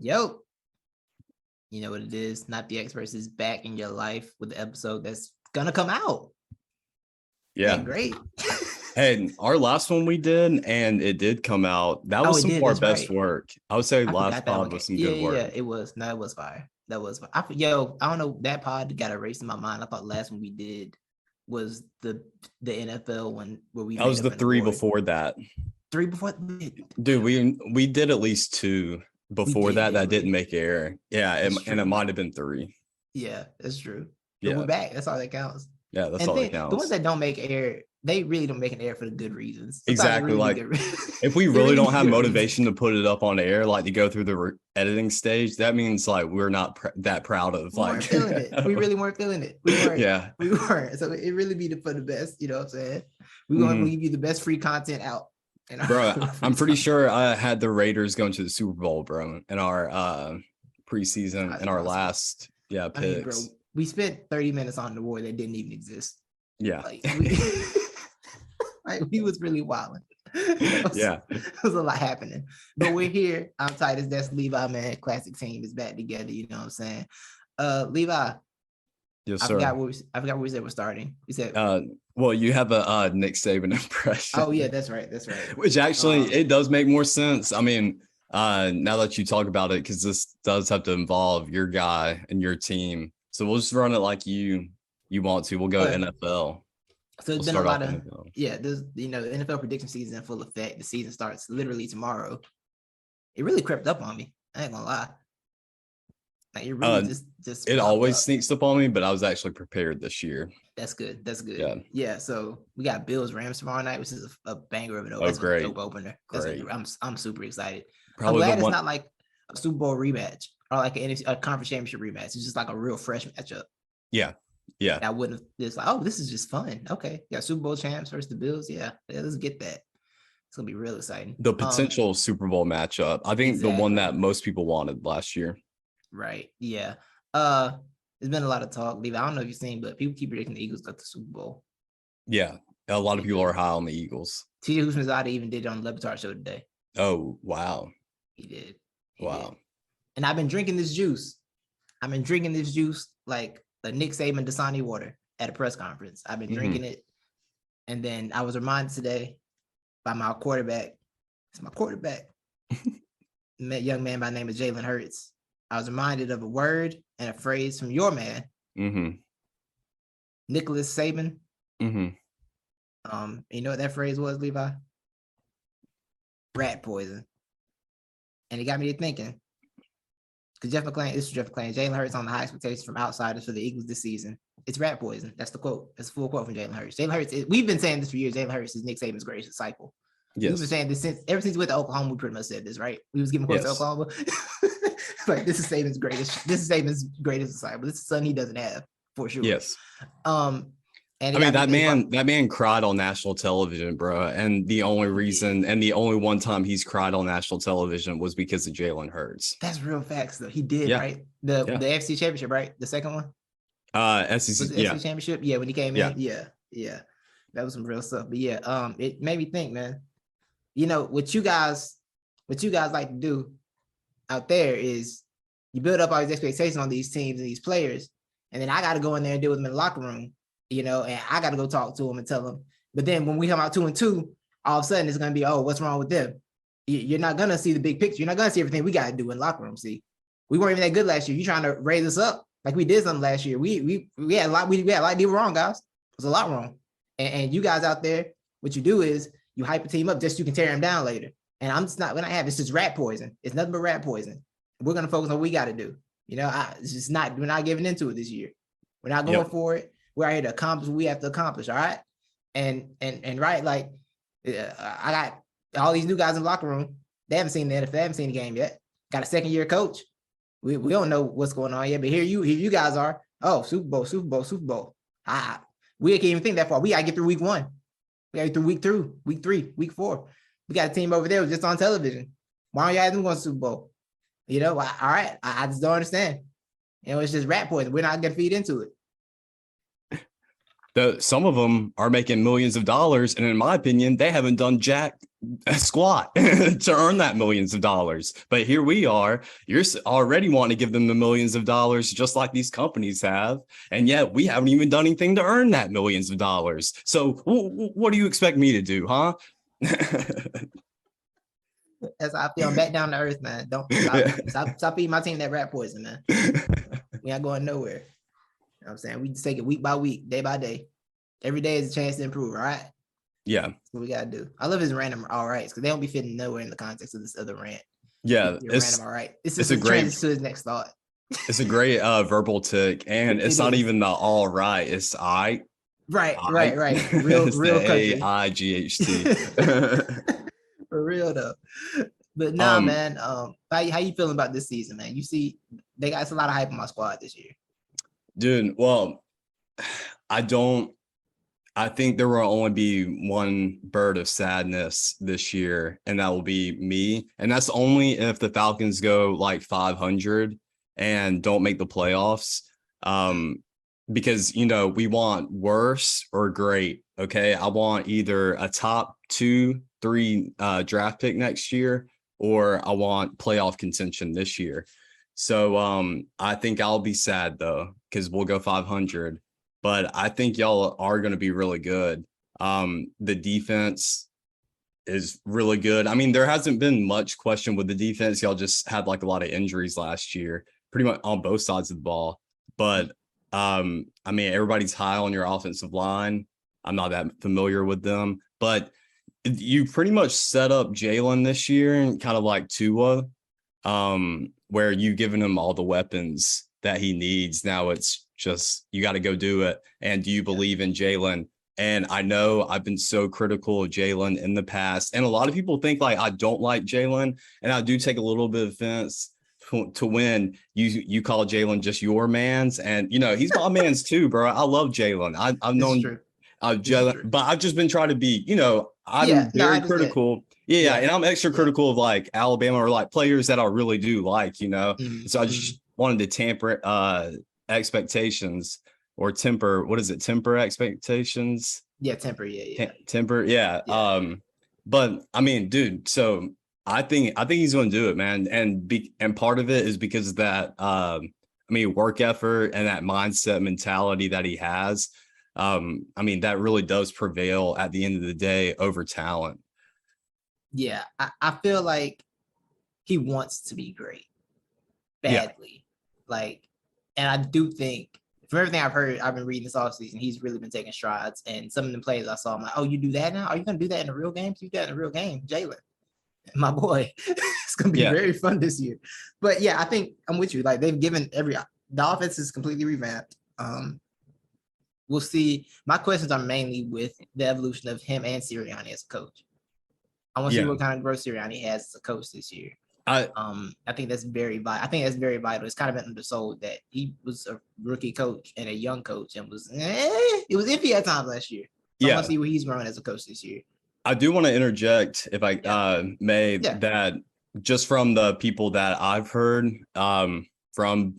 Yo, you know what it is. Not the Experts is back in your life with the episode that's gonna come out. Yeah, great. Hey, our last one we did, and it did come out. That was some of our best work. I would say last pod was some good work. Yeah, it was. No, it was fire. That was fire. I don't know. That pod got erased in my mind. I thought last one we did was the NFL one where we. That was the three before that. Three before, dude. We did at least two before that didn't make air. Yeah, and it might have been three. Yeah, that's true. But we're back. That's all that counts. Yeah, that's all that counts. The ones that don't make air, they really don't make an air for the good reasons. Exactly. Like if we really don't have motivation to put it up on air, like to go through the editing stage, that means like we're not that proud of. We weren't feeling it. We really weren't feeling it. We weren't. Yeah, we weren't. So it really be for the best. You know what I'm saying? We're going to give you the best free content out. Bro, I'm pretty sure I had the Raiders going to the Super Bowl, bro, in our preseason and our last picks. I mean, bro, we spent 30 minutes on the war that didn't even exist. Yeah. We was really wilding. There was a lot happening. But we're here. I'm Titus. That's Levi, man. Classic team is back together. You know what I'm saying? Levi. Yes, sir. I forgot where we said we're starting. We said well, you have a Nick Saban impression. Oh, yeah, that's right. Which actually it does make more sense. I mean, now that you talk about it, because this does have to involve your guy and your team. So we'll just run it like you want to. We'll go NFL. So it's been a lot of there's the NFL prediction season in full effect. The season starts literally tomorrow. It really crept up on me. I ain't gonna lie. Like it really just it always sneaks up on me, but I was actually prepared this year. That's good. Yeah. So we got Bills Rams tomorrow night, which is a banger of an opener. Oh, great. Dope opener. I'm super excited. Probably I'm glad it's not like a Super Bowl rematch or like a conference championship rematch. It's just like a real fresh matchup. Yeah. I wouldn't have just like, oh, this is just fun. Okay. Yeah, Super Bowl champs versus the Bills. Yeah, let's get that. It's gonna be real exciting. The potential Super Bowl matchup. I think the one that most people wanted last year. Right. Yeah. There's been a lot of talk, Levi. I don't know if you've seen, but people keep predicting the Eagles got the Super Bowl. Yeah. A lot of people are high on the Eagles. TJ Houshmandzadeh even did it on the Le Batard show today. Oh, wow. He did. Wow. And I've been drinking this juice. Like the Nick Saban Dasani water at a press conference. I've been drinking it. And then I was reminded today by my quarterback. It's my quarterback. Young man by the name of Jalen Hurts. I was reminded of a word and a phrase from your man, Nicholas Saban. You know what that phrase was, Levi? Rat poison. And it got me to thinking. Because Jeff McClain, Jalen Hurts on the high expectations from outsiders for the Eagles this season. It's rat poison. That's the quote. That's a full quote from Jalen Hurts. Jalen Hurts, we've been saying this for years. Jalen Hurts is Nick Saban's greatest disciple. Yes. We've been saying this ever since we went to Oklahoma. We pretty much said this, right? We was giving quotes to Oklahoma. Like this is Saban's greatest disciple. This is son he doesn't have for sure. Yes. And I mean that man cried on national television, bro. And the only reason and the only one time he's cried on national television was because of Jalen Hurts. That's real facts, though. He did, right? The FC Championship, right? The second one. SEC, SEC Championship. Yeah, when he came in. Yeah. That was some real stuff. But yeah, it made me think, man. You know what you guys like to do out there is you build up all these expectations on these teams and these players, and then I got to go in there and deal with them in the locker room, and I got to go talk to them and tell them. But then when we come out 2-2, all of a sudden it's going to be, oh, what's wrong with them? You're not going to see the big picture. You're not going to see everything we got to do in the locker room. See, we weren't even that good last year. You're trying to raise us up like we did something last year. We had a lot. We had a lot to do wrong, guys. It was a lot wrong. And you guys out there, what you do is you hype a team up just so you can tear them down later. And we're not having it's just rat poison. It's nothing but rat poison. We're going to focus on what we got to do. We're not giving into it this year. We're not going for it. We're out here to accomplish what we have to accomplish. All right. And right. Like I got all these new guys in the locker room. They haven't seen the NFL. They haven't seen the game yet. Got a second year coach. We don't know what's going on yet, but here you guys are. Oh, Super Bowl. We can't even think that far. We got to get through week 1. We got to get through week 3, week 4. We got a team over there just on television. Why don't you have them going to Super Bowl? All right. I just don't understand. It's just rat poison. We're not going to feed into it. Some of them are making millions of dollars, and in my opinion, they haven't done jack a squat to earn that millions of dollars. But here we are, you're already wanting to give them the millions of dollars, just like these companies have. And yet we haven't even done anything to earn that millions of dollars. So what do you expect me to do, huh? As I feel, I'm back down to earth, man. Don't stop eating my team that rat poison, man. We ain't going nowhere. You know what I'm saying? We just take it week by week, day by day. Every day is a chance to improve, all right? Yeah. That's what we gotta do. I love his random all right, because they don't be fitting nowhere in the context of this other rant. Yeah, it's random all right. This is a great to his next thought. It's a great verbal tick, and it's not even the all right, it's I. Right. Real country. AIGHT. For real though. But nah, man. How you feeling about this season, man? You see, they got a lot of hype on my squad this year. Dude, well, I think there will only be one bird of sadness this year, and that will be me. And that's only if the Falcons go like 500 and don't make the playoffs. Because, you know, we want worse or great. Okay. I want either a top 2-3 draft pick next year, or I want playoff contention this year. So I think I'll be sad though, because we'll go 500. But I think y'all are going to be really good. The defense is really good. I mean, there hasn't been much question with the defense. Y'all just had like a lot of injuries last year, pretty much on both sides of the ball. But I mean, everybody's high on your offensive line. I'm not that familiar with them, but you pretty much set up Jalen this year and kind of like Tua, where you've given him all the weapons that he needs. Now it's just, you got to go do it. And do you believe in Jalen? And I know I've been so critical of Jalen in the past, and a lot of people think like I don't like Jalen, and I do take a little bit of offense to when you call Jalen just your man's, and you know he's my man's too, bro. I love Jalen. I've known Jalen, but I've just been trying to be, you know, I'm very critical. Yeah, and I'm extra critical of like Alabama or like players that I really do like, you know. So I just wanted to temper expectations, or temper. What is it? Temper expectations. Yeah, temper. Temper. Yeah. But I mean, dude. So I think he's going to do it, man. And part of it is because of that. I mean, work effort and that mindset mentality that he has. I mean, that really does prevail at the end of the day over talent. Yeah, I feel like he wants to be great badly. Like, and I do think from everything I've heard, I've been reading this offseason, he's really been taking strides. And some of the plays I saw, I'm like, oh, you do that now? Are you going to do that in the real games? You do that in the real game, Jalen, my boy. It's going to be very fun this year. But yeah, I think I'm with you. Like, they've given the offense is completely revamped. We'll see. My questions are mainly with the evolution of him and Sirianni as a coach. I want to see what kind of growth Sirianni has as a coach this year. I think that's very vital. I think that's very vital. It's kind of been undersold that he was a rookie coach and a young coach, and was it was iffy at times last year. So I want to see where he's growing as a coach this year. I do want to interject, if I may, that just from the people that I've heard from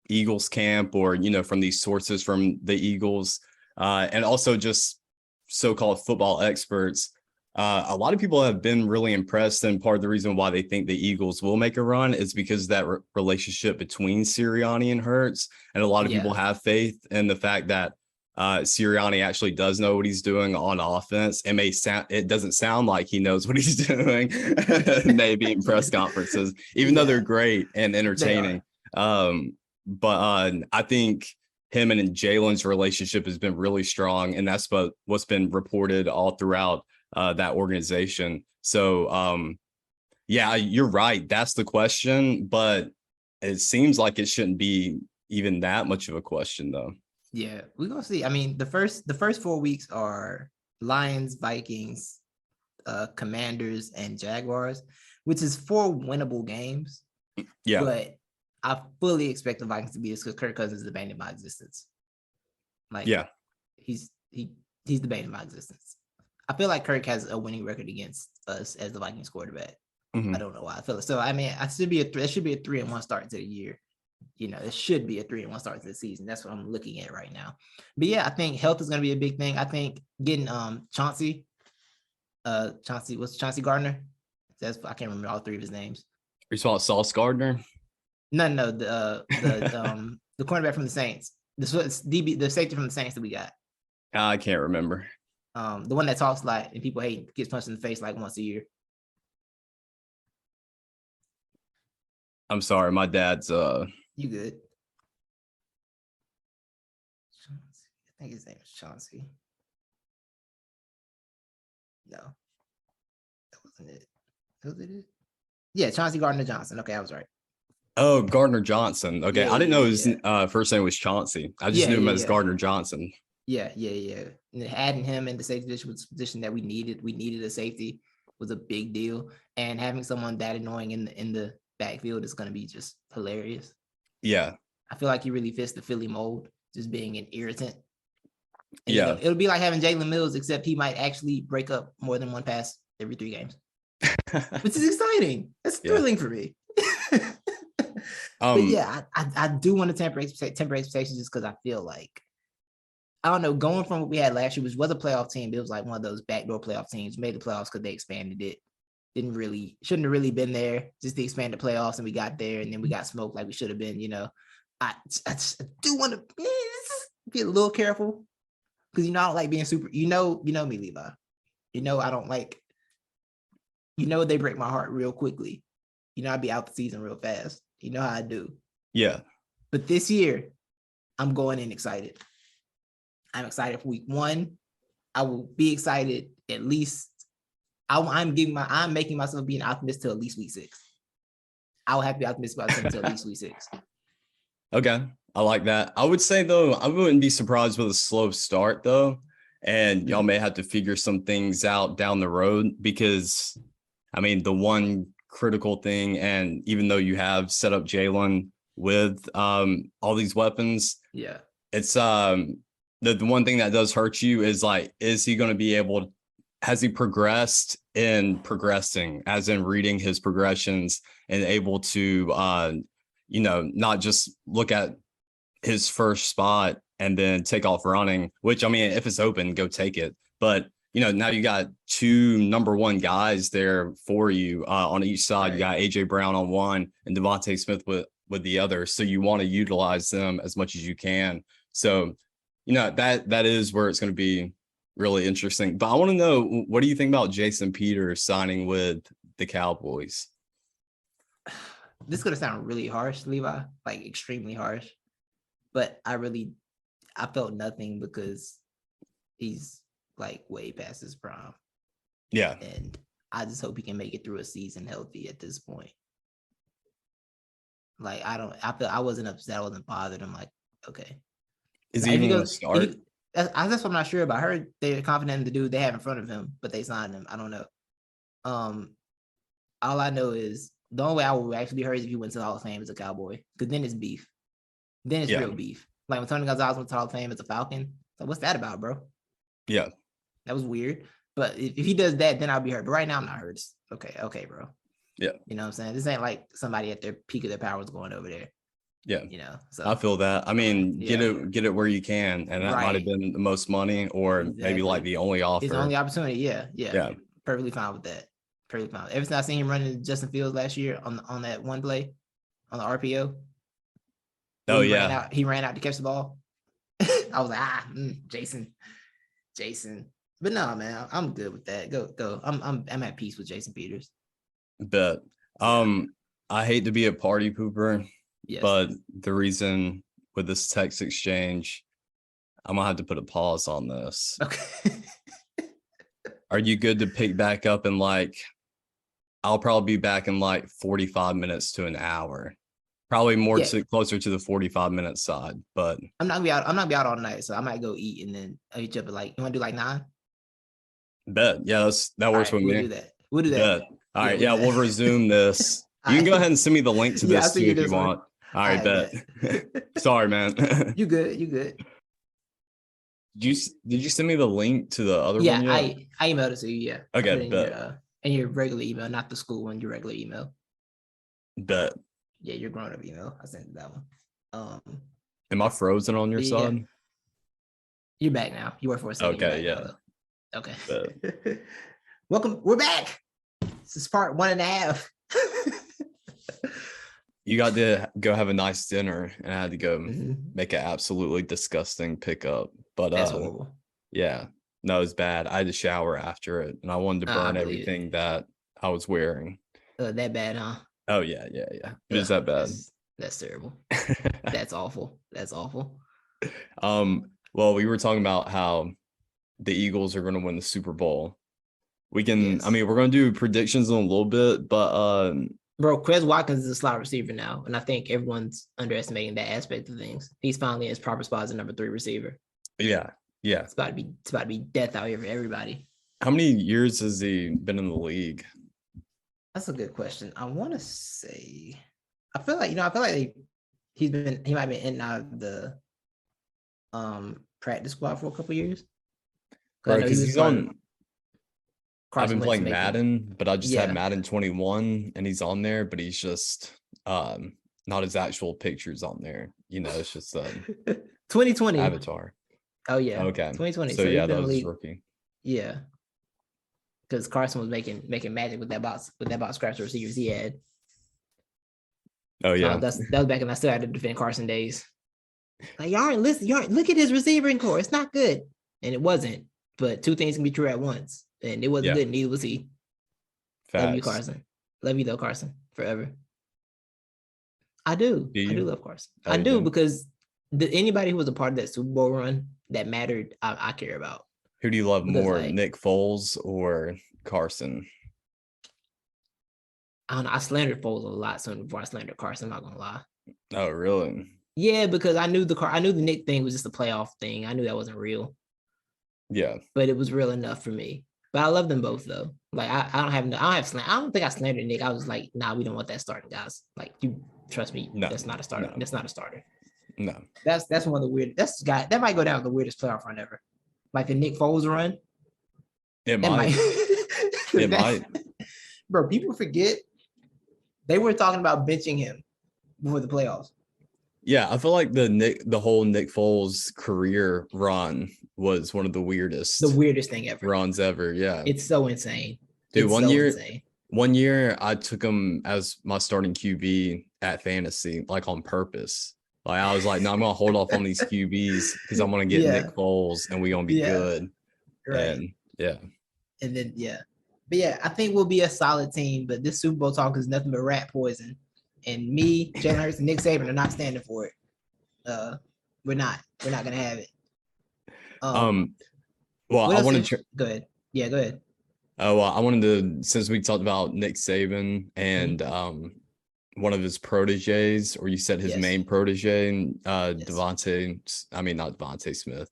Eagles camp, or you know, from these sources from the Eagles, and also just so-called football experts. A lot of people have been really impressed, and part of the reason why they think the Eagles will make a run is because of that relationship between Sirianni and Hurts, and a lot of people have faith in the fact that Sirianni actually does know what he's doing on offense. It doesn't sound like he knows what he's doing, maybe in press conferences, even though they're great and entertaining. But I think him and Jalen's relationship has been really strong, and that's what's been reported all throughout that organization. So yeah, you're right. That's the question, but it seems like it shouldn't be even that much of a question though. Yeah, we're gonna see. I mean, the first 4 weeks are Lions, Vikings, Commanders, and Jaguars, which is 4 winnable games. Yeah. But I fully expect the Vikings to beat us because Kirk Cousins is the bane of my existence. Like, he's the bane of my existence. I feel like Kirk has a winning record against us as the Vikings quarterback. I don't know why I feel it. So I mean, it should be a 3-1 start to the year. You know, it should be a 3-1 start to the season. That's what I'm looking at right now. But yeah, I think health is going to be a big thing. I think getting Chauncey Chauncey Gardner? I can't remember all three of his names. You saw Sauce Gardner? No, the cornerback from the Saints. The safety from the Saints that we got. I can't remember. The one that talks like and people hate, gets punched in the face like once a year. I'm sorry, my dad's You good. I think his name is Chauncey. No, that wasn't it. Was it? Yeah, Chauncey Gardner Johnson. Okay, I was right. Oh, Gardner Johnson. Okay, Yeah, I didn't know his yeah. First name was Chauncey. I just knew him as Gardner Johnson. Yeah. And adding him in the safety position that we needed a safety was a big deal. And having someone that annoying in the backfield is going to be just hilarious. Yeah, I feel like he really fits the Philly mold, just being an irritant. And, yeah, it'll be like having Jalen Mills, except he might actually break up more than one pass every 3 games, which is exciting. It's thrilling for me. But yeah, I do want to temper expectations just because I feel like, I don't know, going from what we had last year, which was a playoff team, but it was like one of those backdoor playoff teams, made the playoffs because they expanded it. Shouldn't have really been there, just to expand the playoffs, and we got there, and then we got smoked like we should have been, I do want to be a little careful because, I don't like being super, you know me, Levi. I don't like, they break my heart real quickly. I'd be out the season real fast. You know how I do. Yeah. But this year, I'm going in excited. I'm excited for week 1. I will be excited at least. I'm making myself be an optimist till at least week 6. I will have to be optimistic about it until at least week 6. Okay. I like that. I would say though, I wouldn't be surprised with a slow start though. And y'all may have to figure some things out down the road because the one critical thing, and even though you have set up Jalen with all these weapons, it's the one thing that does hurt you is like, is he going to be able to, has he progressed in progressing, as in reading his progressions and able to not just look at his first spot and then take off running, which if it's open, go take it. But now you got 2 number 1 guys there for you on each side. Right. You got AJ Brown on one and Devontae Smith with the other. So you want to utilize them as much as you can. So, that is where it's going to be really interesting. But I want to know, what do you think about Jason Peters signing with the Cowboys? This is going to sound really harsh, Levi, like extremely harsh. But I felt nothing because he's like way past his prime. Yeah. And I just hope he can make it through a season healthy at this point. Like, I wasn't upset. I wasn't bothered. I'm like, okay. Is he even going to start? That's what I'm not sure about. I heard they're confident in the dude they have in front of him, but they signed him. I don't know. All I know is the only way I will actually be hurt is if he went to the Hall of Fame as a Cowboy, because then it's beef. Then it's real beef. Like when Tony Gonzalez went to the Hall of Fame as a Falcon. So what's that about, bro? Yeah. That was weird. But if he does that, then I'll be hurt. But right now, I'm not hurt. It's okay, bro. Yeah. You know what I'm saying? This ain't like somebody at their peak of their powers going over there. Yeah. So I feel that. Get it where you can. And that might have been the most money or maybe like the only offer. It's the only opportunity. Yeah. Perfectly fine with that. Perfectly fine. Ever since I seen him running Justin Fields last year on that one play on the RPO. Oh, He ran out to catch the ball. I was like, Jason. But no, man, I'm good with that. Go. I'm at peace with Jason Peters. But I hate to be a party pooper, but the reason with this text exchange, I'm gonna have to put a pause on this. Okay. Are you good to pick back up in I'll probably be back in 45 minutes to an hour. Probably more closer to the 45-minute side, but I'm not gonna be out all night, so I might go eat and then I'll hit you up at you want to do 9? Bet. Yeah, that works with me. We'll do that. All right. Yeah, we'll resume this. You can go ahead and send me the link to this too if you want. All right, bet. Sorry, man. You good. Did you send me the link to the other one? Yeah, I emailed it to you. Yeah. Okay, bet. In your regular email, not the school one, your regular email. Bet. Yeah, your grown-up email. I sent that one. Am I frozen on your side? Yeah. You're back now. You were for a second. Okay, yeah. Okay. Welcome. We're back. This is part 1.5. You got to go have a nice dinner, and I had to go make an absolutely disgusting pickup. But that's horrible. Yeah, no, it was bad. I had to shower after it, and I wanted to burn everything that I was wearing. That bad, huh? Oh yeah. It was that bad. That's terrible. That's awful. That's awful. Well, we were talking about how the Eagles are going to win the Super Bowl. We can, I mean, we're going to do predictions in a little bit, but bro, Quez Watkins is a slot receiver now, and I think everyone's underestimating that aspect of things. He's finally in his proper spot as a number 3 receiver. Yeah. It's about to be death out here for everybody. How many years has he been in the league? That's a good question. I want to say, I feel like he might have been in and out of the practice squad for a couple years. Right, because he's on. I've been playing Madden, but I just had Madden 21, and he's on there, but he's just not his actual pictures on there. You know, it's just 2020 avatar. Oh yeah, okay, 2020. So yeah, that was his rookie. Yeah, because Carson was making magic with that box scratch receivers he had. Oh yeah, that was back when I still had to defend Carson days. Like y'all aren't listening. Y'all look at his receiving core. It's not good, and it wasn't. But two things can be true at once, and it wasn't good. Neither was he. Facts. Love you, Carson. Love you though, Carson, forever. I do. I do love Carson. I do because anybody who was a part of that Super Bowl run that mattered, I care about. Who do you love more, Nick Foles or Carson? I don't know. I slandered Foles a lot soon before I slandered Carson. I'm not gonna lie. Oh, really? Yeah, because I knew the Nick thing was just a playoff thing. I knew that wasn't real. Yeah, but it was real enough for me. But I love them both though. Like I don't think I slandered Nick. I was like, nah, we don't want that starting, guys. Like you trust me, that's not a starter. That's not a starter. No. That's one of the weird. That's the guy that might go down with the weirdest playoff run ever. Like the Nick Foles run. It might. It might. Bro, people forget they were talking about benching him before the playoffs. Yeah, I feel like the whole Nick Foles career run was one of the weirdest thing ever. Runs ever. Yeah. It's so insane. Dude, one year I took him as my starting QB at fantasy, like on purpose. Like I was like, no, I'm gonna hold off on these QBs because I'm gonna get Nick Foles and we're gonna be good. Right. And then But yeah, I think we'll be a solid team, but this Super Bowl talk is nothing but rat poison. And me, Jalen Hurts, and Nick Saban are not standing for it. We're not gonna have it. Well, I want to go ahead. Yeah, go ahead. Oh, well, I wanted to, since we talked about Nick Saban and one of his proteges, or you said his main protege, not Devontae Smith,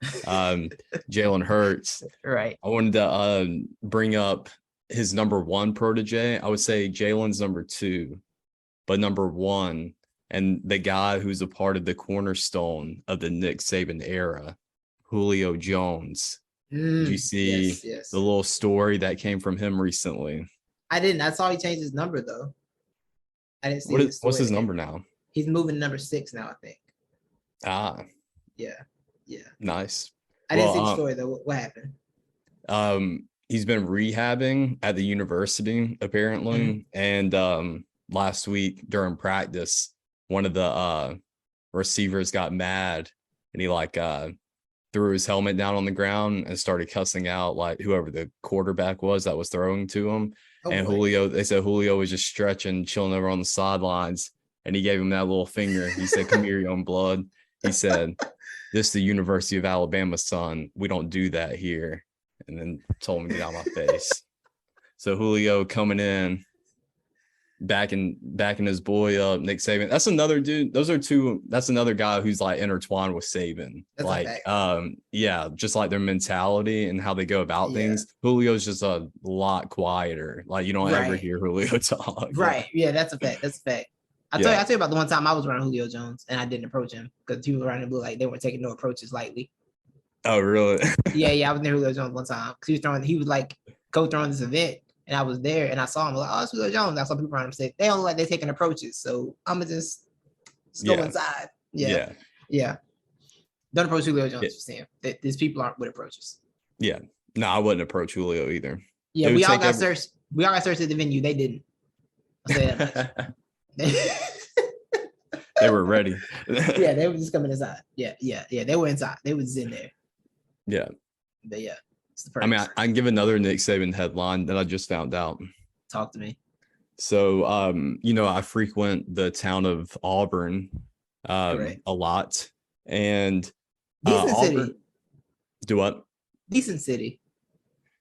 Jalen Hurts. Right. I wanted to bring up his number 1 protege. I would say Jalen's number 2, but number 1, and the guy who's a part of the cornerstone of the Nick Saban era, Julio Jones. Did you see the little story that came from him recently? I didn't. I saw he changed his number though. I didn't see. What's his number now? He's moving to number 6 now, I think. Yeah. Nice. I didn't see the story though. What happened? He's been rehabbing at the university apparently, and last week during practice, one of the receivers got mad, and he threw his helmet down on the ground and started cussing out like whoever the quarterback was that was throwing to him. They said Julio was just stretching, chilling over on the sidelines, and he gave him that little finger. He said, "Come here, young blood." He said, "This is the University of Alabama, son. We don't do that here." And then told him to get out of my face. So Julio coming in, backing his boy up, Nick Saban. That's another dude. That's another guy who's like intertwined with Saban. Just like their mentality and how they go about things. Julio's just a lot quieter. Like you don't ever hear Julio talk. Right. Yeah, that's a fact. I tell you about the one time I was around Julio Jones and I didn't approach him because people around him looked like they weren't taking no approaches lightly. Oh, really? Yeah. I was near Julio Jones one time because he was like co-throwing this event. And I was there and I saw him like, oh, it's Julio Jones. I saw people around him say, they don't look like they're taking approaches. So I'm going to just go inside. Yeah. Don't approach Julio Jones. Sam. These people aren't with approaches. Yeah. No, I wouldn't approach Julio either. Yeah, we all got searched. We all got searched at the venue. They didn't. I'll say that much. They were ready. Yeah, they were just coming inside. Yeah. They were inside. They was in there. Yeah. But yeah. I mean, I can give another Nick Saban headline that I just found out. Talk to me. So, I frequent the town of Auburn a lot. And decent Auburn, city. Do what? Decent city.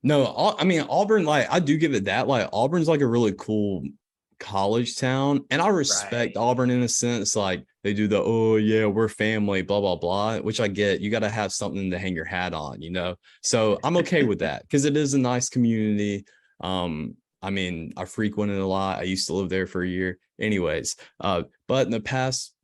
No, I mean, Auburn, like, I do give it that. Like, Auburn's like a really cool college town. And I respect Auburn in a sense. Like, they do the, oh, yeah, we're family, blah, blah, blah, which I get. You got to have something to hang your hat on, So I'm okay with that because it is a nice community. I mean, I frequented a lot. I used to live there for a year. Anyways, but in the past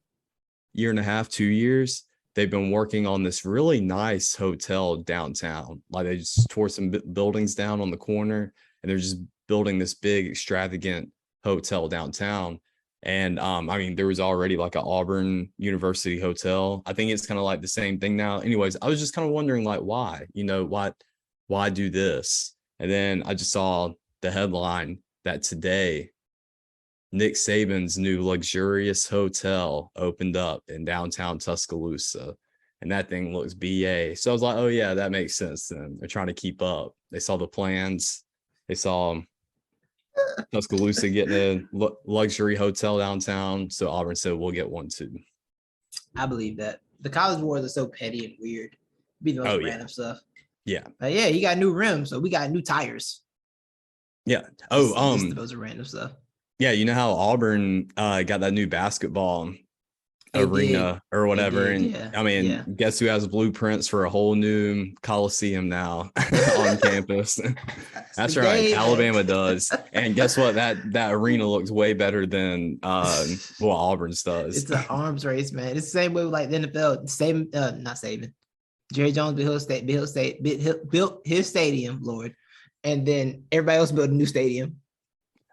year and a half, 2 years, they've been working on this really nice hotel downtown. Like they just tore some buildings down on the corner and they're just building this big extravagant hotel downtown. And I mean, there was already like an Auburn University hotel. I think it's kind of like the same thing now. Anyways, I was just kind of wondering like why do this? And then I just saw the headline that today Nick Saban's new luxurious hotel opened up in downtown Tuscaloosa, and that thing looks BA. So I was like, oh yeah, that makes sense then. They're trying to keep up. They saw the plans. They saw Tuscaloosa getting a luxury hotel downtown. So Auburn said, we'll get one too. I believe that. The College Wars are so petty and weird. Be the most random stuff. Yeah. Yeah, you got new rims, so we got new tires. Yeah. Just those are random stuff. Yeah, you know how Auburn got that new basketball arena or whatever. Guess who has blueprints for a whole new Coliseum now on campus? That's right. Alabama does. And guess what? That arena looks way better than what Auburn's does. It's an arms race, man. It's the same way with like the NFL. Not saving. Jerry Jones built his stadium, Lord. And then everybody else built a new stadium.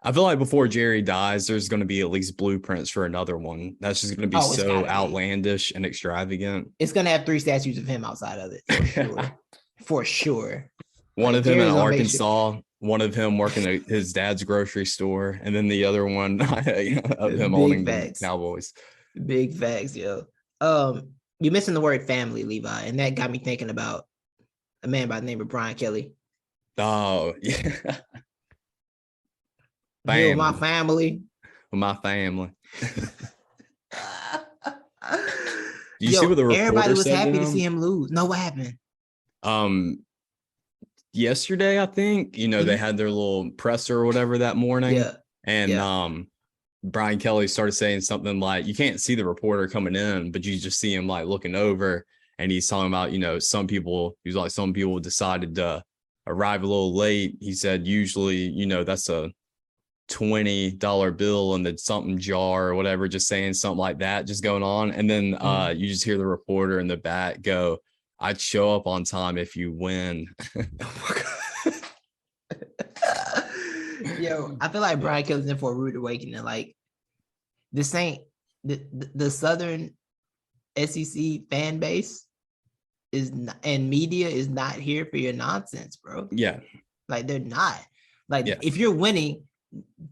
I feel like before Jerry dies, there's going to be at least blueprints for another one. That's just going to be so outlandish and extravagant. It's going to have 3 statues of him outside of it, for sure. For sure. One of him in Arkansas, one of him working at his dad's grocery store, and then the other one of him owning the Cowboys. Big facts, yo. You're missing the word family, Levi, and that got me thinking about a man by the name of Brian Kelly. Oh, yeah. Family. With my family. With my family. You see what the reporter everybody was said happy to see him lose. No, what happened? Yesterday, I think, they had their little presser or whatever that morning. Yeah. And Brian Kelly started saying something like, you can't see the reporter coming in, but you just see him like looking over. And he's talking about, some people decided to arrive a little late. He said, usually, that's a $20 bill in the something jar or whatever, just saying something like that, just going on. And then you just hear the reporter in the back go, I'd show up on time if you win. Yo, I feel like Brian Kelly's in for a rude awakening. Like, this ain't the Southern SEC fan base and media is not here for your nonsense, bro. Yeah. Like, they're not. Like, if you're winning,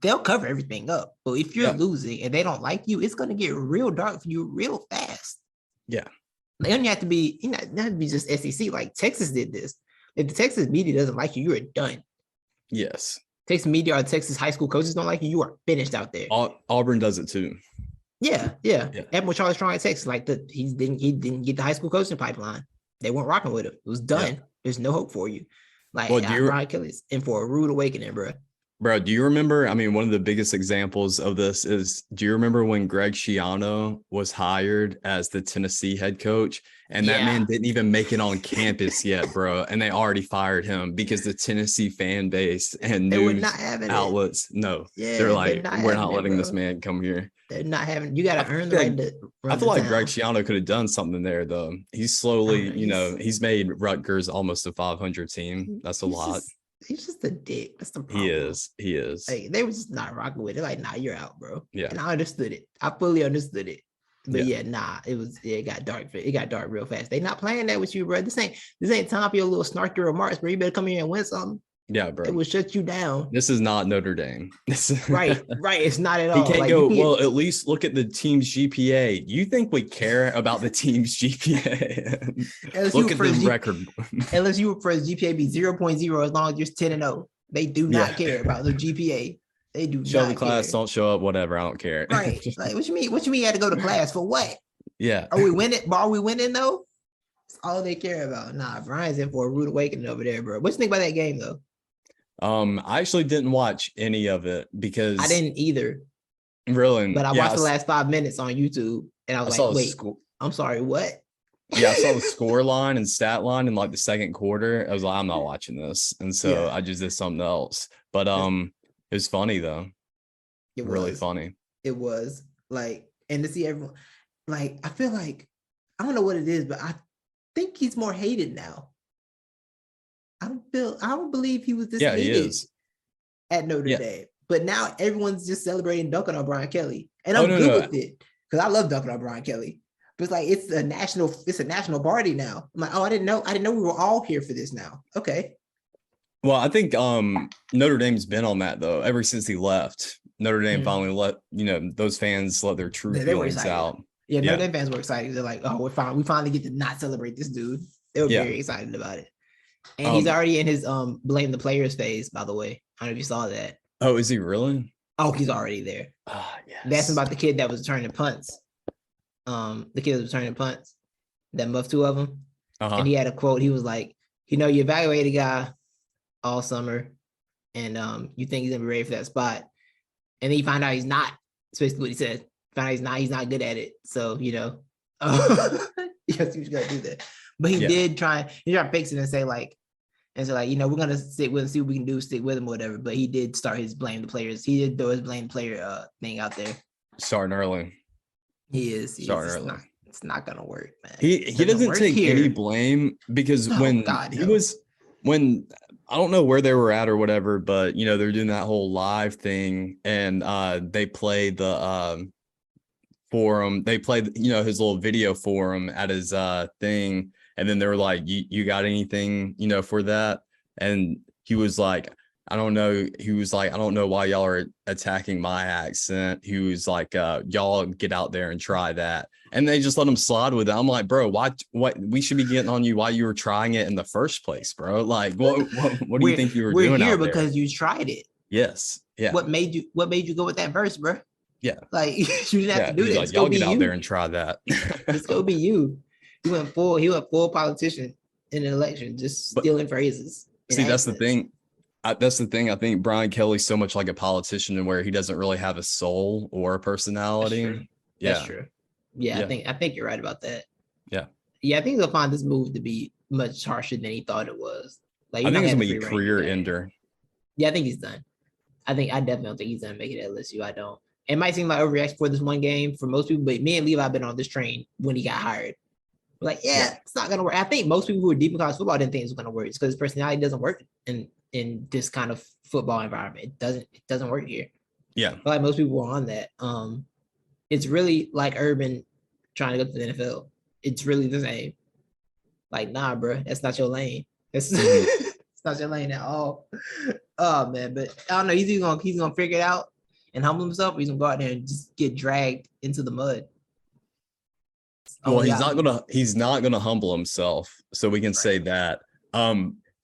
they'll cover everything up. But if you're losing and they don't like you, it's going to get real dark for you real fast. Yeah. They don't have to be, not have to be just SEC. Like, Texas did this. If the Texas media doesn't like you, you're done. Yes. Texas media or Texas high school coaches don't like you, you are finished out there. Auburn does it too. Yeah. Admiral Charles Strong at Texas, like he didn't get the high school coaching pipeline. They weren't rocking with him. It was done. Yeah. There's no hope for you. Like, Brian Kelly's in for a rude awakening, bro. Bro, do you remember? I mean, one of the biggest examples of this is, do you remember when Greg Schiano was hired as the Tennessee head coach? And that man didn't even make it on campus yet, bro. And they already fired him because the Tennessee fan base and news outlets, they're like, we're not letting this man come here. They're not having, you got to earn the right to run I feel like Greg Schiano could have done something there, though. He's slowly, he's made Rutgers almost a 500 team. That's a lot. He's just a dick. That's the problem. He is. Like, they were just not rocking with it. Like, nah, you're out, bro. Yeah. And I understood it. I fully understood it. But it got dark. It got dark real fast. They not playing that with you, bro. This ain't time for your little snarky remarks, bro. You better come here and win something. Yeah, bro. It will shut you down. This is not Notre Dame. Right. It's not at all. He can't go, well, at least look at the team's GPA. You think we care about the team's GPA? Look at the record. Unless you were for GPA be 0.0 as long as you're 10-0. They do not care about the GPA. They do show not the class, care. don't show up, whatever. I don't care. Right. Like, what you mean? What you mean you had to go to class for what? Yeah. Are we winning? Are we winning though? That's all they care about. Nah, Brian's in for a rude awakening over there, bro. What you think about that game though? I actually didn't watch any of it because I didn't either. Really? But I watched the last 5 minutes on YouTube and I was like, wait, I'm sorry, what? Yeah, I saw the score line and stat line in like the second quarter. I was like, I'm not watching this. And so I just did something else. But it was funny though. It was really funny. It was like, and to see everyone, like, I feel like, I don't know what it is, but I think he's more hated now. I don't believe he was this hated at Notre Dame. But now everyone's just celebrating dunking on Brian Kelly. And I'm good with it. Because I love dunking on Brian Kelly. But it's like it's a national party now. I'm like, oh, I didn't know we were all here for this now. Okay. Well, I think Notre Dame's been on that though, ever since he left. Notre Dame finally let, those fans let their true feelings out. Yeah, Notre Dame fans were excited. They're like, oh, we finally get to not celebrate this dude. They were very excited about it. And he's already in his blame the players phase, by the way. I don't know if you saw that. Oh, is he really? Oh, he's already there. Yes. That's about the kid that was returning punts. The kid was returning punts. That muffed two of them. And he had a quote. He was like, you evaluate a guy all summer and you think he's gonna be ready for that spot. And then you find out he's not. That's basically what he said. Find out he's not good at it. So, yes, he was gonna do that. But he did try to fix it and say like, we're gonna stick with him, see what we can do, stick with him, or whatever. But he did start his blame the players. He did throw his blame player thing out there. Starting early. He is. Starting early. It's not gonna work, man. He doesn't take any blame because when I don't know where they were at or whatever, but they're doing that whole live thing and they play the forum. They played his little video forum at his thing. And then they were like, you got anything, for that? And he was like, I don't know. He was like, I don't know why y'all are attacking my accent. He was like, y'all get out there and try that. And they just let him slide with it. I'm like, bro, what we should be getting on you while you were trying it in the first place, bro. Like, what do you think you were doing out there? We're here because you tried it. Yes. Yeah. What made you go with that verse, bro? Yeah. Like you didn't have to do that. Like, y'all get out there and try that. It's gonna be you. He went full politician in an election, just stealing phrases. See, that's the thing. That's the thing. I think Brian Kelly's so much like a politician and where he doesn't really have a soul or a personality. That's true. Yeah, I think you're right about that. Yeah. Yeah, I think he'll find this move to be much harsher than he thought it was. Like I think it's gonna be a career ender. Yeah, I think he's done. I definitely don't think he's gonna make it at LSU. I don't. It might seem like overreaction for this one game for most people, but me and Levi have been on this train when he got hired. We're like, it's not gonna work. I think most people who are deep in college football didn't think it was gonna work. It's because his personality doesn't work in this kind of football environment. It doesn't work here. Yeah. But like most people were on that. It's really like Urban trying to go to the NFL. It's really the same. Like, nah, bro, that's not your lane. It's not your lane at all. Oh man, but I don't know. He's gonna figure it out and humble himself, or he's gonna go out there and just get dragged into the mud. Well, he's not gonna humble himself. So we can say that.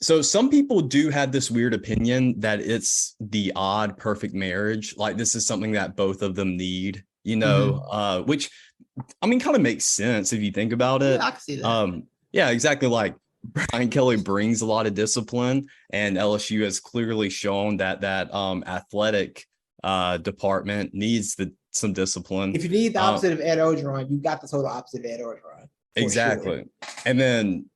So some people do have this weird opinion that it's the odd perfect marriage. Like this is something that both of them need, which I mean kind of makes sense if you think about it. Yeah, I can see that. Yeah, exactly. Like Brian Kelly brings a lot of discipline, and LSU has clearly shown that athletic department needs some discipline. If you need the opposite of Ed Orgeron, you got the total opposite of Ed Orgeron. Exactly. Sure. And then,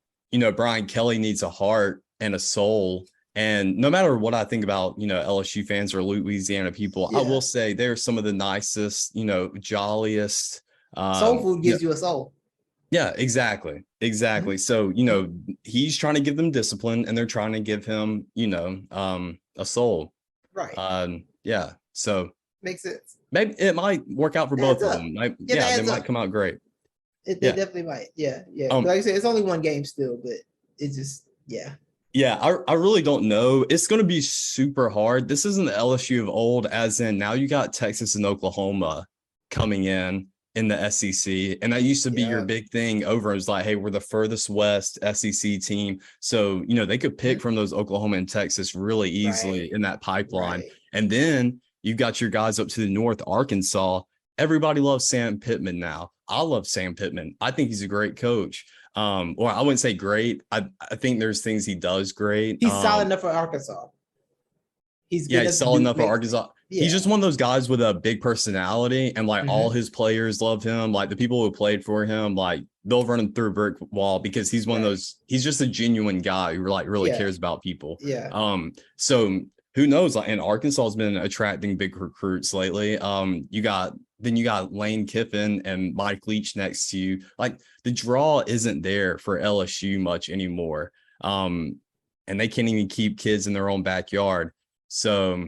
Brian Kelly needs a heart and a soul. And no matter what I think about, LSU fans or Louisiana people, I will say they're some of the nicest, jolliest. Soul food gives you a soul. Yeah, exactly. So, he's trying to give them discipline and they're trying to give him, a soul. Right. Yeah. So makes sense. Maybe it might work out for both of them. They might come out great. They definitely might. Yeah. Like I said, it's only one game still, but it's just, Yeah, I really don't know. It's going to be super hard. This isn't the LSU of old, as in now you got Texas and Oklahoma coming in the SEC. And that used to be your Yeah. big thing over. It was like, hey, we're the furthest west SEC team. So, they could pick from those Oklahoma and Texas really easily in that pipeline. Right. And then you got your guys up to the north, Arkansas. Everybody loves Sam Pittman now. I love Sam Pittman. I think he's a great coach. Or I wouldn't say great. I think there's things he does great. He's solid enough for Arkansas. He's good He's solid enough for Arkansas. Yeah. He's just one of those guys with a big personality, and like all his players love him. Like the people who played for him, like they'll run him through a brick wall because he's one of those. He's just a genuine guy who like really cares about people. Yeah. So who knows? Like, and Arkansas has been attracting big recruits lately. You got Lane Kiffin and Mike Leach next to you. Like the draw isn't there for LSU much anymore. And they can't even keep kids in their own backyard. So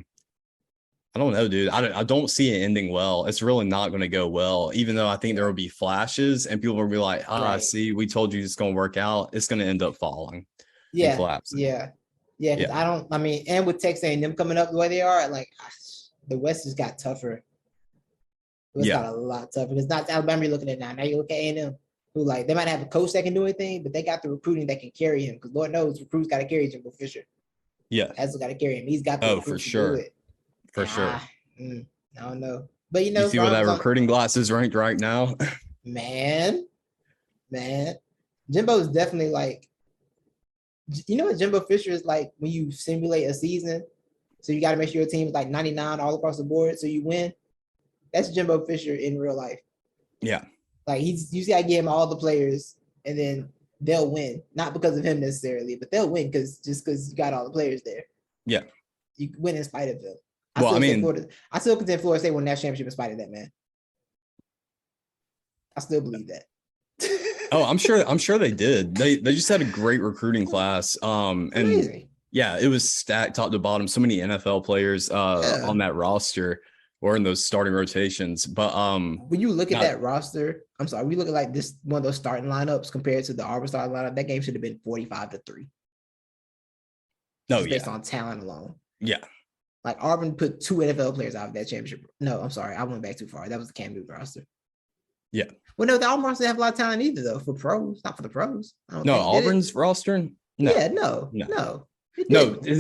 I don't know, dude. I don't see it ending well. It's really not going to go well, even though I think there will be flashes and people will be like, see, we told you it's going to work out. It's going to end up falling. Yeah. And collapsing. Yeah. And with Texas A&M coming up the way they are, like the West has got tougher. It's got a lot tougher. It's not Alabama you're looking at now. Now you look at A&M, who like they might have a coach that can do anything, but they got the recruiting that can carry him. Because Lord knows recruits got to carry Jimbo Fisher. Yeah, has got to carry him. He's got the for sure. For sure. I don't know, but you see where that recruiting glass is ranked right now. man, Jimbo is definitely like. You know what Jimbo Fisher is like when you simulate a season, so you got to make sure your team is like 99 all across the board, so you win. That's Jimbo Fisher in real life. Yeah, like you got to give him all the players, and then they'll win. Not because of him necessarily, but they'll win because you got all the players there. Yeah, you win in spite of them. I still contend Florida State won that championship in spite of that, man. I still believe that. Oh, I'm sure they did. They just had a great recruiting class. And amazing. Yeah, it was stacked top to bottom. So many NFL players on that roster or in those starting rotations. But when you look at that roster, I'm sorry, we look at like this one of those starting lineups compared to the Auburn starting lineup. That game should have been 45-3. No, based on talent alone. Yeah. Like Auburn put 2 NFL players out of that championship. No, I'm sorry, I went back too far. That was the Cam Newton roster. Yeah. Well, no, the Auburn roster have a lot of talent either, though, for pros, not for the pros. No, Auburn's roster? No. Yeah, no.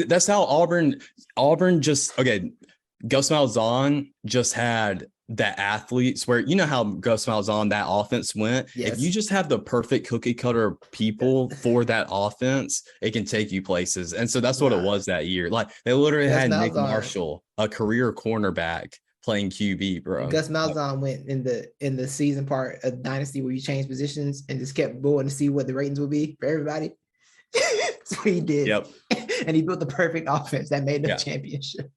That's how Auburn just, okay, Gus Malzahn just had the athletes where, you know how Gus Malzahn, that offense went? Yes. If you just have the perfect cookie cutter people for that offense, it can take you places. And so that's what it was that year. Like they literally had Nick Marshall, a career cornerback, playing QB, bro. Gus Malzahn went in the season part of Dynasty where you changed positions and just kept going to see what the ratings would be for everybody. That's what he did. Yep. And he built the perfect offense that made the championship.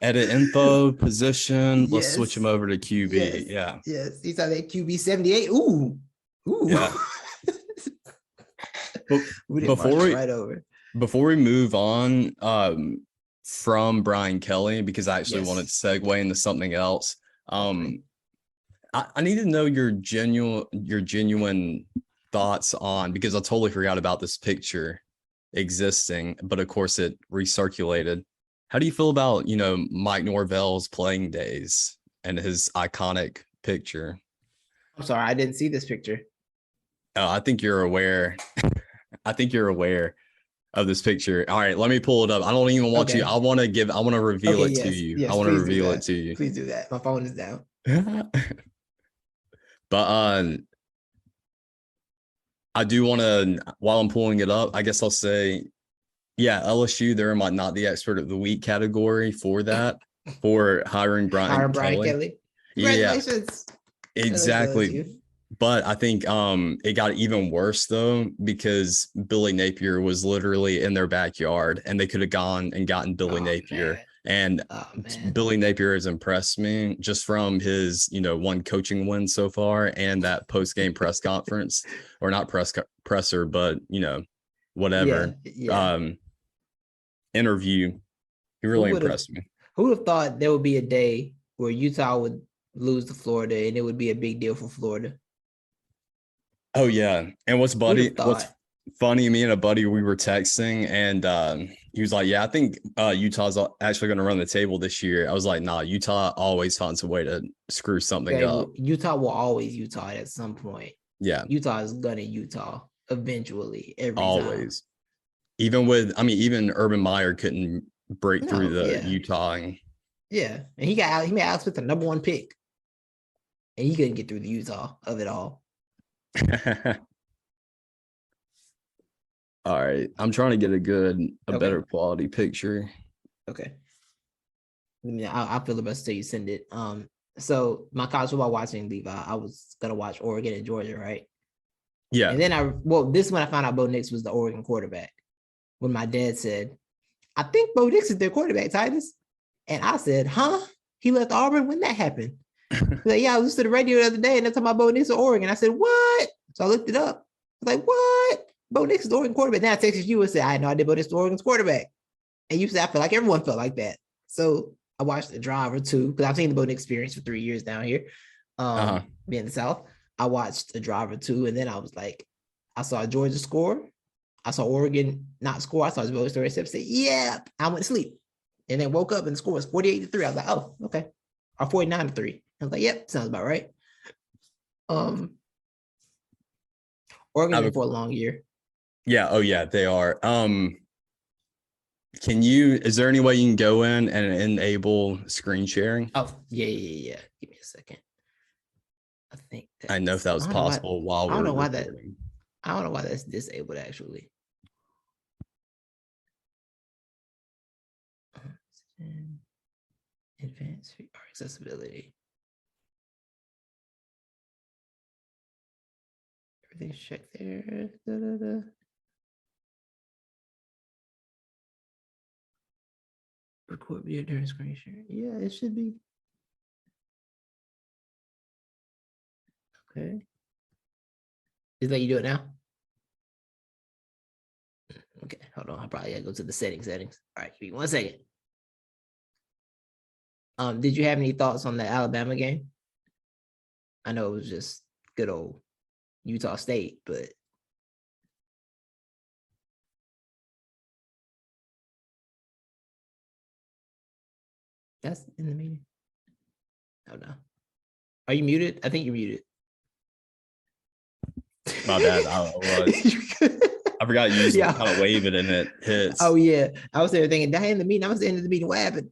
Edit info position. Let's switch him over to QB. Yes. He saw that QB 78. Ooh. Yeah. Before we move on, from Brian Kelly, because I actually wanted to segue into something else. I need to know your genuine thoughts on, because I totally forgot about this picture existing, but of course it recirculated. How do you feel about, Mike Norvell's playing days and his iconic picture? I'm sorry, I didn't see this picture. Oh, I think you're aware. I think you're aware of this picture. All right, let me pull it up. I don't even want you. I want to reveal it to you. Yes, I want to reveal it to you. Please do that. My phone is down. But I do want to, while I'm pulling it up, I guess I'll say, LSU, they're in my not the expert of the week category for that, for hiring Brian Kelly. Congratulations. Yeah, exactly. But I think it got even worse, though, because Billy Napier was literally in their backyard and they could have gone and gotten Billy Napier. Man. And Billy Napier has impressed me just from his, one coaching win so far and that post-game press conference, or not presser, but, whatever interview. He really impressed me. Who would have thought there would be a day where Utah would lose to Florida and it would be a big deal for Florida? Oh yeah, and what's funny. Me and a buddy, we were texting, and he was like, "Yeah, I think Utah's actually going to run the table this year." I was like, "Nah, Utah always finds a way to screw something up." Utah will always Utah at some point. Yeah, Utah is gonna Utah eventually every always. time. Even Urban Meyer couldn't break through the Yeah. Utah. Yeah, and he made Alex Smith the number 1 pick, and he couldn't get through the Utah of it all. All right, I'm trying to get a better quality picture. Okay. I'll feel the best till you send it. So my college football watching, Levi, I was gonna watch Oregon and Georgia, right? Yeah. And then this is when I found out Bo Nix was the Oregon quarterback. When my dad said, "I think Bo Nix is their quarterback, Titus," and I said, "Huh? He left Auburn? When that happened?" He's like, "Yeah, I listened to the radio the other day, and they're talking about Bo Nix of Oregon." I said, "What?" So I looked it up. I was like, "What? Bo Nix is the Oregon quarterback." Then I texted you and said, "I know I did Bo Nix is Oregon's quarterback," and you said, "I feel like everyone felt like that." So I watched The Drive or two because I've seen the Bo Nix experience for 3 years down here, being in the South. I watched The Drive or two, and then I was like, I saw Georgia score. I saw Oregon not score. I saw Bo Nix story. Said, "Yeah." I went to sleep, and then woke up and the score was 48-3. I was like, "Oh, okay," or 49-3. I was like, "Yep, sounds about right." Oregon's in for a long year. Yeah. Oh yeah, they are. Is there any way you can go in and enable screen sharing? Oh, yeah. Give me a second. I think I know if that was possible while we're recording. I don't know why that's disabled actually. Advanced accessibility. Everything's checked there. Record video during screen share. Yeah, it should be. Okay. Is that you do it now? Okay, hold on. I probably gotta go to the settings. All right, give me 1 second. Did you have any thoughts on the Alabama game? I know it was just good old Utah State, but that's in the meeting. Oh no. Are you muted? I think you're muted. My bad. I forgot you just kind of wave it and it hits. Oh yeah. I was there thinking, did I end the meeting? I was the end of the meeting. What happened?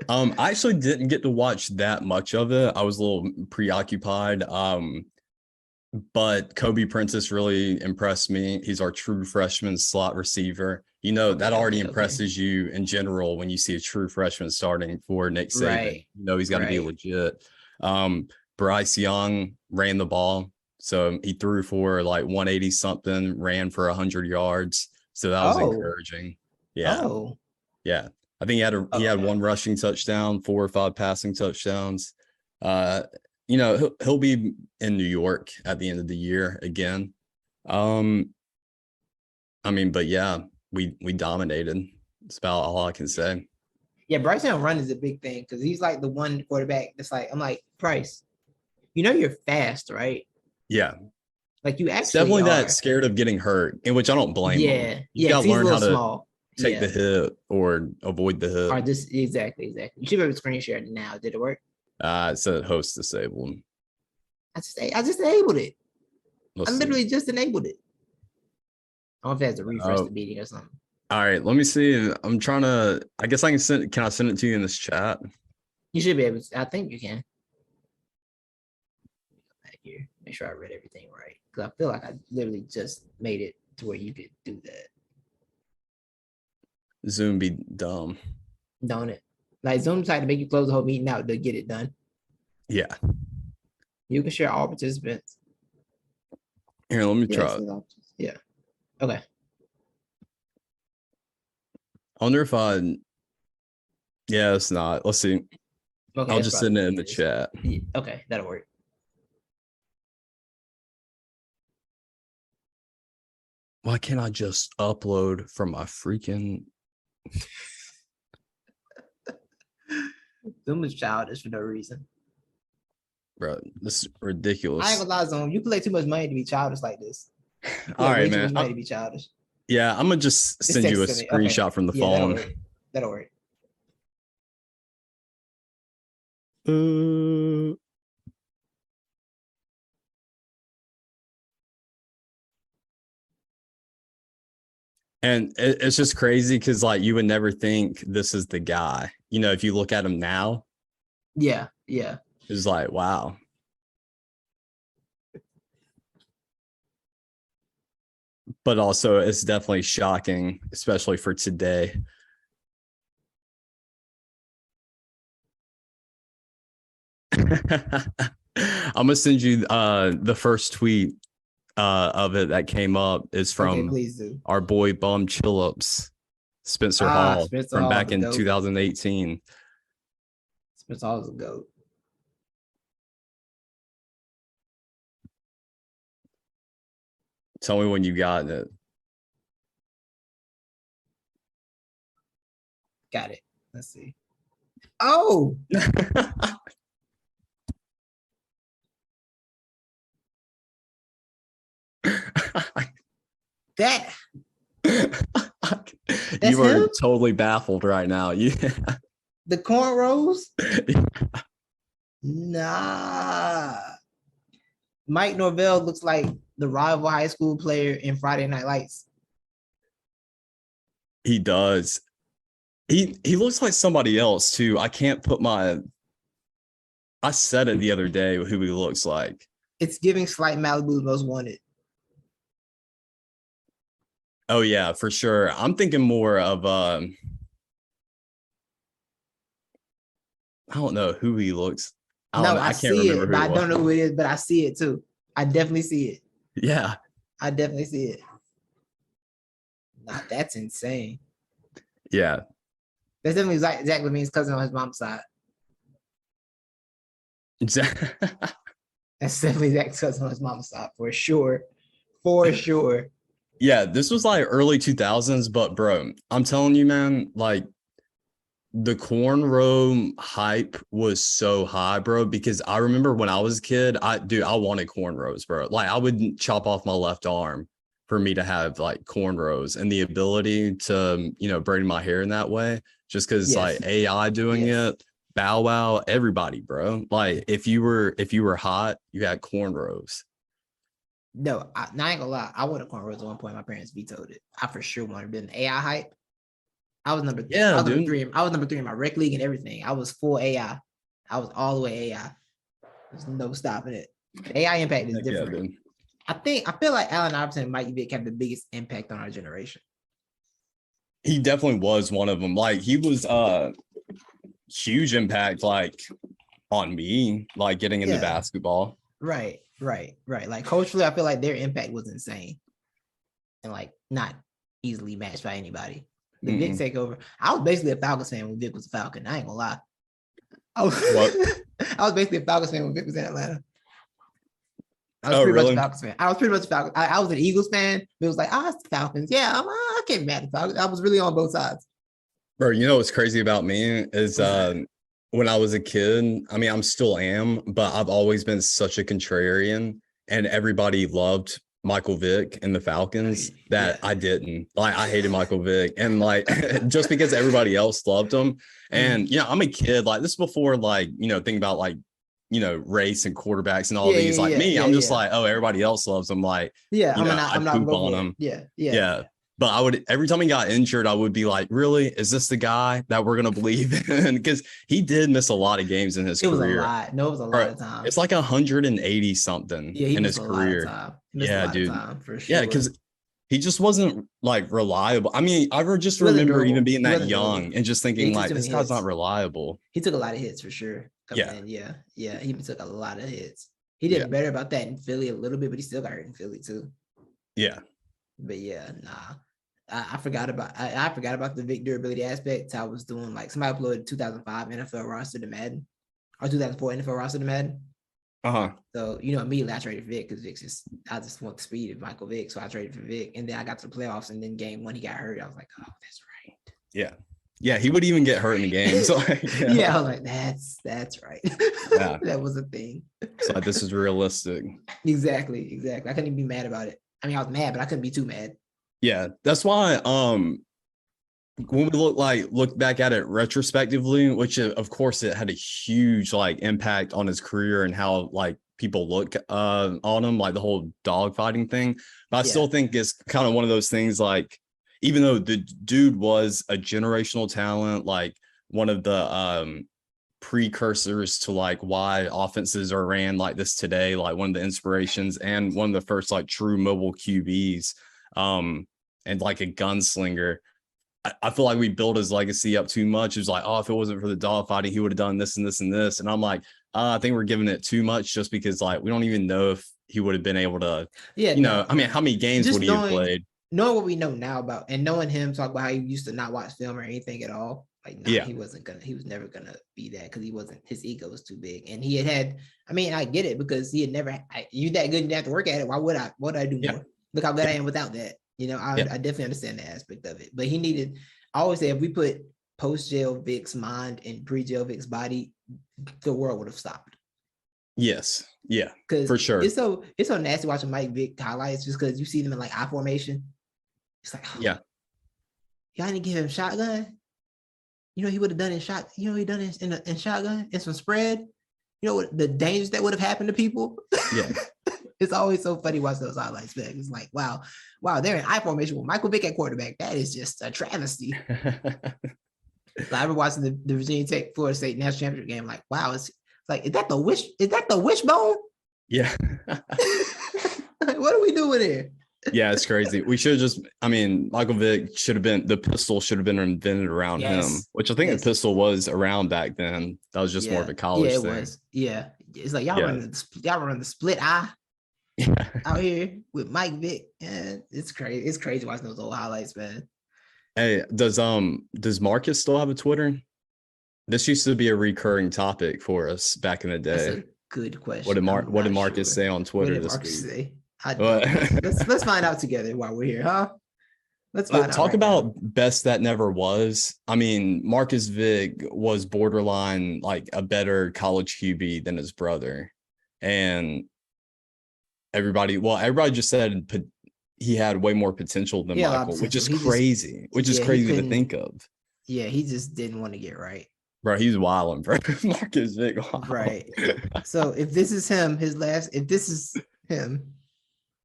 I actually didn't get to watch that much of it. I was a little preoccupied. But Kobe Prentice really impressed me. He's our true freshman slot receiver. That already impresses you in general when you see a true freshman starting for Nick Saban. Right. He's got to be legit. Bryce Young ran the ball. So he threw for like 180 something, ran for 100 yards. So that was encouraging. Yeah. Yeah. I think he had one rushing touchdown, 4 or 5 passing touchdowns. He'll be in New York at the end of the year again. But yeah, we dominated. That's about all I can say. Yeah, Bryce Young run is a big thing because he's like the one quarterback that's like, I'm like, Bryce, you're fast, right? Yeah. Like you actually it's definitely that scared of getting hurt, in which I don't blame him. You got to learn how to take the hit or avoid the hit. Or just exactly. You should be able to screen share now. Did it work? It said host disabled. I just enabled it. I literally just enabled it. I don't know if it has to refresh the meeting or something. All right, let me see. I'm trying to. I guess I can send. Can I send it to you in this chat? You should be able to. I think you can. Back here, make sure I read everything right because I feel like I literally just made it to where you could do that. Zoom be dumb, don't it? Like Zoom tried to make you close the whole meeting out to get it done. Yeah. You can share all participants. Here, let me try. Yeah. Okay. I wonder if yeah, it's not. Let's see. Okay, I'll just send it in the chat. Okay, that'll work. Why can't I just upload from my freaking Zoom is childish for no reason. Bro, this is ridiculous. I ain't gonna lie, Zoom. You play too much money to be childish like this. All right, Way too much man. money to be childish. Yeah, I'm gonna just send you a screenshot from the phone. That'll work. And it's just crazy because like you would never think this is the guy. You know, if you look at him now, yeah, it's like, wow. But also it's definitely shocking, especially for today. I'm gonna send you the first tweet of it that came up is from our boy Bum Chillups, Spencer Hall, from back in 2018. Spencer Hall is a GOAT. Tell me when you got it. Got it. Let's see. Oh. that you are totally baffled right now. Yeah. The cornrows? Nah. Mike Norvell looks like the rival high school player in Friday Night Lights. He does. He looks like somebody else too. I can't put my. I said it the other day who he looks like. It's giving slight Malibu's Most Wanted. Oh yeah, for sure. I'm thinking more of I don't know who he looks. I can't remember who but I don't know who it is, but I see it too. I definitely see it. Yeah. I definitely see it. Nah, that's insane. Yeah. That's definitely Zach LaVine's cousin on his mom's side. Exactly. That's definitely Zach's cousin on his mom's side for sure. For sure. Yeah, this was like early 2000s, but bro, I'm telling you, man, like the cornrow hype was so high, bro, because I remember when I was a kid, I wanted cornrows, bro. Like I would chop off my left arm for me to have like cornrows and the ability to, braid my hair in that way, just because like AI doing it, Bow Wow, everybody, bro. Like if you were hot, you had cornrows. No, I ain't gonna lie. I wanted cornrows at one point. My parents vetoed it. I for sure wanted to be an AI hype. I was number 3 in my rec league and everything. I was full AI. I was all the way AI. There's no stopping it. The AI impact is different. I feel like Allen Iverson and Mike Vick have the biggest impact on our generation. He definitely was one of them. Like he was huge impact like on me, like getting into basketball. Right. Like culturally, I feel like their impact was insane. And like not easily matched by anybody. The Vic takeover. I was basically a Falcons fan when Vic was a Falcon. I ain't gonna lie. I was basically a Falcons fan when Vic was in Atlanta. I was pretty much a Falcons fan. I was pretty much a Falcons. I was an Eagles fan. It was like, it's the Falcons. Yeah, I can't be mad at the Falcons. I was really on both sides. Bro, you know what's crazy about me is when I was a kid, I mean, I'm still am, but I've always been such a contrarian, and everybody loved Michael Vick and the Falcons that I didn't. Like I hated Michael Vick, and like just because everybody else loved him. And I'm a kid, like this is before like think about like race and quarterbacks and all these. Like me, I'm just like, oh, everybody else loves them. Like I'm not poop on them. Yeah. But I would, every time he got injured, I would be like, really? Is this the guy that we're going to believe in? Because he did miss a lot of games in his career. It was a lot. No, it was a lot of time. It's like 180 something in his career. Yeah, dude. For sure. Yeah, because he just wasn't like reliable. I mean, I just remember even being that young and just thinking like, this guy's not reliable. He took a lot of hits for sure. Yeah. He took a lot of hits. He did better about that in Philly a little bit, but he still got hurt in Philly too. Yeah. But I forgot about the Vic durability aspect. I was doing like somebody uploaded 2005 NFL roster to Madden or 2004 NFL roster to Madden. So immediately I traded for Vic because I just want the speed of Michael Vick, so I traded for Vic, and then I got to the playoffs, and then game 1 he got hurt. I was like, oh, that's right. Yeah, he would even get hurt in the game. So I was like, that's right. Yeah, that was a thing. So this is realistic. Exactly. I couldn't even be mad about it. I mean, I was mad, but I couldn't be too mad. Yeah, that's why when we look back at it retrospectively, which of course it had a huge like impact on his career and how like people look on him, like the whole dogfighting thing. But I still think it's kind of one of those things, like, even though the dude was a generational talent, like one of the precursors to like why offenses are ran like this today, like one of the inspirations and one of the first like true mobile QBs, and like a gunslinger. I feel like we built his legacy up too much. It was like, oh, if it wasn't for the dogfighting, he would have done this and this and this. And I'm like, I think we're giving it too much, just because like we don't even know if he would have been able to, I mean, how many games would he have played? Knowing what we know now about, and knowing him talk about how he used to not watch film or anything at all, like, he was never gonna be that, because his ego was too big. And he had, I mean, I get it, because he had never, you that good, you didn't have to work at it. Why would I do more? Look how good I am without that. I definitely understand the aspect of it, but he needed, I always say, if we put post-jail Vic's mind and pre-jail Vic's body, the world would have stopped. Yes. Yeah, for sure. It's so nasty watching Mike Vick highlights, just because you see them in like I formation. It's like, y'all didn't give him shotgun. He would have done in shot. He done in shotgun and some spread. What the dangers that would have happened to people. Yeah. It's always so funny watching those highlights back. It's like, wow, they're in I formation with Michael Vick at quarterback. That is just a travesty. I remember watching the Virginia Tech Florida State national championship game. Like, wow, it's like, is that the wishbone? Yeah. What are we doing here? Yeah, it's crazy. We should have Michael Vick the pistol should have been invented around him, which I think the pistol was around back then. That was just more of a college thing. Was. Yeah. It's like y'all running the split eye out here with Mike Vick. Yeah, it's crazy. It's crazy watching those old highlights, man. Hey, does Marcus still have a Twitter? This used to be a recurring topic for us back in the day. That's a good question. What did Marcus say on Twitter this week? Let's find out together while we're here, huh? Let's find out. Talk about best that never was. I mean, Marcus Vick was borderline like a better college QB than his brother, and everybody just said he had way more potential than Michael, which is crazy. To think of. Yeah, he just didn't want to get right. Bro, he's wilding, bro. Marcus Vick, right? So if this is him,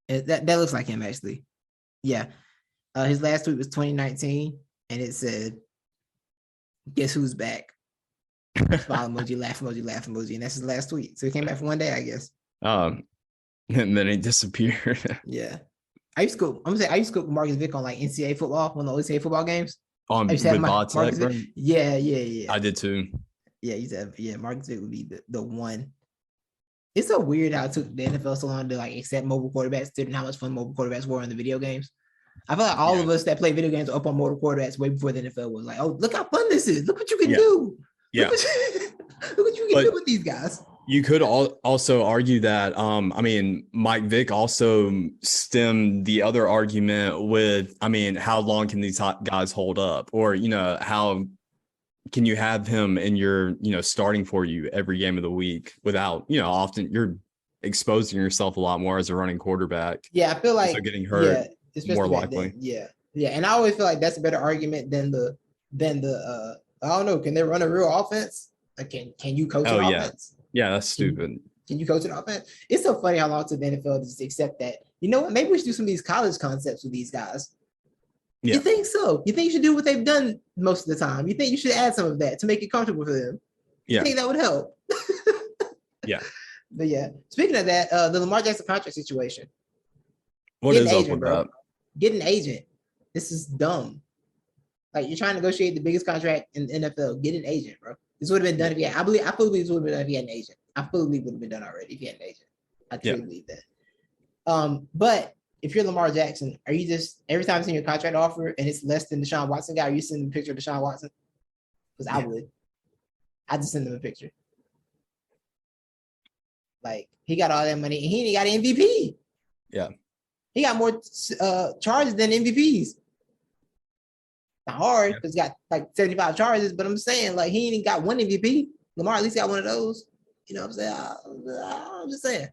that looks like him, actually. Yeah. His last tweet was 2019, and it said, "Guess who's back?" Smile emoji, laugh emoji, and that's his last tweet. So he came back for one day, I guess. And then he disappeared. Yeah. I used to go with Marcus Vick on like NCAA football, one of the NCAA football games. With Vodtech, bro? Yeah. I did too. Yeah, Marcus Vick would be the one. It's so weird how it took the NFL so long to like accept mobile quarterbacks, and how much fun mobile quarterbacks were in the video games. I feel like all of us that play video games are up on mobile quarterbacks way before the NFL was like, oh, look how fun this is. Look what you can do. Yeah. Look what you can do with these guys. You could also argue that, Mike Vick also stemmed the other argument with, how long can these guys hold up? Or, how can you have him in your, starting for you every game of the week without, often you're exposing yourself a lot more as a running quarterback. Yeah, I feel like so getting hurt more likely. Yeah. And I always feel like that's a better argument than the I don't know, can they run a real offense? Like, can you coach an offense? Yeah, that's stupid. Can you coach an offense? It's so funny how long it took the NFL to just accept that. You know what? Maybe we should do some of these college concepts with these guys. Yeah. You think so? You think you should do what they've done most of the time? You think you should add some of that to make it comfortable for them? You think that would help? Yeah. But yeah, speaking of that, the Lamar Jackson contract situation. What is up with that? Get an agent. This is dumb. Like, you're trying to negotiate the biggest contract in the NFL. Get an agent, bro. This would have been done if he had. I fully believe this would have been done if he had an agent. I fully believe it would have been done already if he had an agent. I truly believe that. But if you're Lamar Jackson, are you just every time you send your contract offer and it's less than Deshaun Watson guy, are you sending a picture of Deshaun Watson? Because I would. I just send them a picture. Like, he got all that money and he ain't got an MVP. Yeah. He got more charges than MVPs. Not hard because he got like 75 charges, but I'm saying, like, he ain't got one MVP. Lamar at least got one of those. You know what I'm saying? I'm just saying.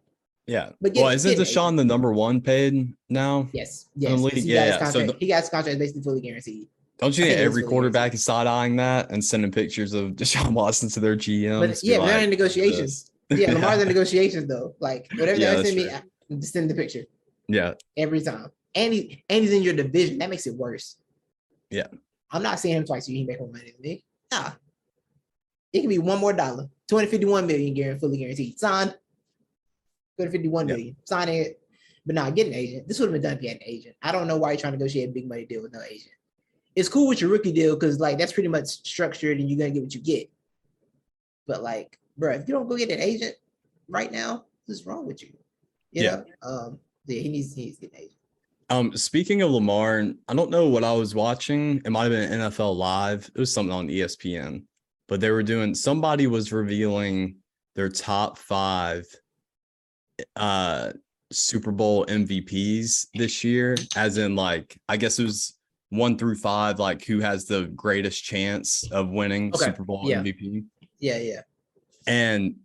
Yeah. But Well, isn't get an Deshaun agent. the number one paid now? Yes, In the yes. 'Cause league? Yeah. So he got his contract basically fully guaranteed. don't you I think think it is every fully quarterback guaranteed. is side eyeing that and sending pictures of Deshaun Watson to their But GMs? Be yeah, they're like, in look at negotiations. this. Yeah, Lamar's in negotiations though. Like whatever Yeah, they that's send me, true. just send the picture Yeah. every time. And he's in your division. That makes it worse. Yeah. I'm not seeing him twice. He make more money than me. Nah, it can be one more dollar. 251 million guaranteed, fully guaranteed. Signed. 251 Yeah. million. Sign it. But nah, get an agent. This would have been done if you had an agent. I don't know why you're trying to negotiate a big money deal with no agent. It's cool with your rookie deal because like that's pretty much structured and you're gonna get what you get. But like, bro, if you don't go get an agent right now, what's wrong with you? You Yeah. know? Yeah, he needs to get an agent. Speaking of Lamar, I don't know what I was watching. It might have been NFL Live. It was something on ESPN, but they were doing, somebody was revealing their top 5 Super Bowl MVPs this year, as in like, I guess it was 1 through 5, like who has the greatest chance of winning Super Bowl MVP. Yeah. And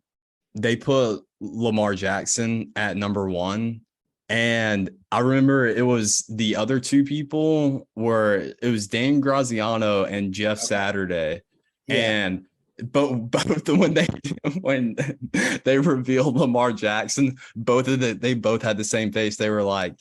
they put Lamar Jackson at number 1. And I remember it was the other 2 people were, it was Dan Graziano and Jeff Saturday. Yeah. And both when they revealed Lamar Jackson, they both had the same face. They were like,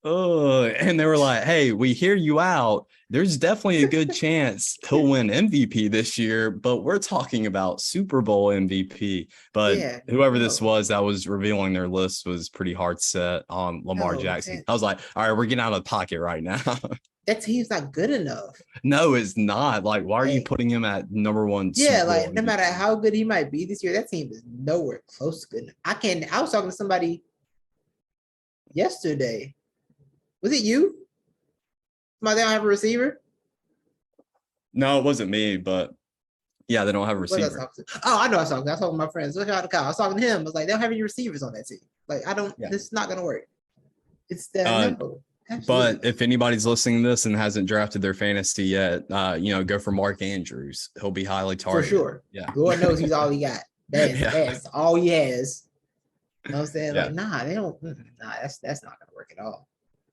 oh, and they were like, hey, we hear you out. There's definitely a good chance he'll win MVP this year, but we're talking about Super Bowl MVP. But Yeah, whoever this was that was revealing their list was pretty hard set on Lamar Jackson. I was like, all right, we're getting out of the pocket right now. That team's not good enough. No, it's not. Like, why are you putting him at number 1? Yeah, like no matter how good he might be this year, that team is nowhere close to good. I was talking to somebody yesterday. Was it you? Somebody don't have a receiver? No, it wasn't me, but yeah, they don't have a receiver. Oh, I know I was talking. I was talking to my friends. I was talking to him. I was like, they don't have any receivers on that team. Like, this is not gonna work. It's that no. But if anybody's listening to this and hasn't drafted their fantasy yet, go for Mark Andrews. He'll be highly targeted. For sure. Yeah. Lord knows he's all he got. That's all he has. You know what I'm saying? Yeah. Like, nah, they don't. That's not gonna work at all.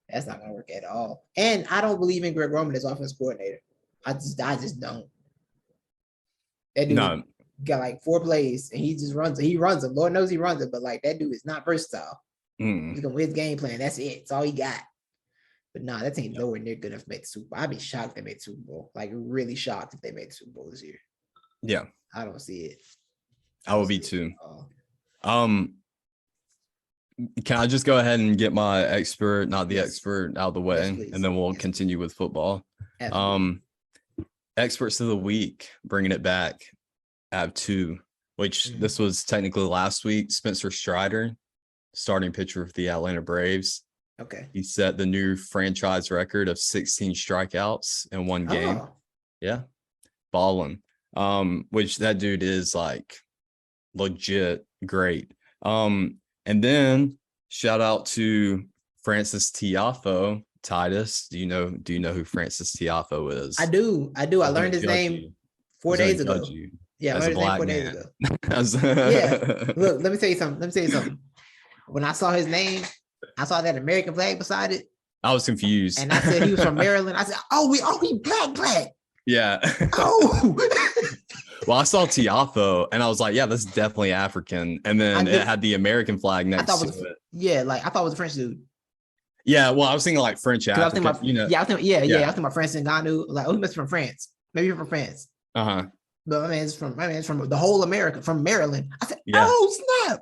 That's not gonna work at all. And I don't believe in Greg Roman as offense coordinator. I just don't. That dude got like 4 plays and he just runs it. He runs them. Lord knows he runs it, but like that dude is not versatile. He's gonna win his game plan. That's it. It's all he got. But nah, that team's nowhere near good enough to make the Super Bowl. I'd be shocked if they made the Super Bowl. Like really shocked if they made the Super Bowl this year. Yeah. I don't see it. I will be too. Can I just go ahead and get my expert, not the expert, out of the way, and then we'll continue with football. Absolutely. Experts of the week, bringing it back. I have 2, which this was technically last week. Spencer Strider, starting pitcher for the Atlanta Braves. Okay. He set the new franchise record of 16 strikeouts in 1 game. Yeah. Balling. Which that dude is like legit great. And then shout out to Francis Tiafo. Titus, do you know who Francis Tiafo is? I do. I learned his name 4 days ago. Yeah, I learned his name 4 days ago. Yeah. Look, let me tell you something. When I saw his name, I saw that American flag beside it. I was confused. And I said he was from Maryland. I said, he black. Yeah. Oh. Well, I saw Tiafo and I was like, yeah, that's definitely African. And then it had the American flag next to it. Yeah, like I thought it was a French dude. Yeah, well, I was thinking like French African. I was thinking about French Ngannou. Like, he must be from France. Maybe you're from France. Uh-huh. But my man's from the whole America, from Maryland. I said, oh snap.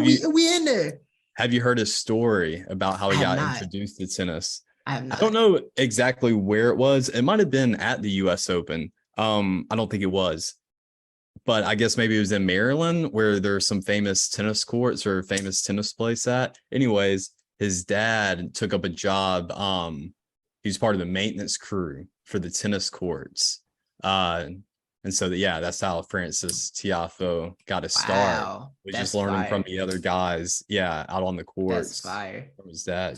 We in there. Have you heard his story about how he got introduced to tennis? I have not. I don't know exactly where it was. It might have been at the US Open. I don't think it was. But I guess maybe it was in Maryland where there's some famous tennis courts or famous tennis place at. Anyways, his dad took up a job. He was part of the maintenance crew for the tennis courts. And so that's how Francis Tiafo got his start. We just learning from the other guys, out on the courts. That's fire. From his dad,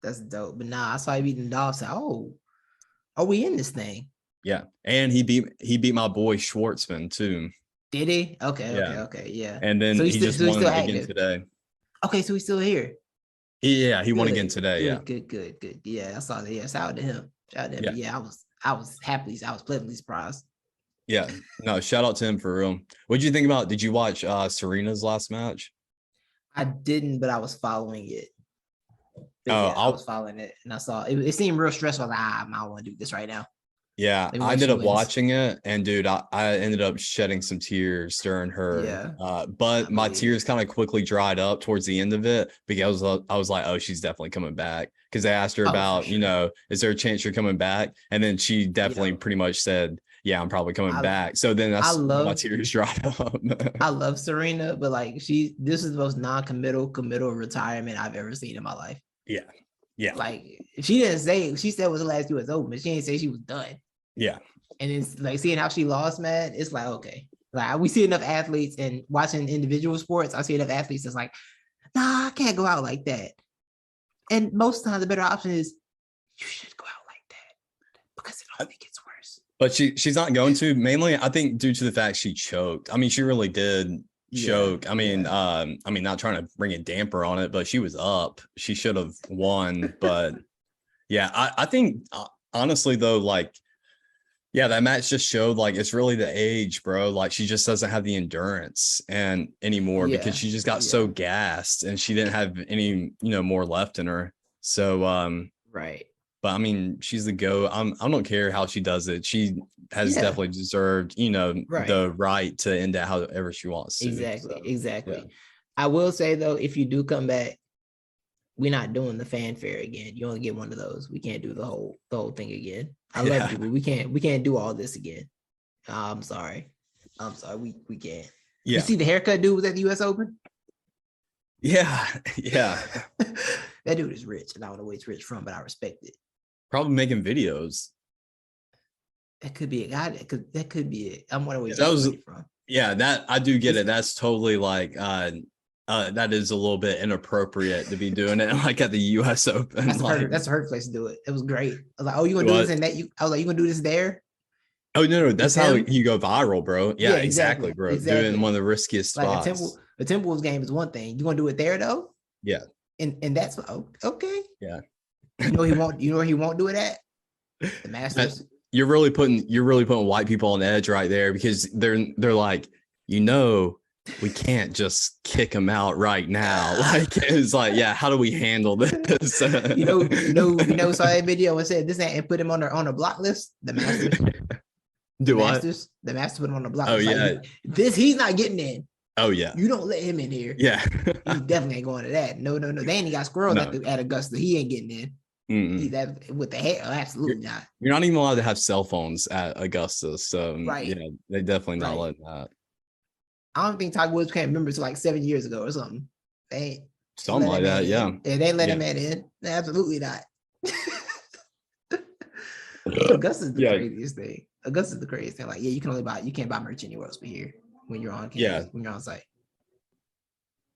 That's dope. But I saw him beating Dolph. Are we in this thing? Yeah, and he beat my boy Schwartzman too. Did he? Okay, Yeah. okay, yeah. And then So he just he's won still again active. today. Okay, so he's still here. Yeah, he won again Good, today. Yeah. good. Yeah, I saw that. Yeah, shout out to him. Shout out to him. Yeah. But yeah, I was pleasantly surprised. Yeah. No, shout out to him for real. What'd you think about, did you watch Serena's last match? I didn't, but I was following it. Oh, Yeah, I was following it, and I saw it seemed real stressful. Like, I don't want to do this right now. yeah, Let me I know ended she up wins. watching it, and dude, I ended up shedding some tears during her. Yeah, But I my believe tears it. kind of quickly dried up towards the end of it because I was like, oh, she's definitely coming back. Because they asked her Oh, for about, sure. is there a chance you're coming back? And then she definitely Yo, pretty much said, yeah, I'm probably coming I back. So then I that's when my love tears dried up. I love Serena, but like this is the most committal retirement I've ever seen in my life. Yeah. Yeah. Like she didn't say, she said it was the last US Open, but she didn't say she was done. Yeah. And it's like seeing how she lost, man. It's like, okay, like we see enough athletes and watching individual sports. I see enough athletes that's like, nah, I can't go out like that. And most times the better option is you should go out like that because it only gets worse. But she's not going to, mainly I think due to the fact she choked. I mean, she really did choke. Yeah, I mean, not trying to bring a damper on it, but she was up. She should have won. But yeah, I think honestly though, like, yeah, that match just showed like it's really the age, bro. Like she just doesn't have the endurance and anymore because she just got so gassed and she didn't have any, more left in her. So right. but I mean, she's the GOAT. I don't care how she does it. She has definitely deserved, the right to end it however she wants to. Exactly. Yeah. I will say though, if you do come back, we're not doing the fanfare again. You only get one of those. We can't do the whole thing again. I love you, but we can't do all this again. I'm sorry. We can't. Yeah. You see the haircut dude was at the US Open? Yeah. Yeah. That dude is rich, and I don't know where he's rich from, but I respect it. Probably making videos. That could be a guy. That could be it. I'm wondering where he's money from. Yeah, that I do get it. That's totally like that is a little bit inappropriate to be doing it like at the US Open. That's a hurt place to do it. It was great. I was like, oh, you gonna do this and that? I was like, you gonna do this there? Oh no, that's how you go viral, bro. Yeah, exactly, bro. Exactly. Doing one of the riskiest spots. Like a Timberwolves game is one thing. You gonna do it there though? Yeah. And that's okay. Yeah. You know where he won't do it at? The Masters. You're really putting white people on edge right there because they're like, we can't just kick him out right now. Like it's like, yeah, how do we handle this? Saw that video and said this and put him on a block list. The Masters. The Masters put him on the block. Oh yeah. Like, he's not getting in. Oh yeah. You don't let him in here. Yeah. He definitely ain't going to that. No. They ain't got squirrels at Augusta. He ain't getting in. He's that with the hair. Absolutely not. You're not even allowed to have cell phones at Augusta. So right. Yeah, they definitely not letting that. I don't think Tiger Woods can't remember till like 7 years ago or something. They ain't something like that. Yeah. They let him in. Absolutely not. Augusta's the craziest thing. Augusta's the craziest thing. Like, yeah, you can't buy merch anywhere else but here when you're on campus, when you're on site.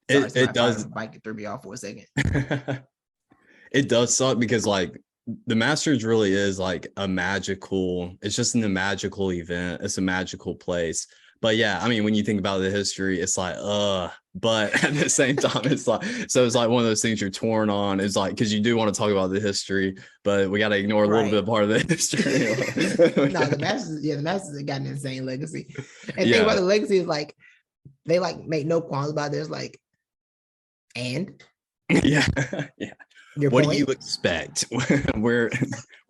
Sorry, it does. Bike threw me off for a second. It does suck because like the Masters really is like it's just a magical event. It's a magical place. But yeah, I mean, when you think about the history, it's like, but at the same time, it's like one of those things you're torn on. It's like, because you do want to talk about the history, but we got to ignore a little bit part of the history. No, the Masters have got an insane legacy. And the thing about the legacy is like, they like make no qualms about it. There's like, and yeah. What do you expect? We're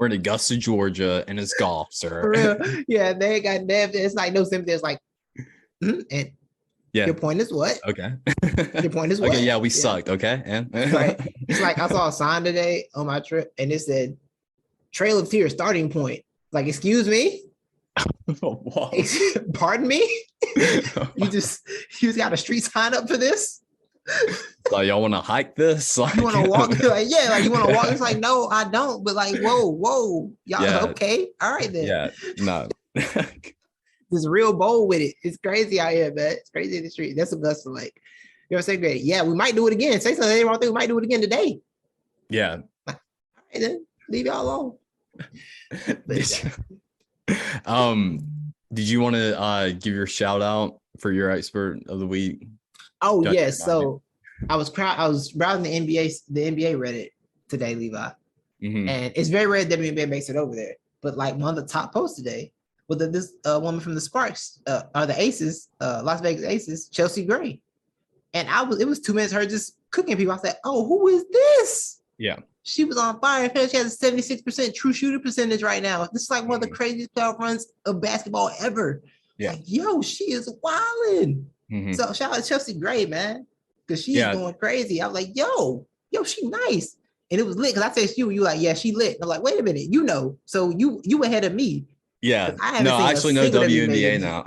in Augusta, Georgia, and it's golf, sir. For real. Yeah, it's like no sympathy. It's like, and your point is what? Okay. Your point is what? Okay, yeah, we sucked. Okay. And right. It's like I saw a sign today on my trip, and it said Trail of Tears starting point. Like, excuse me? Pardon me? You just got a street sign up for this? Like, y'all want to hike this? Like, you want to walk? Like, yeah, like you want to walk? It's like, no, I don't. But like, whoa, y'all okay? All right then. Yeah, no. It's real bold with it. It's crazy out here, man. It's crazy in the street. That's Augusta. Like, you know what I'm saying? Great. Yeah, we might do it again. Say something wrong thing. We might do it again today. Yeah. All right then, leave y'all alone. But, did you want to give your shout out for your expert of the week? Oh yes. So I was browsing the NBA Reddit today, Levi, and it's very rare that WNBA makes it over there. But like one of the top posts today was this woman from the Sparks, or the Aces, Las Vegas Aces, Chelsea Gray, and it was 2 minutes her just cooking people. I said, "Oh, who is this?" Yeah, she was on fire. She has a 76% true shooter percentage right now. This is like one of the craziest playoff runs of basketball ever. Yeah, like, yo, she is wilding. So shout out to Chelsea Gray, man, because she's going crazy. I was like, yo, she nice. And it was lit because I said you like, yeah, she lit. I'm like, wait a minute, so you ahead of me. Yeah, I actually know WNBA now.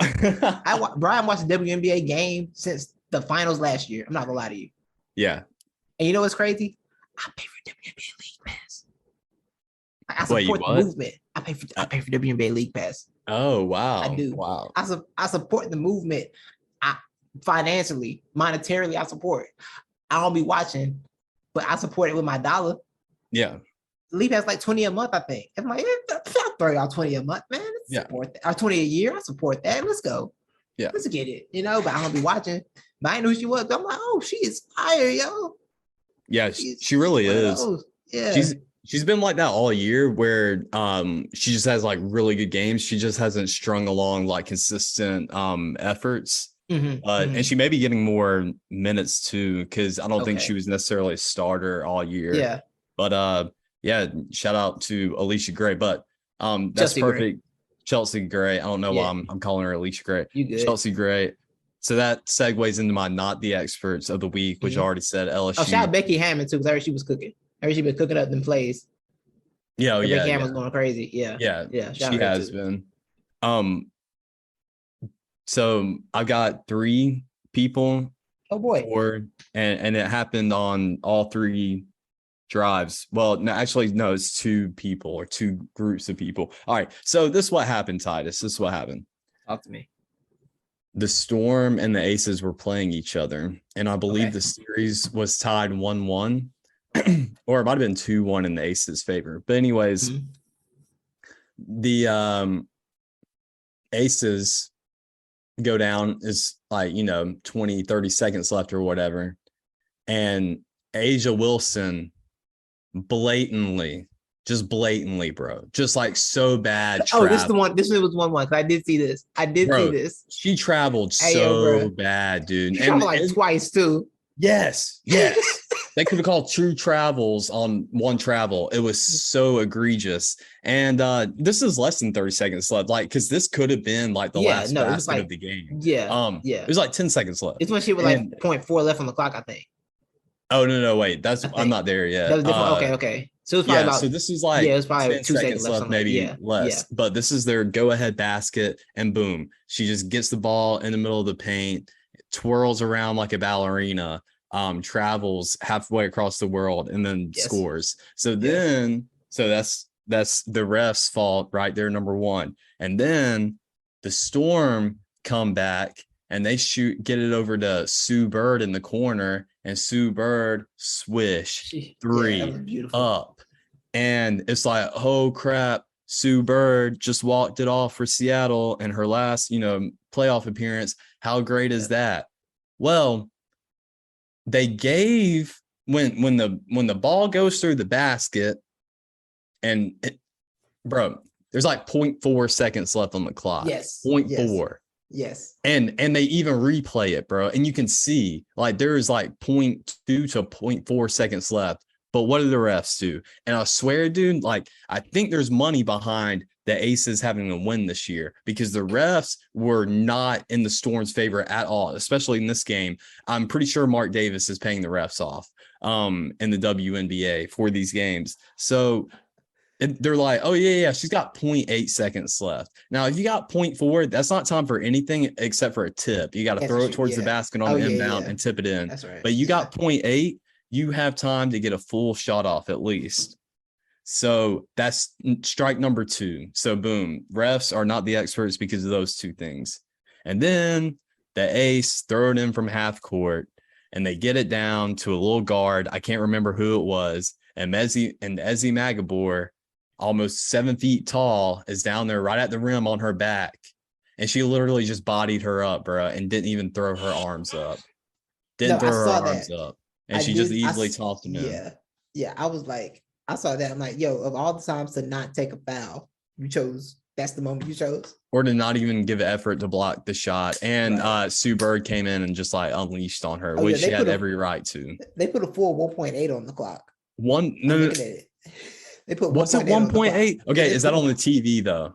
Brian watched the WNBA game since the finals last year. I'm not gonna lie to you. Yeah, and you know what's crazy? I pay for WNBA League Pass. I support the movement. I pay for WNBA League Pass. Oh wow, I do. Wow, I support the movement. Financially, monetarily, I support. I don't be watching, but I support it with my dollar. Yeah. League Pass like 20 a month, I think. I'm like, I'll throw y'all 20 a month, man. Support that. Or 20 a year. I support that. Let's go. Yeah. Let's get it. But I don't be watching. But I knew who she was. But I'm like, oh, she is fire, yo. Yeah, she really is. Yeah. She's been like that all year where she just has like really good games. She just hasn't strung along like consistent efforts. And she may be getting more minutes too, because I don't think she was necessarily a starter all year. Yeah. But shout out to Alicia Gray. But that's Chelsea perfect. Gray. Chelsea Gray. I don't know why I'm calling her Alicia Gray. You good. Chelsea Gray. So that segues into my not the experts of the week, which I already said LSU. Oh, shout out Becky Hammond too, because I heard she was cooking. I heard she been cooking up them plays. Yeah, Becky Hammond's going crazy. Yeah. She has been. So I've got 3 people. Oh boy. And it happened on all 3 drives. Well, no, it's 2 people or 2 groups of people. All right. So this is what happened, Titus. This is what happened. Talk to me. The Storm and the Aces were playing each other, and I believe the series was tied 1-1, or it might have been 2-1 in the Aces' favor. But anyways, the Aces go down. It's like 20, 30 seconds left or whatever, and Asia Wilson blatantly, bro, just like so bad. Oh, this is the one. This was 1-1. I did see this. See this. She traveled bad, dude. She traveled like twice too. Yes. They could have called true travels on one travel. It was so egregious. And this is less than 30 seconds left, like, because this could have been like the last basket of the game. It was like 10 seconds left. It's when she was like 0.4 left on the clock, I think. Oh no, wait, I'm not there yet. That was different. Okay. So it's probably so this is like it's probably 10 seconds left, maybe less. But this is their go-ahead basket, and boom, she just gets the ball in the middle of the paint, twirls around like a ballerina, travels halfway across the world, and then scores. So that's the refs' fault right there, number 1. And then the Storm come back and they get it over to Sue Bird in the corner, and Sue Bird swish 3 up. And it's like, oh crap, Sue Bird just walked it off for Seattle in her last, playoff appearance. How great is that? Well, they gave when the ball goes through the basket, and there's like 0.4 seconds left on the clock. 0.4. Yes. And they even replay it, bro. And you can see like there's like 0.2 to 0.4 seconds left. But what do the refs do? And I swear, dude, like I think there's money behind the Aces having a win this year, because the refs were not in the Storm's favor at all, especially in this game. I'm pretty sure Mark Davis is paying the refs off in the WNBA for these games. So they're like, oh yeah, she's got 0.8 seconds left. Now, if you got 0.4, that's not time for anything except for a tip. You got to throw it towards the basket on the inbound and tip it in. That's right. But you got 0.8, you have time to get a full shot off at least. So that's strike number 2. So boom, refs are not the experts because of those 2 things. And then the Ace throw it in from half court, and they get it down to a little guard. I can't remember who it was. And Ezi Magabor, almost 7 feet tall, is down there right at the rim on her back. and she literally just bodied her up, bro, and didn't even throw her arms up. No, Didn't throw I her saw arms that. up, and she just easily tossed him in. Yeah. I was like, I saw that. I'm like, yo, of all the times to not take a foul, you chose. That's the moment you chose. Or to not even give effort to block the shot. And Right. Sue Bird came in and just like unleashed on her, Oh yeah, which she had every right to. they put a full 1.8 on the clock. One I'm no, looking at it. They put what's it 1.8 on the clock. 1.8? Yeah, Okay, is that on the TV though?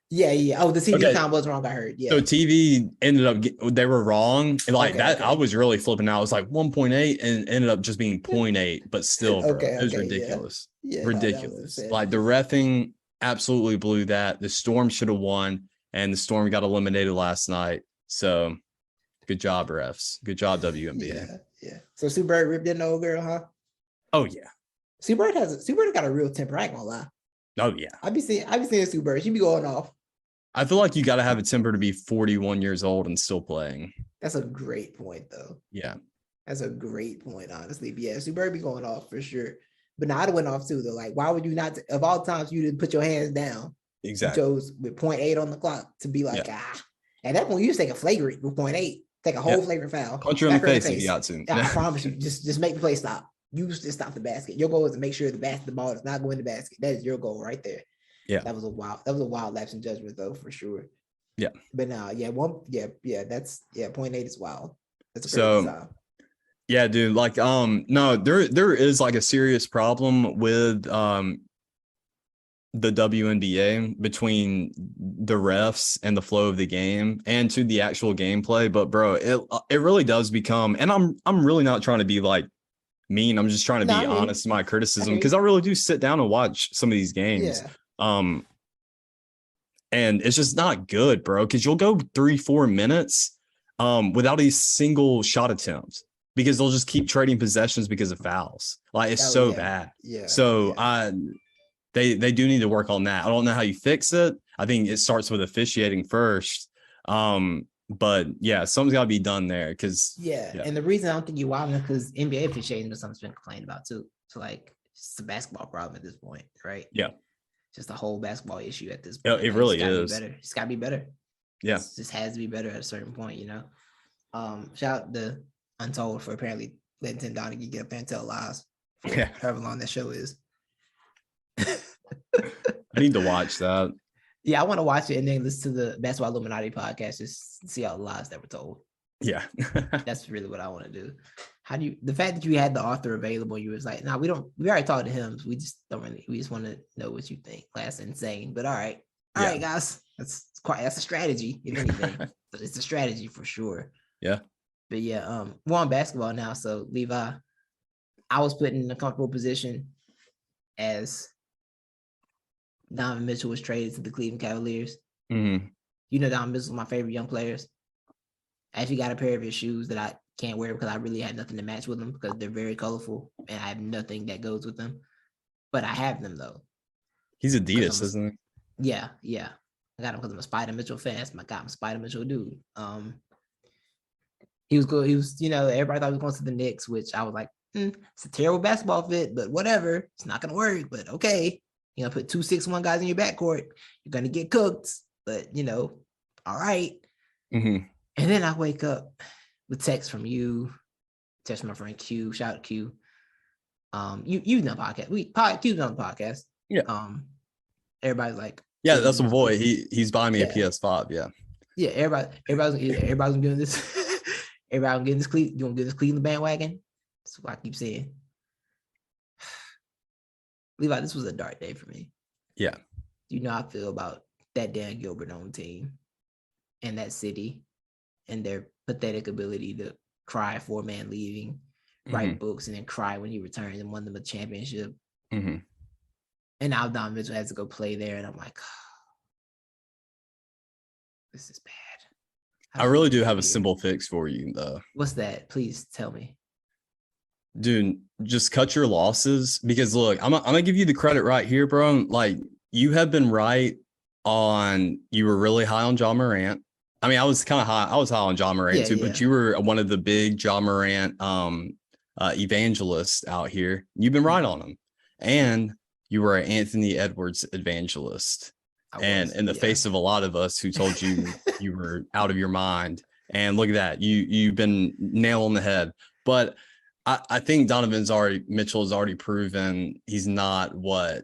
Yeah. Oh, the TV Okay. time was wrong. I heard. So Yeah. TV ended up they were wrong. And like that, Okay. I was really flipping out. It was like 1.8 and ended up just being 0.8, but still, bro, it was ridiculous. Yeah. No, that was Ridiculous. insane. Like the reffing absolutely blew that. The Storm should have won, and the Storm got eliminated last night. So good job, refs. Good job, WNBA. Yeah. So Sue Bird ripped in the old girl, huh? Oh yeah. Sue Bird got a real temper. I ain't gonna lie. Oh yeah. I be seeing Sue Bird. She be going off. I feel like you got to have a temper to be 41 years old and still playing. That's a great point, though. Yeah. That's a great point, honestly. But yeah, Sue Bird be going off for sure. But now I'd have went off too, though. Like, why would you not? Of all times, you didn't put your hands down. Exactly. You chose with 0.8 on the clock to be like, At that point, you just take a flagrant with 0.8. Take a whole flagrant foul. Punch her in the face if you got to. I promise you, just make the play stop. You just stop the basket. Your goal is to make sure the ball does not go in the basket. That is your goal right there. Yeah. That was a wild lapse in judgment, though, for sure. Yeah. But now, that's 0.8 is wild. That's a so time. Yeah, dude. Like, no, there is like a serious problem with the WNBA between the refs and the flow of the game and to the actual gameplay. But bro, it really does become, and I'm really not trying to be like mean. I'm just trying to be honest in my criticism, because I really do sit down and watch some of these games. Yeah. And it's just not good, bro, because you'll go 3-4 minutes without a single shot attempt, because they'll just keep trading possessions because of fouls. Like, it's bad. Yeah. So they do need to work on that. I don't know how you fix it. I think it starts with officiating first. But yeah, something's got to be done there, because and the reason I don't think you want it, because NBA officiating is something's been complained about too. So like, it's a basketball problem at this point, right? Yeah. Just a whole basketball issue at this point. It really is. It's got to be better. Yeah. It just has to be better at a certain point, you know. Shout out to Untold for apparently letting Tim Donaghy get up there and tell lies for however long that show is. I need to watch that. Yeah, I want to watch it and then listen to the Basketball Illuminati podcast, just see all the lies that were told. Yeah. That's really what I want to do. The fact that you had the author available, you was like, we already talked to him. So we just want to know what you think. That's insane. But all right, guys, that's a strategy, if anything. It's a strategy for sure. Yeah. But yeah, we're on basketball now. So Levi, I was put in a comfortable position as Donovan Mitchell was traded to the Cleveland Cavaliers. Mm-hmm. You know, Donovan Mitchell is my favorite young players. I actually got a pair of his shoes that I can't wear because I really had nothing to match with them, because they're very colorful and I have nothing that goes with them. But I have them though. He's Adidas, isn't he? Yeah. I got him because I'm a Spider Mitchell fan. I'm a Spider Mitchell dude. He was good. He was, everybody thought he was going to the Knicks, which I was like, it's a terrible basketball fit, but whatever. It's not gonna work. But okay, put 2 6'1" guys in your backcourt. You're gonna get cooked. But all right. Mm-hmm. And then I wake up with text from you, text from my friend Q. Shout out to Q. You know podcast. Q's on the podcast. Yeah. Everybody's like, yeah, that's my boy. He's buying me a PS5. Yeah. Yeah. Everybody's doing this. Everybody's getting this you want to get this Cleveland bandwagon? That's what I keep saying. Levi, this was a dark day for me. Yeah. You know how I feel about that Dan Gilbert on team and that city and their pathetic ability to cry for a man leaving, write books, and then cry when he returns and won them a championship. Mm-hmm. And now Don Mitchell has to go play there, and I'm like, this is bad. I really do have a simple fix for you, though. What's that? Please tell me. Dude, just cut your losses, because look, I'm gonna give you the credit right here, bro. Like, you have been right on, you were really high on John Morant. I mean, I was kind of high. I was high on John Morant too, but you were one of the big John Morant evangelists out here. You've been right on him, and you were an Anthony Edwards evangelist. and in the face of a lot of us who told you you were out of your mind. And look at that. You've been nail on the head. But I think Mitchell has already proven he's not what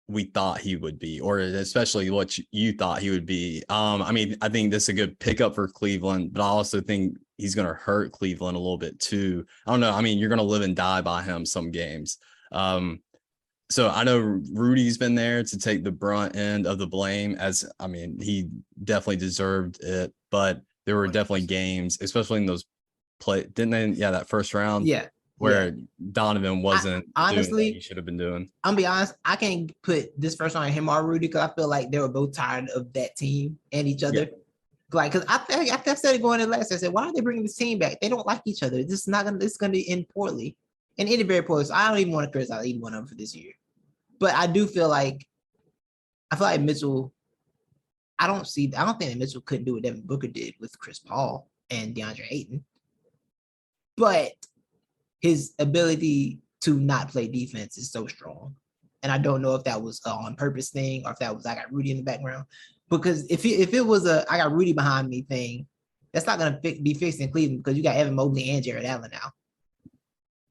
we thought he would be, or especially what you thought he would be. I mean, I think this is a good pickup for Cleveland, but I also think he's going to hurt Cleveland a little bit too. I don't know. I mean, you're going to live and die by him some games. So I know Rudy's been there to take the brunt end of the blame, as I mean, he definitely deserved it, but there were definitely games, especially in those didn't they? Yeah, that first round. Yeah. Where Donovan wasn't honestly doing what he should have been doing. I'm be honest, I can't put this first on him or Rudy because I feel like they were both tired of that team and each other. Yeah. Like, because I said it going in last, I said, why are they bringing this team back? They don't like each other. This is not gonna. It's gonna end poorly and ended very poorly. So I don't even want to criticize either one of them for this year. But I do feel like Mitchell. I don't think that Mitchell couldn't do what Devin Booker did with Chris Paul and DeAndre Ayton. But his ability to not play defense is so strong. And I don't know if that was on purpose thing or if that was I got Rudy in the background. Because if it was I got Rudy behind me thing, that's not going to be fixed in Cleveland because you got Evan Mobley and Jared Allen now.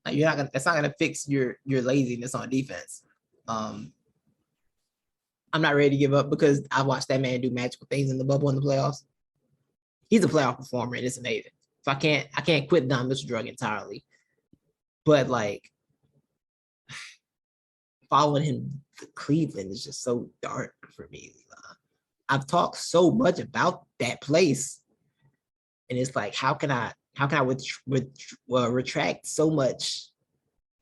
Like that's not going to fix your laziness on defense. I'm not ready to give up because I watched that man do magical things in the bubble in the playoffs. He's a playoff performer and it's amazing. So I can't quit Don Mitchell drug entirely. But like following him to Cleveland is just so dark for me. I've talked so much about that place, and it's like, how can I retract so much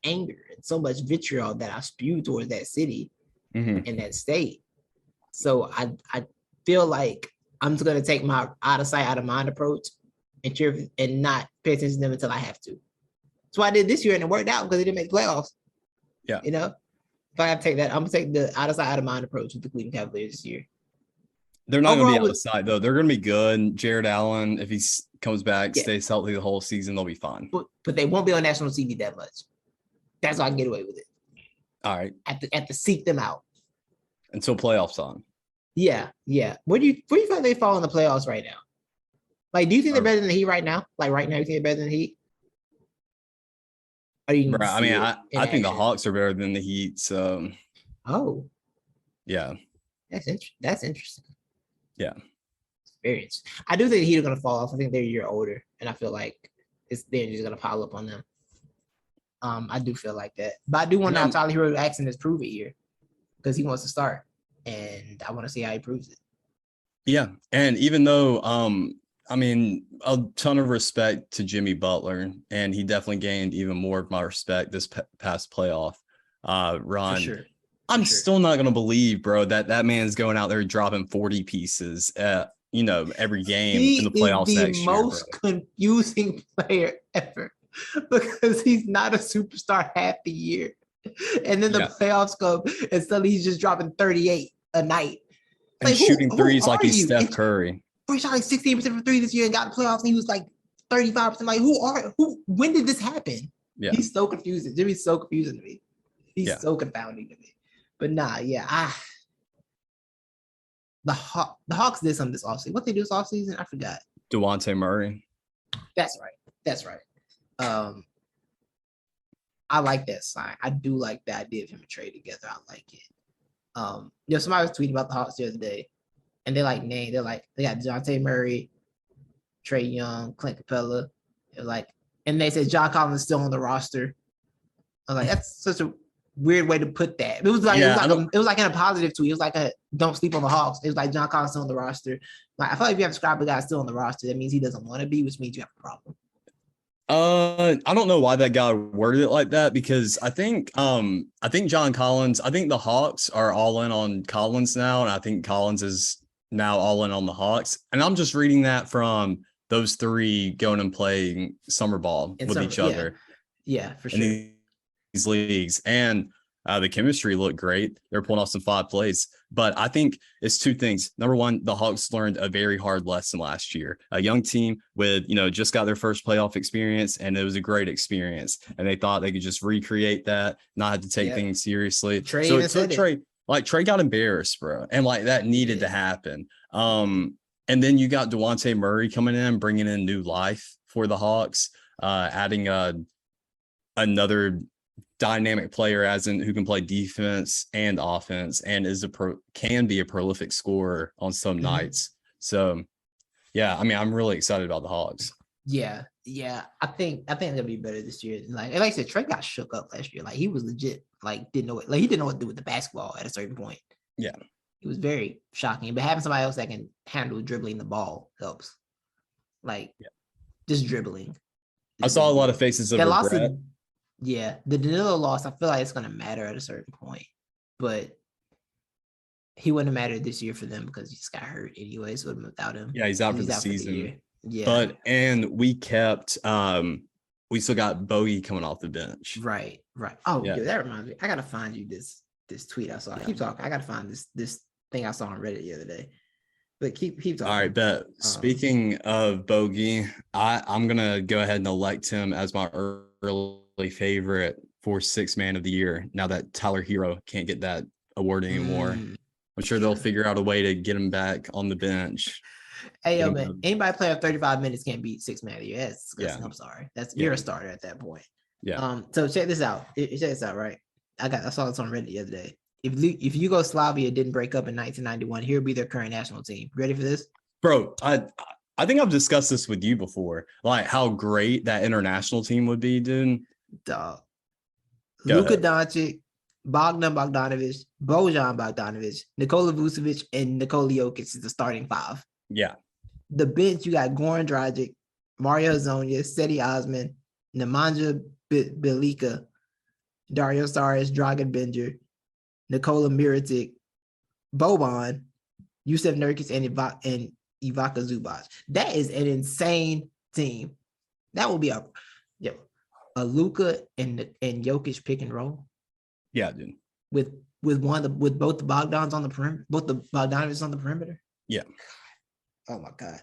anger and so much vitriol that I spew towards that city and that state? So I feel like I'm just gonna take my out of sight, out of mind approach and not pay attention to them until I have to. That's what I did this year, and it worked out because they didn't make playoffs. Yeah. You know, if I have to take that, I'm going to take the out of sight, out of mind approach with the Cleveland Cavaliers this year. They're not going to be out of sight, though. They're going to be good. Jared Allen, if he comes back, stays healthy the whole season, they'll be fine. But they won't be on national TV that much. That's why I can get away with it. All right. Have to seek them out. Until playoffs on. Yeah. Where do you think they fall in the playoffs right now? Like, do you think they're better than the Heat right now? Like, right now, you think they're better than the Heat? I mean, I think the Hawks are better than the Heat. So, yeah, that's interesting. Yeah, very interesting. I do think the Heat are going to fall off. I think they're a year older, and I feel like they're just going to pile up on them. I do feel like that, but I do want now Tyler Hero Jackson to prove it here because he wants to start, and I want to see how he proves it. Yeah, and even though I mean, a ton of respect to Jimmy Butler, and he definitely gained even more of my respect this past playoff run. For sure. I'm still not going to believe, bro, that man's going out there dropping 40 pieces every game in the playoffs next year. He's the most confusing player ever because he's not a superstar half the year. And then the playoffs come and suddenly he's just dropping 38 a night. And like, shooting threes like he's Steph Curry. He shot like 16% from three this year and got the playoffs, and he was like 35%. Like, when did this happen? Yeah. He's so confusing. Jimmy's so confusing to me. He's so confounding to me. But the Hawks did something this offseason. What they do this offseason? I forgot. DeJounte Murray. That's right. I like that sign. I do like the idea of him and trade together. I like it. Somebody was tweeting about the Hawks the other day. And they got DeJounte Murray, Trae Young, Clint Capella. And they said John Collins is still on the roster. I'm like, that's such a weird way to put that. It was like in a positive tweet. It was like a don't sleep on the Hawks. It was like John Collins still on the roster. Like, I feel like if you have to describe a guy still on the roster, that means he doesn't want to be, which means you have a problem. I don't know why that guy worded it like that because I think John Collins, I think the Hawks are all in on Collins now, and I think Collins is now all in on the Hawks. And I'm just reading that from those three going and playing summer ball with each other. Yeah, for sure. In these leagues. And the chemistry looked great. They're pulling off some 5 plays. But I think it's 2 things. Number one, the Hawks learned a very hard lesson last year. A young team with, just got their first playoff experience, and it was a great experience. And they thought they could just recreate that, not have to take things seriously. So it took Trae. like Trey got embarrassed, bro, and like that needed to happen. And then you got DeJounte Murray coming in, bringing in new life for the Hawks, adding another dynamic player who can play defense and offense, and can be a prolific scorer on some nights. So, yeah, I mean, I'm really excited about the Hawks. Yeah. I think they'll be better this year. Like I said, Trey got shook up last year. Like he was legit, like he didn't know what to do with the basketball at a certain point. Yeah. It was very shocking. But having somebody else that can handle dribbling the ball helps. Like just dribbling. I saw a lot of faces of regret. The Danilo loss, I feel like it's gonna matter at a certain point. But he wouldn't have mattered this year for them because he just got hurt anyway. So without him. Yeah, he's out for the season. Yeah. And we kept we still got Bogey coming off the bench. Right. Oh, yeah, that reminds me. I gotta find you this tweet I saw. Keep talking. I gotta find this thing I saw on Reddit the other day. But keep talking. All right, but speaking of Bogey, I'm gonna go ahead and elect him as my early favorite for Sixth Man of the Year. Now that Tyler Hero can't get that award anymore, I'm sure they'll figure out a way to get him back on the bench. Hey, yo, man, anybody playing 35 minutes can't beat Sixth Man of the Year. I'm sorry. You're a starter at that point. Yeah. So check this out. Check this out, right? I saw this on Reddit the other day. If Yugoslavia didn't break up in 1991, here would be their current national team. Ready for this? Bro, I think I've discussed this with you before, like how great that international team would be, dude. Dog. Luka Doncic, Bogdan Bogdanovic, Bojan Bogdanovic, Nikola Vucevic, and Nikola Jokic is the starting five. Yeah. The bench, you got Goran Dragic, Mario Hezonja, Seti Osman, Nemanja Bjelica, Dario Saric, Dragan Benjer, Nikola Mirotic, Boban, Yusef Nurkic, and Ivica Zubac. That is an insane team. That will be a Luka and Jokic pick and roll. Yeah, dude. With both the Bogdans on the perimeter, both the Bogdanovics on the perimeter. Yeah. Oh my God.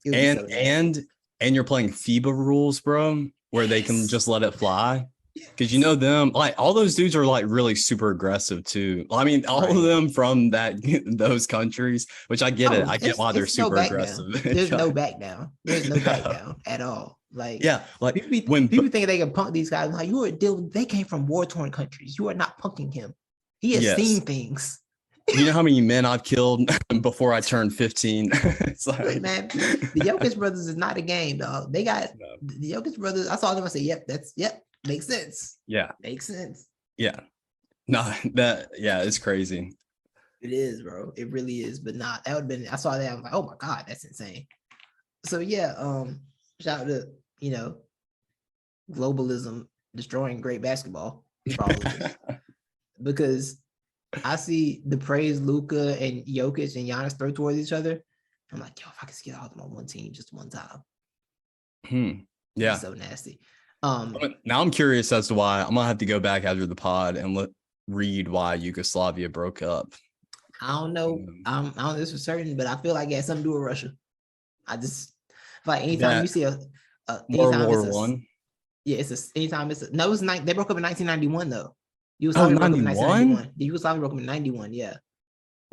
And you're playing FIBA rules, bro, where they can just let it fly. Because you know them, like all those dudes are like really super aggressive too. I mean, all of them from those countries, which I get it. I get why they're super aggressive. There's no back down. There's no back down at all. Like like people think they can punk these guys, like they came from war-torn countries. You are not punking him. He has seen things. You know how many men I've killed before I turned 15? It's like, wait, man, the Jokic brothers is not a game, dog. They got the Jokic brothers. I saw them. I said, "Yep, makes sense." Yeah, makes sense. Yeah, no, it's crazy. It is, bro. It really is. But that would have been. I saw that. I'm like, oh my God, that's insane. So shout out to globalism destroying great basketball, probably because I see the praise Luka and Jokic and Giannis throw towards each other. I'm like, yo, if I could get all of them on one team just one time. Yeah. So nasty. Now I'm curious as to why. I'm gonna have to go back after the pod and read why Yugoslavia broke up. I don't know. I don't know this for certain, but I feel like it has something to do with Russia. I just like anytime you see a World War One. Yeah, anytime it's they broke up in 1991 though. Yugoslavia broke up in 1991. Yugoslavia broke up in 91. Yeah.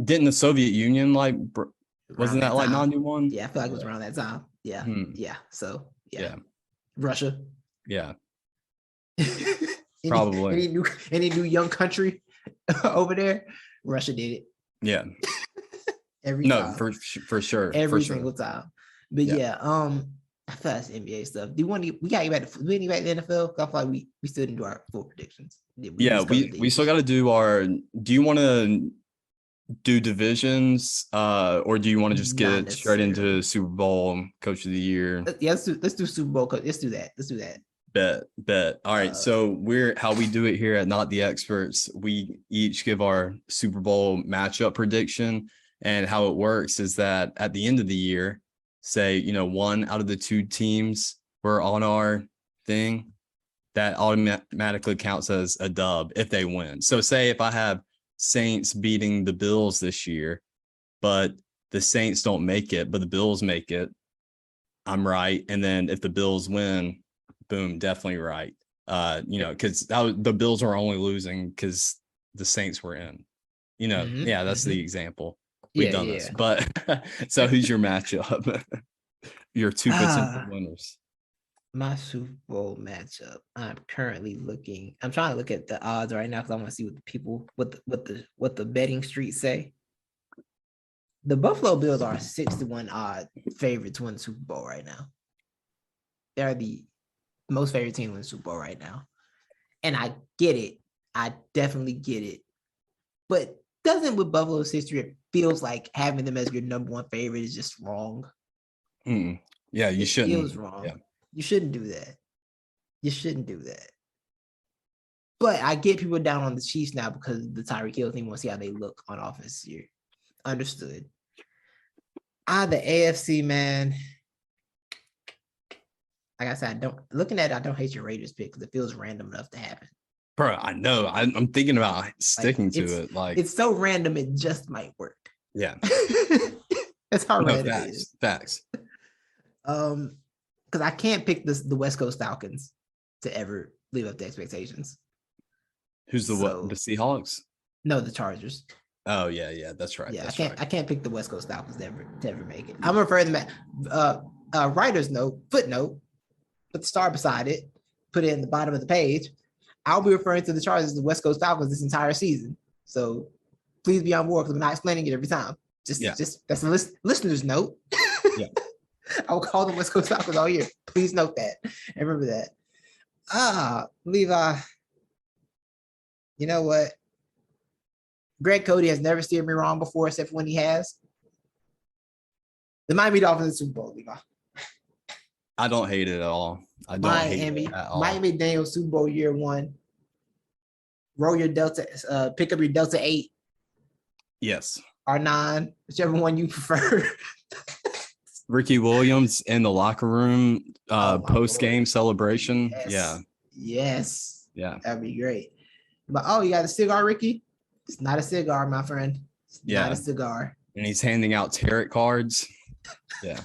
Didn't the Soviet Union wasn't that like 91? Yeah, I feel like it was around that time. Yeah. Yeah. So yeah. Russia. Yeah. Probably. Any new young country over there? Russia did it. Yeah. Every time. For sure. Every single time. But I feel that's NBA stuff. We gotta get back to the NFL? I feel like we still didn't do our full predictions. We still gotta do our. Do you want to do divisions, or do you want to just get straight into Super Bowl Coach of the Year? Yeah, let's do Super Bowl. Let's do that. Bet. All right. So how we do it here at Not the Experts. We each give our Super Bowl matchup prediction, and how it works is that at the end of the year, say one out of the two teams were on our thing, that automatically counts as a dub if they win. So say if I have Saints beating the Bills this year, but the Saints don't make it, but the Bills make it, I'm right. And then if the Bills win, boom, definitely right. Because the Bills are only losing because the Saints were in. That's the example. We've done this. Yeah. But so who's your matchup? Your two potential winners. My Super Bowl matchup. I'm trying to look at the odds right now because I want to see what the people, what the betting streets say. The Buffalo Bills are 6-1 odd favorite to win the Super Bowl right now. They're the most favorite team in the Super Bowl right now. And I get it. I definitely get it. But doesn't with Buffalo's history, it feels like having them as your number one favorite is just wrong. Yeah, you shouldn't. It feels wrong. Yeah. You shouldn't do that. You shouldn't do that. But I get people down on the Chiefs now because the Tyreek Hill team wants to see how they look on offense this year. Understood. The AFC, man. Like I said, I don't hate your Raiders pick because it feels random enough to happen. Bro, I know. I'm thinking about sticking to it. Like it's so random, it just might work. Yeah. That's how random facts, it is. Facts. Because I can't pick the West Coast Falcons to ever live up to expectations. Who's the Seahawks? No, the Chargers. Oh yeah, that's right. Yeah, that's I can't pick the West Coast Falcons to ever make it. I'm referring to that writer's note, footnote, put the star beside it, put it in the bottom of the page. I'll be referring to the Chargers as the West Coast Falcons this entire season. So please be on board because we're not explaining it every time. Just that's a listener's note. Yeah. I will call them West Coast Falcons all year. Please note that and remember that. Levi. You know what? Greg Cody has never steered me wrong before, except for when he has. The Miami Dolphins in the Super Bowl, Levi. I don't hate it at all. I don't hate it at all. Miami Daniels Super Bowl year 1. Roll your Delta, pick up your Delta 8. Yes. R9, whichever one you prefer. Ricky Williams in the locker room, post-game celebration. Yes. Yes. Yeah. That'd be great. But you got a cigar, Ricky? It's not a cigar, my friend. It's not a cigar. And he's handing out tarot cards. Yeah.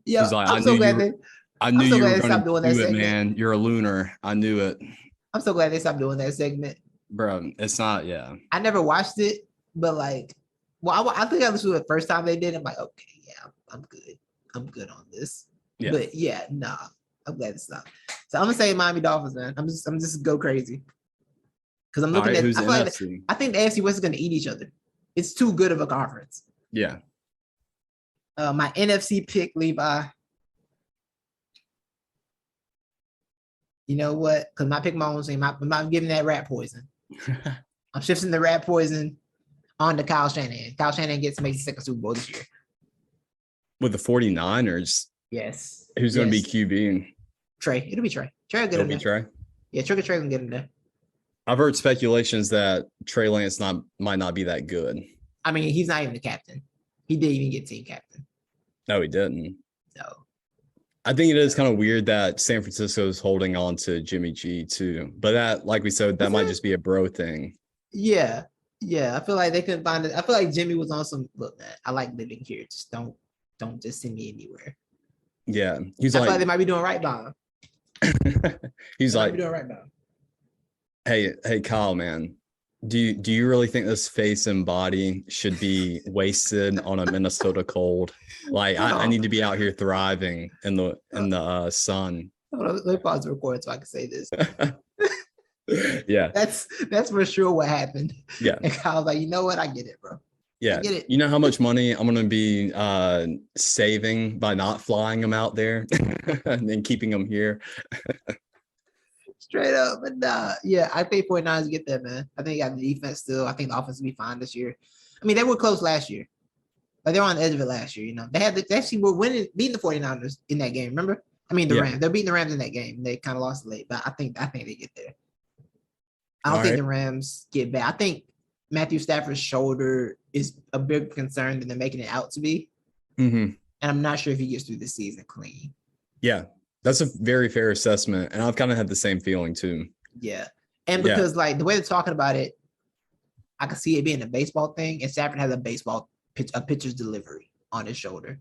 Yeah, he's like, I knew you were going to do it, man. You're a lunar. I knew it. I'm so glad they stopped doing that segment. Bro, it's not, I never watched it, but I think I listened to it the first time they did. I'm like, okay, yeah, I'm good. I'm good on this. Yeah. But I'm glad it stopped. So I'm gonna say Miami Dolphins, man. I'm just go crazy. Because I'm looking at I think the AFC West is gonna eat each other. It's too good of a conference. Yeah. My NFC pick, Levi. You know what? Because my pick my own team. I'm not giving that rat poison. I'm shifting the rat poison on to Kyle Shanahan. Kyle Shanahan gets to make the second Super Bowl this year. With the 49ers? Yes. Who's going to be QB? Trey. It'll be Trey. Trey will get him there. Trey? Yeah, Trey can get him there. I've heard speculations that Trey Lance might not be that good. I mean, he's not even the captain. He didn't even get team captain. No, he didn't. No. I think it is kind of weird that San Francisco is holding on to Jimmy G too. But that, like we said, that might just be a bro thing. Yeah. Yeah. I feel like they couldn't find it. I feel like Jimmy was on some, look, man, I like living here. Just don't just send me anywhere. Yeah. I feel like they might be doing right by him. He's like, doing right by him. Hey, Kyle, man. Do you really think this face and body should be wasted on a Minnesota cold? Like I need to be out here thriving in the sun. Let me pause the record so I can say this. Yeah, that's for sure what happened. Yeah, and Kyle's like, you know what? I get it, bro. Yeah, I get it. You know how much money I'm gonna be saving by not flying them out there and then keeping them here. Straight up, but I think 49ers get that, man. I think they got the defense still. I think the offense will be fine this year. I mean, they were close last year. Like they were on the edge of it last year, you know. They actually were beating the 49ers in that game, remember? I mean, the Rams. They're beating the Rams in that game. They kind of lost late, but I think they get there. I don't think the Rams get back. I think Matthew Stafford's shoulder is a bigger concern than they're making it out to be. Mm-hmm. And I'm not sure if he gets through the season clean. Yeah. That's a very fair assessment. And I've kind of had the same feeling too. Yeah. And because like the way they're talking about it, I can see it being a baseball thing. And Stafford has a pitcher's delivery on his shoulder.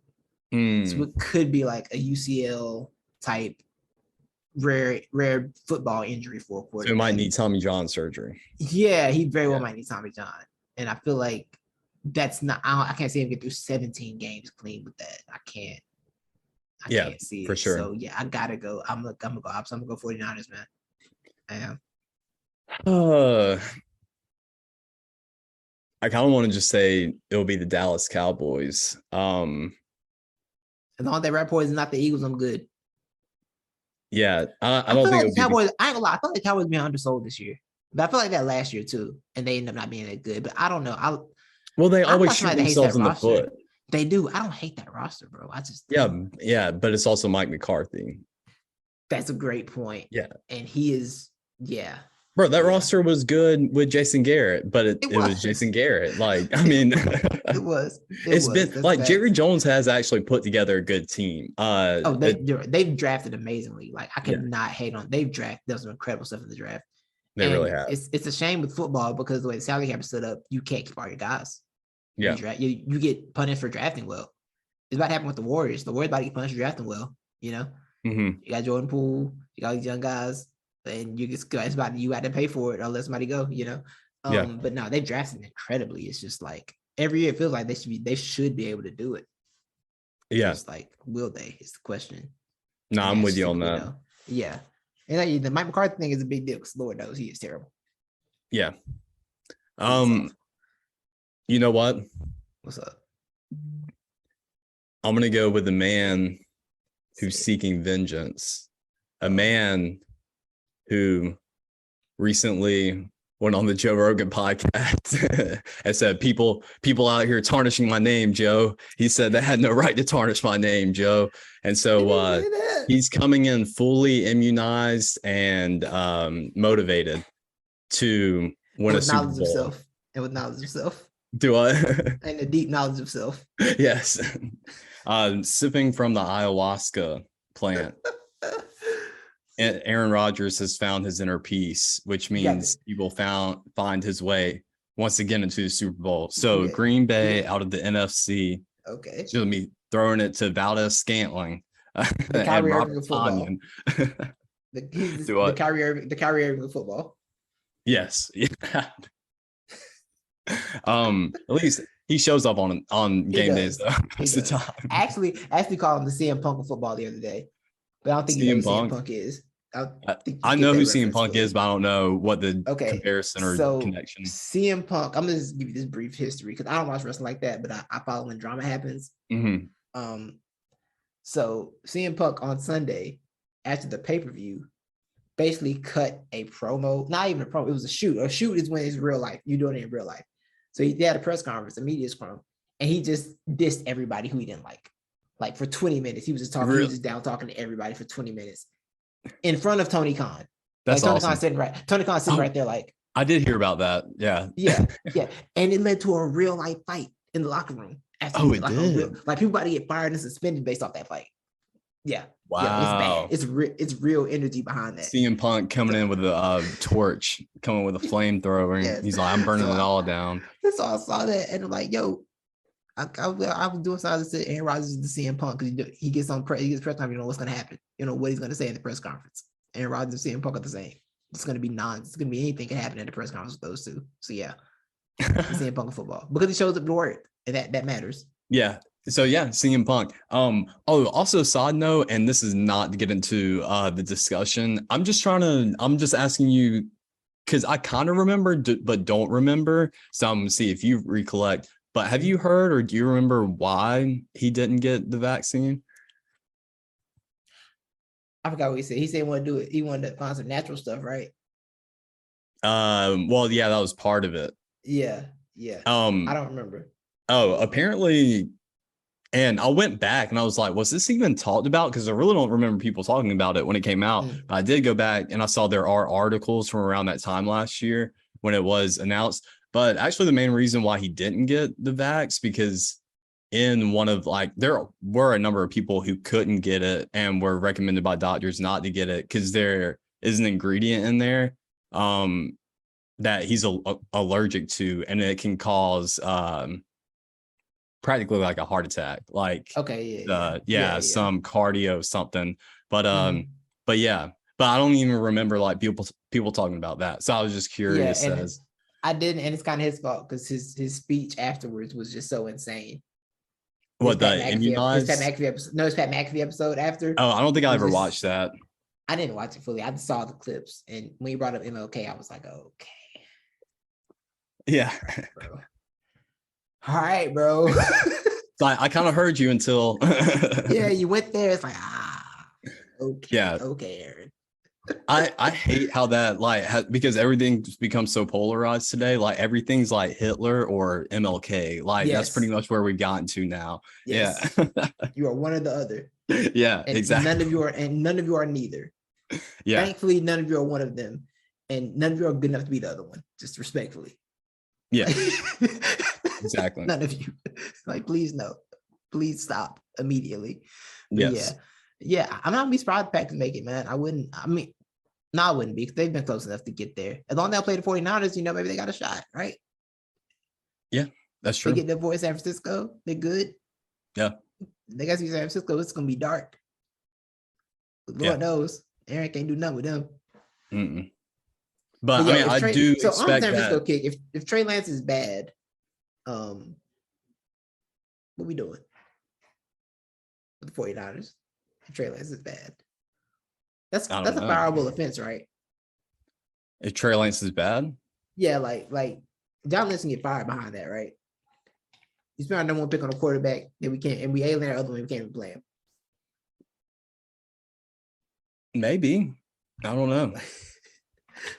So it could be like a UCL type rare football injury for a quarterback. So he might need Tommy John surgery. Yeah, he very well might need Tommy John. And I feel like that's not, I can't see him get through 17 games clean with that. I can't see for it. Sure. So yeah, I gotta go. I'm gonna go 49ers, man. I am. I kind of want to just say it'll be the Dallas Cowboys. As long as that rapport is not the Eagles, I'm good. Yeah, I don't think like the Cowboys. I ain't gonna lie. I feel like the Cowboys being undersold this year, but I feel like that last year too, and they end up not being that good. But I don't know. They always shoot themselves in the foot. They do. I don't hate that roster, bro. I just yeah, but it's also Mike McCarthy. That's a great point. Yeah, and he is Bro, that roster was good with Jason Garrett, but it was Jason Garrett. Like, I mean, it was. It's been like Jerry Jones has actually put together a good team. They've drafted amazingly. Like, I cannot hate on. They've done some incredible stuff in the draft. They really have. It's a shame with football because the way the salary cap is set up, you can't keep all your guys. Yeah, you get punished for drafting well. It's about to happen with the Warriors. The Warriors about to get punished for drafting well. You know, you got Jordan Poole, you got these young guys. And you had to pay for it or let somebody go, you know. But no, they drafted incredibly. It's just like every year it feels like they should be able to do it. Yeah. It's like, will they? Is the question. No, I'm with you on that. Know. Yeah. And the Mike McCarthy thing is a big deal because Lord knows he is terrible. Yeah. You know what? What's up? I'm gonna go with the man who's seeking vengeance. A man who recently went on the Joe Rogan podcast and said, people out here tarnishing my name, Joe. He said they had no right to tarnish my name, Joe. And so he's coming in fully immunized and motivated to win a Super Bowl. And with knowledge of self. Do I? And a deep knowledge of self. Yes. Sipping from the ayahuasca plant. And Aaron Rodgers has found his inner peace, which means he will find his way once again into the Super Bowl. So Green Bay out of the NFC. Okay. She'll be throwing it to Valdez-Scantling the and Robert Tonyan. The Kyrie Irving of football. Yes. Yeah. At least he shows up on game days though most of the time. I actually called him the CM Punk of football the other day. But I don't think you know who CM Punk is. I know who CM Punk is, but I don't know what the comparison or connection. CM Punk, I'm gonna just give you this brief history because I don't watch wrestling like that, but I follow when drama happens. So CM Punk on Sunday after the pay-per-view basically cut a promo, not even a promo, it was a shoot. A shoot is when it's real life. You're doing it in real life. So he had a press conference, a media scrum, and he just dissed everybody who he didn't like. Like for 20 minutes, he was just talking. Really? He was just down talking to everybody for 20 minutes in front of Tony Khan. That's Tony awesome. Tony Khan sitting right there, like. I did hear about that. Yeah. Yeah. And it led to a real life fight in the locker room. It did. Like people about to get fired and suspended based off that fight. Yeah. Wow. Yeah, it's bad. It's real energy behind that. CM Punk coming in with a torch, coming with a flamethrower. Yes. He's like, I'm burning it all down. So I saw that and I'm like, yo. I was doing something that said Aaron Rodgers is the CM Punk because he gets press time. You know what's going to happen. You know what he's going to say in the press conference. Aaron Rodgers and CM Punk are the same. It's going to be It's going to be anything can happen at the press conference with those two. So yeah, CM Punk of football because he shows up to work and that matters. Yeah. So yeah, CM Punk. Also side note, and this is not to get into the discussion. I'm just asking you because I kind of remember but don't remember. So I'm gonna see if you recollect. But have you heard or do you remember why he didn't get the vaccine? I forgot what he said. He said he wanted to do it. He wanted to find some natural stuff, right? Well, yeah, that was part of it. Yeah. I don't remember. Oh, apparently, and I went back and I was like, was this even talked about? Because I really don't remember people talking about it when it came out. But I did go back and I saw there are articles from around that time last year when it was announced. But actually, the main reason why he didn't get the vax because in one of there were a number of people who couldn't get it and were recommended by doctors not to get it because there is an ingredient in there that he's allergic to, and it can cause practically like a heart attack. Some cardio something. But yeah. but I don't even remember like people talking about that. So I was just curious. Yeah, and I didn't, and it's kind of his fault because his speech afterwards was just so insane. What the immunized? His Pat McAfee episode after. Oh, I don't think I ever just, watched that. I didn't watch it fully. I just saw the clips, and when you brought up MLK, I was like, okay. Yeah. Bro. All right, bro. So I kind of heard you until. Yeah, you went there. It's like, okay. Yeah. Okay, Aaron. I hate how that because everything's become so polarized today. Like everything's like Hitler or MLK. Like that's pretty much where we've gotten to now. Yes. Yeah. You are one or the other. Yeah, and exactly. None of you are neither. Yeah. Thankfully, none of you are one of them. And none of you are good enough to be the other one, just respectfully. Yeah. Exactly. None of you. Like, please no. Please stop immediately. But yes. Yeah, I'm not gonna be surprised if Packers make it, man. I wouldn't be, because they've been close enough to get there. As long as they play the 49ers, maybe they got a shot, right? Yeah, that's true. They get to avoid San Francisco, they're good. Yeah. They got to see San Francisco, it's gonna be dark. But Lord knows, Aaron can't do nothing with them. Mm-mm. But I mean, I do expect on San Francisco that. kick, if Trey Lance is bad, what we doing with the 49ers? If Trey Lance is bad. That's a fireable offense, right? If Trey Lance is bad? Yeah, like John Lynch can get fired behind that, right? He's been our number one pick on a quarterback that we can't, and we alien our other one, we can't even play him. Maybe. I don't know.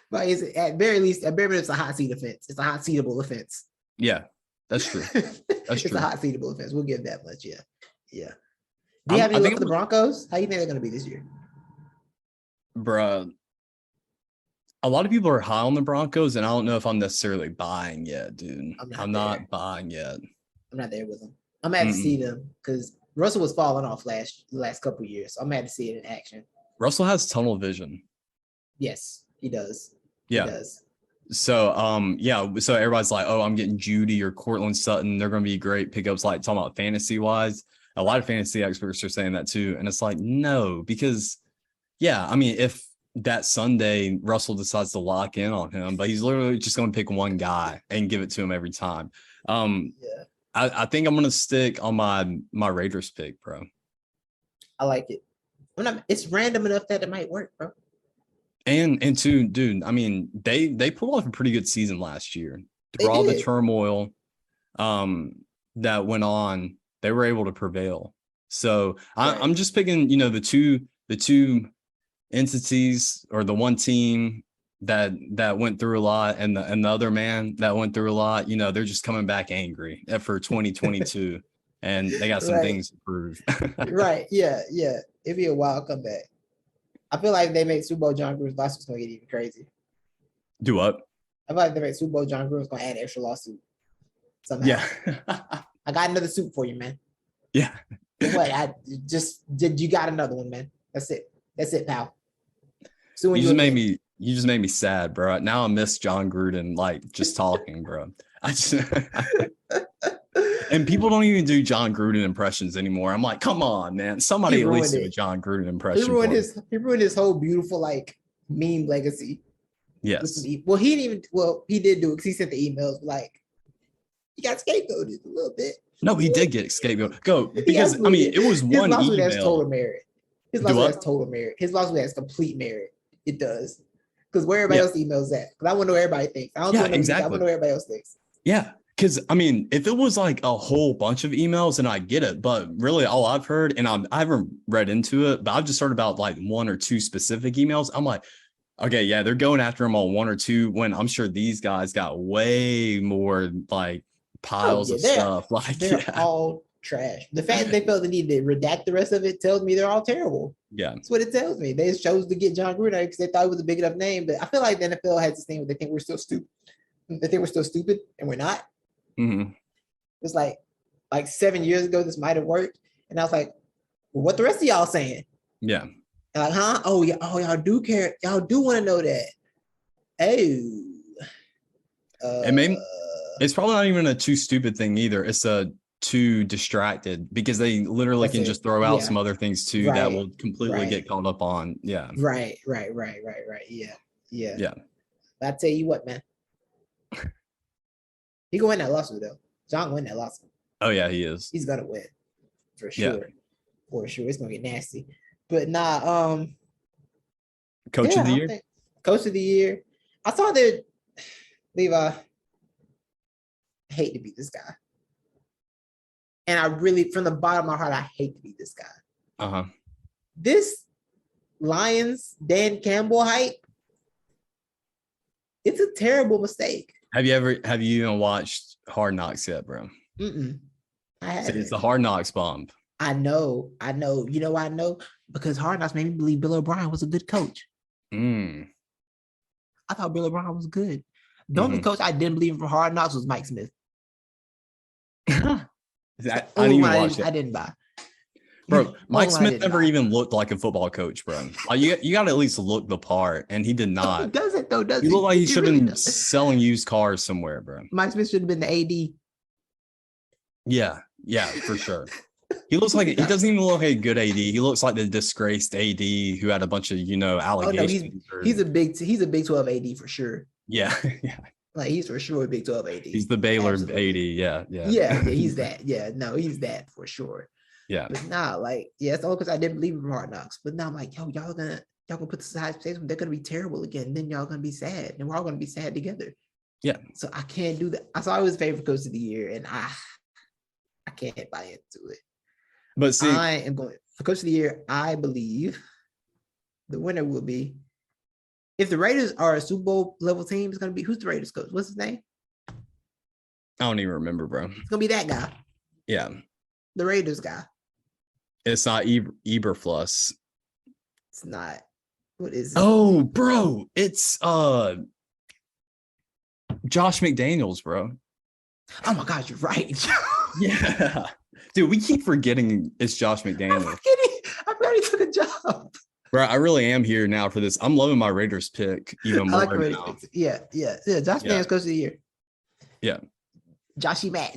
But at bare minimum, it's a hot seat offense. It's a hot seatable offense. Yeah, that's true. That's it's true. a hot seatable offense. We'll give that much. Yeah. Yeah. Do you have any look for the Broncos? How do you think they're going to be this year? Bruh. A lot of people are high on the Broncos, and I don't know if I'm necessarily buying yet, dude. I'm not buying yet. I'm not there with them. I'm mad to see them because Russell was falling off the last couple of years. So I'm mad to see it in action. Russell has tunnel vision. Yes, he does. Yeah. He does. So, so everybody's like, oh, I'm getting Judy or Cortland Sutton. They're going to be great pickups, like talking about fantasy wise. A lot of fantasy experts are saying that too. And it's like, no, because I mean, if that Sunday Russell decides to lock in on him, but he's literally just going to pick one guy and give it to him every time. I think I'm going to stick on my Raiders pick, bro. I like it. It's random enough that it might work, bro. And two, dude, I mean, they pulled off a pretty good season last year. Through all the turmoil that went on, they were able to prevail. So I'm just picking, the two entities, or the one team that went through a lot, and the other man that went through a lot. They're just coming back angry for 2022, and they got some things to prove. Right? Yeah. It'd be a wild comeback. I feel like they made Super Bowl John Gruden's lawsuit's gonna get even crazy. Do what? I feel like they made Super Bowl John Gruden's gonna add an extra lawsuit somehow. Yeah. I got another suit for you, man. Yeah. What? You got another one, man. That's it, pal. So you just made me sad, bro. Now I miss John Gruden, like, just talking, bro. And people don't even do John Gruden impressions anymore. I'm like, come on, man. Somebody at least do a John Gruden impression. He ruined his whole beautiful, like, meme legacy. Yes. He did do it because he sent the emails like, he got scapegoated a little bit. No, he did get scapegoated. Because I mean, it was one email. Has total merit. His lawsuit has total merit. His lawsuit has complete merit. It does. Because where everybody else emails at. Because I want to know what everybody thinks. I want to know what everybody else thinks. Yeah. Because, I mean, if it was like a whole bunch of emails, then I get it. But really, all I've heard, and I haven't read into it, but I've just heard about like one or two specific emails. I'm like, okay, yeah, they're going after him on one or two, when I'm sure these guys got way more like piles of stuff. Like, they're all trash. The fact that they felt the need to redact the rest of it tells me they're all terrible. Yeah. That's what it tells me. They just chose to get John Gruden because they thought it was a big enough name. But I feel like the NFL has this thing where they think we're still stupid. They think we're still stupid, and we're not. Mm-hmm. It's like 7 years ago, this might have worked. And I was like, well, what the rest of y'all saying? Yeah. And like, huh? Oh, yeah. Oh, y'all do care. Y'all do want to know that. And maybe it's probably not even a too stupid thing either. It's a too distracted because they literally can just throw out some other things too that will completely get caught up on. Yeah. Right. Yeah. But I tell you what, man. He gonna win that lawsuit though. John gonna win that lawsuit. Oh yeah, he is. He's gonna win for sure. Yeah. For sure, it's gonna get nasty. But nah, coach of the year. Coach of the year. I saw that Levi. I hate to beat this guy. And I really, from the bottom of my heart, I hate to beat this guy. This Lions Dan Campbell hype, it's a terrible mistake. Have you even watched Hard Knocks yet, bro? I haven't. It's the Hard Knocks bomb. I know. You know why I know? Because Hard Knocks made me believe Bill O'Brien was a good coach. I thought Bill O'Brien was good. The only coach I didn't believe in for Hard Knocks was Mike Smith. I didn't buy. Bro, Mike Smith never even looked like a football coach, bro. Like you got to at least look the part, and he did not. No, he doesn't though, does he? He looked like he should have been selling used cars somewhere, bro. Mike Smith should have been the AD. Yeah, for sure. He looks like he doesn't even look like a good AD. He looks like the disgraced AD who had a bunch of allegations. Oh, no, he's a Big 12 AD for sure. Yeah. Like he's for sure a Big 12 AD. He's the Baylor AD. Yeah. He's that. Yeah, no, he's that for sure. Yeah. But nah, like, it's all because I didn't believe in Hard Knocks. But now I'm like, yo, y'all gonna put the side space, they're gonna be terrible again. And then y'all gonna be sad, and we're all gonna be sad together. Yeah. So I can't do that. I saw it was favorite coach of the year, and I can't buy into it. But see, I am going for coach of the year. I believe the winner will be, if the Raiders are a Super Bowl level team, it's gonna be, who's the Raiders coach? What's his name? I don't even remember, bro. It's gonna be that guy. Yeah. The Raiders guy. It's not Eberfluss. It's not. What is it? Oh, bro. It's Josh McDaniels, bro. Oh my God, you're right. Yeah. Dude, we keep forgetting it's Josh McDaniels. I forgot he took a job. Bro, I really am here now for this. I'm loving my Raiders pick even more now. Yeah. Josh McDaniels coach of the year. Yeah. Josh Mack.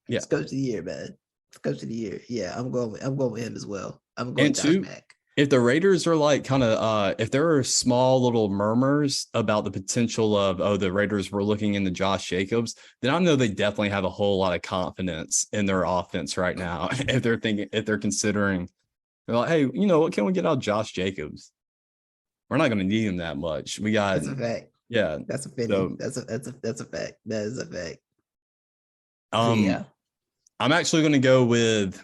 Yeah. It's coach of the year, man. It's coach of the year. Yeah, I'm going with him as well. I'm going with Josh Mack. If the Raiders are like kind of if there are small little murmurs about the potential of the Raiders were looking into Josh Jacobs, then I know they definitely have a whole lot of confidence in their offense right now. If they're considering, they're like, hey, you know what, can we get out Josh Jacobs? We're not going to need him that much. We got, that's a fact. Yeah, that's a fact. So, that's a fact. That is a fact. Yeah, I'm actually going to go with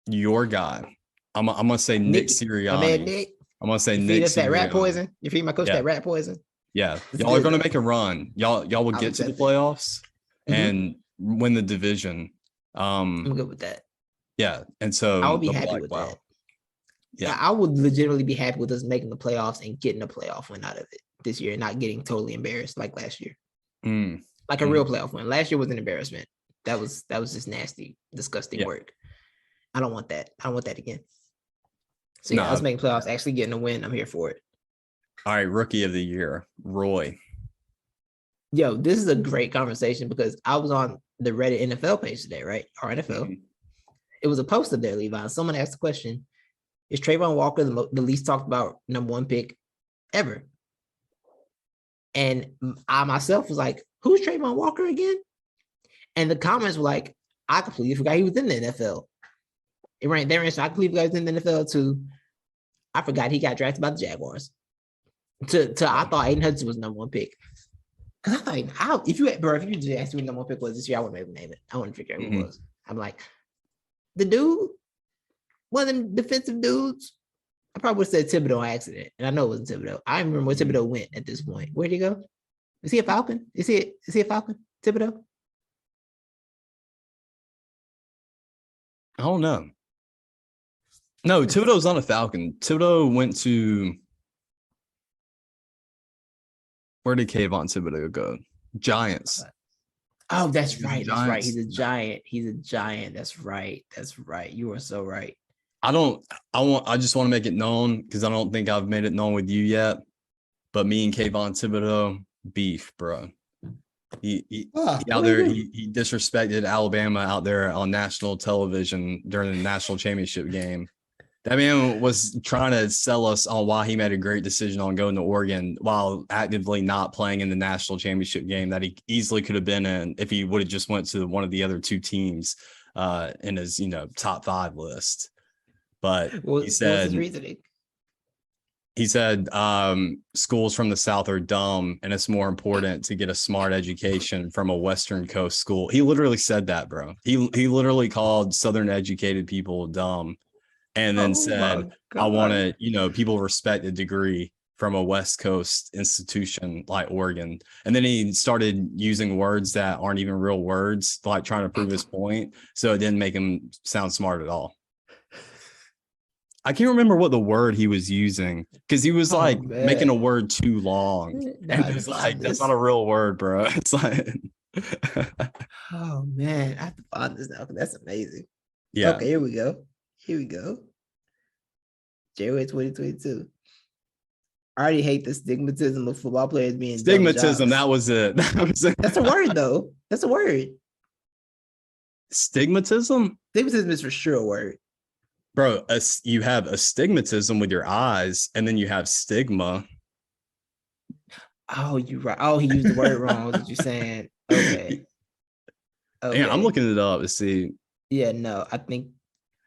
your guy. I'm gonna say Nick Sirianni. Man, Nick. I'm gonna say Nick. That's that rat poison. You feed my coach that rat poison. Yeah, y'all are gonna make a run. Y'all will get to the playoffs and win the division. I'm good with that. Yeah, and so I would be happy with that. Yeah, I would legitimately be happy with us making the playoffs and getting a playoff win out of it this year, and not getting totally embarrassed like last year. Like a real playoff win. Last year was an embarrassment. That was just nasty, disgusting work. I don't want that. I don't want that again. So yeah, us making playoffs, actually getting a win. I'm here for it. All right, rookie of the year, Roy. Yo, this is a great conversation because I was on the Reddit NFL page today, right? Our NFL. It was a post up there, Levi. Someone asked the question, is Trayvon Walker the least talked about #1 pick ever? And I myself was like, who's Trayvon Walker again? And the comments were like, I completely forgot he was in the NFL. It ran there, and so I completely forgot he was in the NFL too. I forgot he got drafted by the Jaguars. I thought Aiden Hudson was #1 pick. Because I thought, if you just asked me #1 pick was this year, I wouldn't be able to name it. I wouldn't figure out who it was. I'm like, the dude, one of them defensive dudes. I probably would have said Thibodeau on accident, and I know it wasn't Thibodeau. I remember where Thibodeau went at this point. Where'd he go? Is he a Falcon? Is he a Falcon? Thibodeau? I don't know. No, Thibodeau's not a Falcon. Thibodeau went to, where did Kayvon Thibodeau go? Giants. Oh, that's right. That's right. He's a Giant. That's right. You are so right. I just want to make it known because I don't think I've made it known with you yet. But me and Kayvon Thibodeau, beef, bro. He out there. He disrespected Alabama out there on national television during the national championship game. That man was trying to sell us on why he made a great decision on going to Oregon while actively not playing in the national championship game that he easily could have been in if he would have just went to one of the other two teams in his, top 5 list. But he said, schools from the South are dumb and it's more important to get a smart education from a Western Coast school. He literally said that, bro. He literally called Southern educated people dumb. And then said, I want to, people respect a degree from a West Coast institution like Oregon. And then he started using words that aren't even real words, like trying to prove his point. So it didn't make him sound smart at all. I can't remember what the word he was using because he was making a word too long. And it was like, that's not a real word, bro. It's like, oh man, I have to find this now because that's amazing. Yeah. Okay, here we go. January 2022. I already hate the stigmatism of football players being stigmatism. That was it. That's a word, though. That's a word. Stigmatism? Stigmatism is for sure a word. Bro, you have astigmatism with your eyes, and then you have stigma. Oh, you're right. Oh, he used the word wrong. What you saying? Okay. Yeah, I'm looking it up to see. Yeah, no, I think.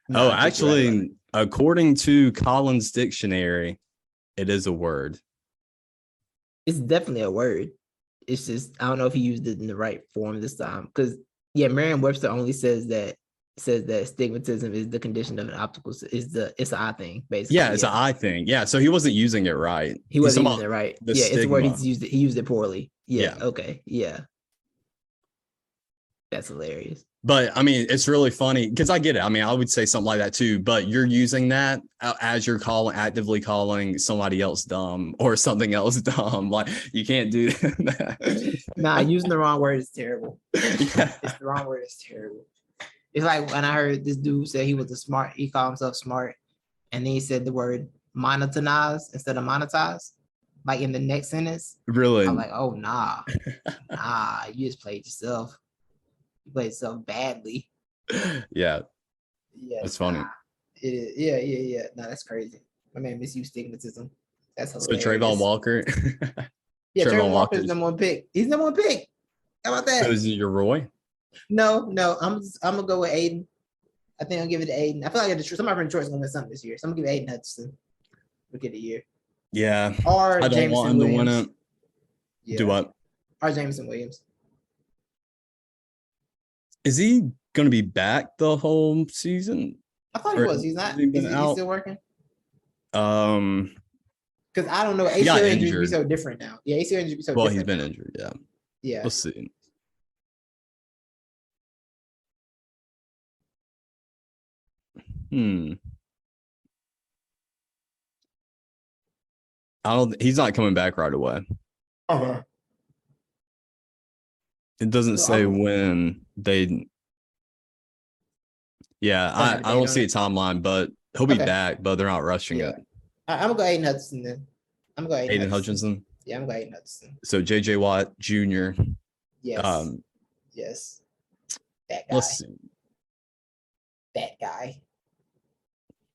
No, actually, right, according to Collins Dictionary, it is a word. It's definitely a word. It's just, I don't know if he used it in the right form this time. Because, yeah, Merriam-Webster only says that stigmatism is the condition of an optical, it's an eye thing, basically. Yeah, it's an eye thing. Yeah, so he wasn't using it right. He wasn't using it right. Yeah, stigma. It's a word he used it poorly. Yeah, okay, yeah. That's hilarious. But I mean, it's really funny because I get it. I mean, I would say something like that too, but you're using that as you're actively calling somebody else dumb or something else dumb. Like you can't do that. Nah, using the wrong word is terrible. Yeah. It's the wrong word is terrible. It's like when I heard this dude say he called himself smart, and then he said the word monetize instead of monetize, like in the next sentence. Really? I'm like, oh nah, you just played yourself. You played yourself badly. Yeah. Yeah. That's funny. It is. Yeah. No, that's crazy. My man misused stigmatism. That's hilarious. So Trayvon Walker. Yeah, Trayvon Walker's number 1 pick. He's number 1 pick. How about that? So is it your Roy? No. I'm gonna go with Aiden. I think I'll give it to Aiden. I feel like somebody from Detroit's gonna win something this year. So I'm gonna give Aiden Hudson Rookie of the Year. Yeah. Or I don't want him to win it. Yeah. Do what? Or Jameson Williams. Is he going to be back the whole season? I thought he was. He's not. Is he still working? Because I don't know. ACL injuries be so different now. Yeah, ACL injuries be so different. Well, he's been injured. Yeah. Yeah. We'll see. He's not coming back right away. Okay. It doesn't say when they. Yeah, I don't see a timeline, but he'll be back, but they're not rushing it. I'm going to go Aiden Hudson then. I'm going to go Aiden Hutchinson. Yeah, I'm going to go Aiden Hudson. So JJ Watt Jr. Yes. Yes. That guy. Let's see. That guy.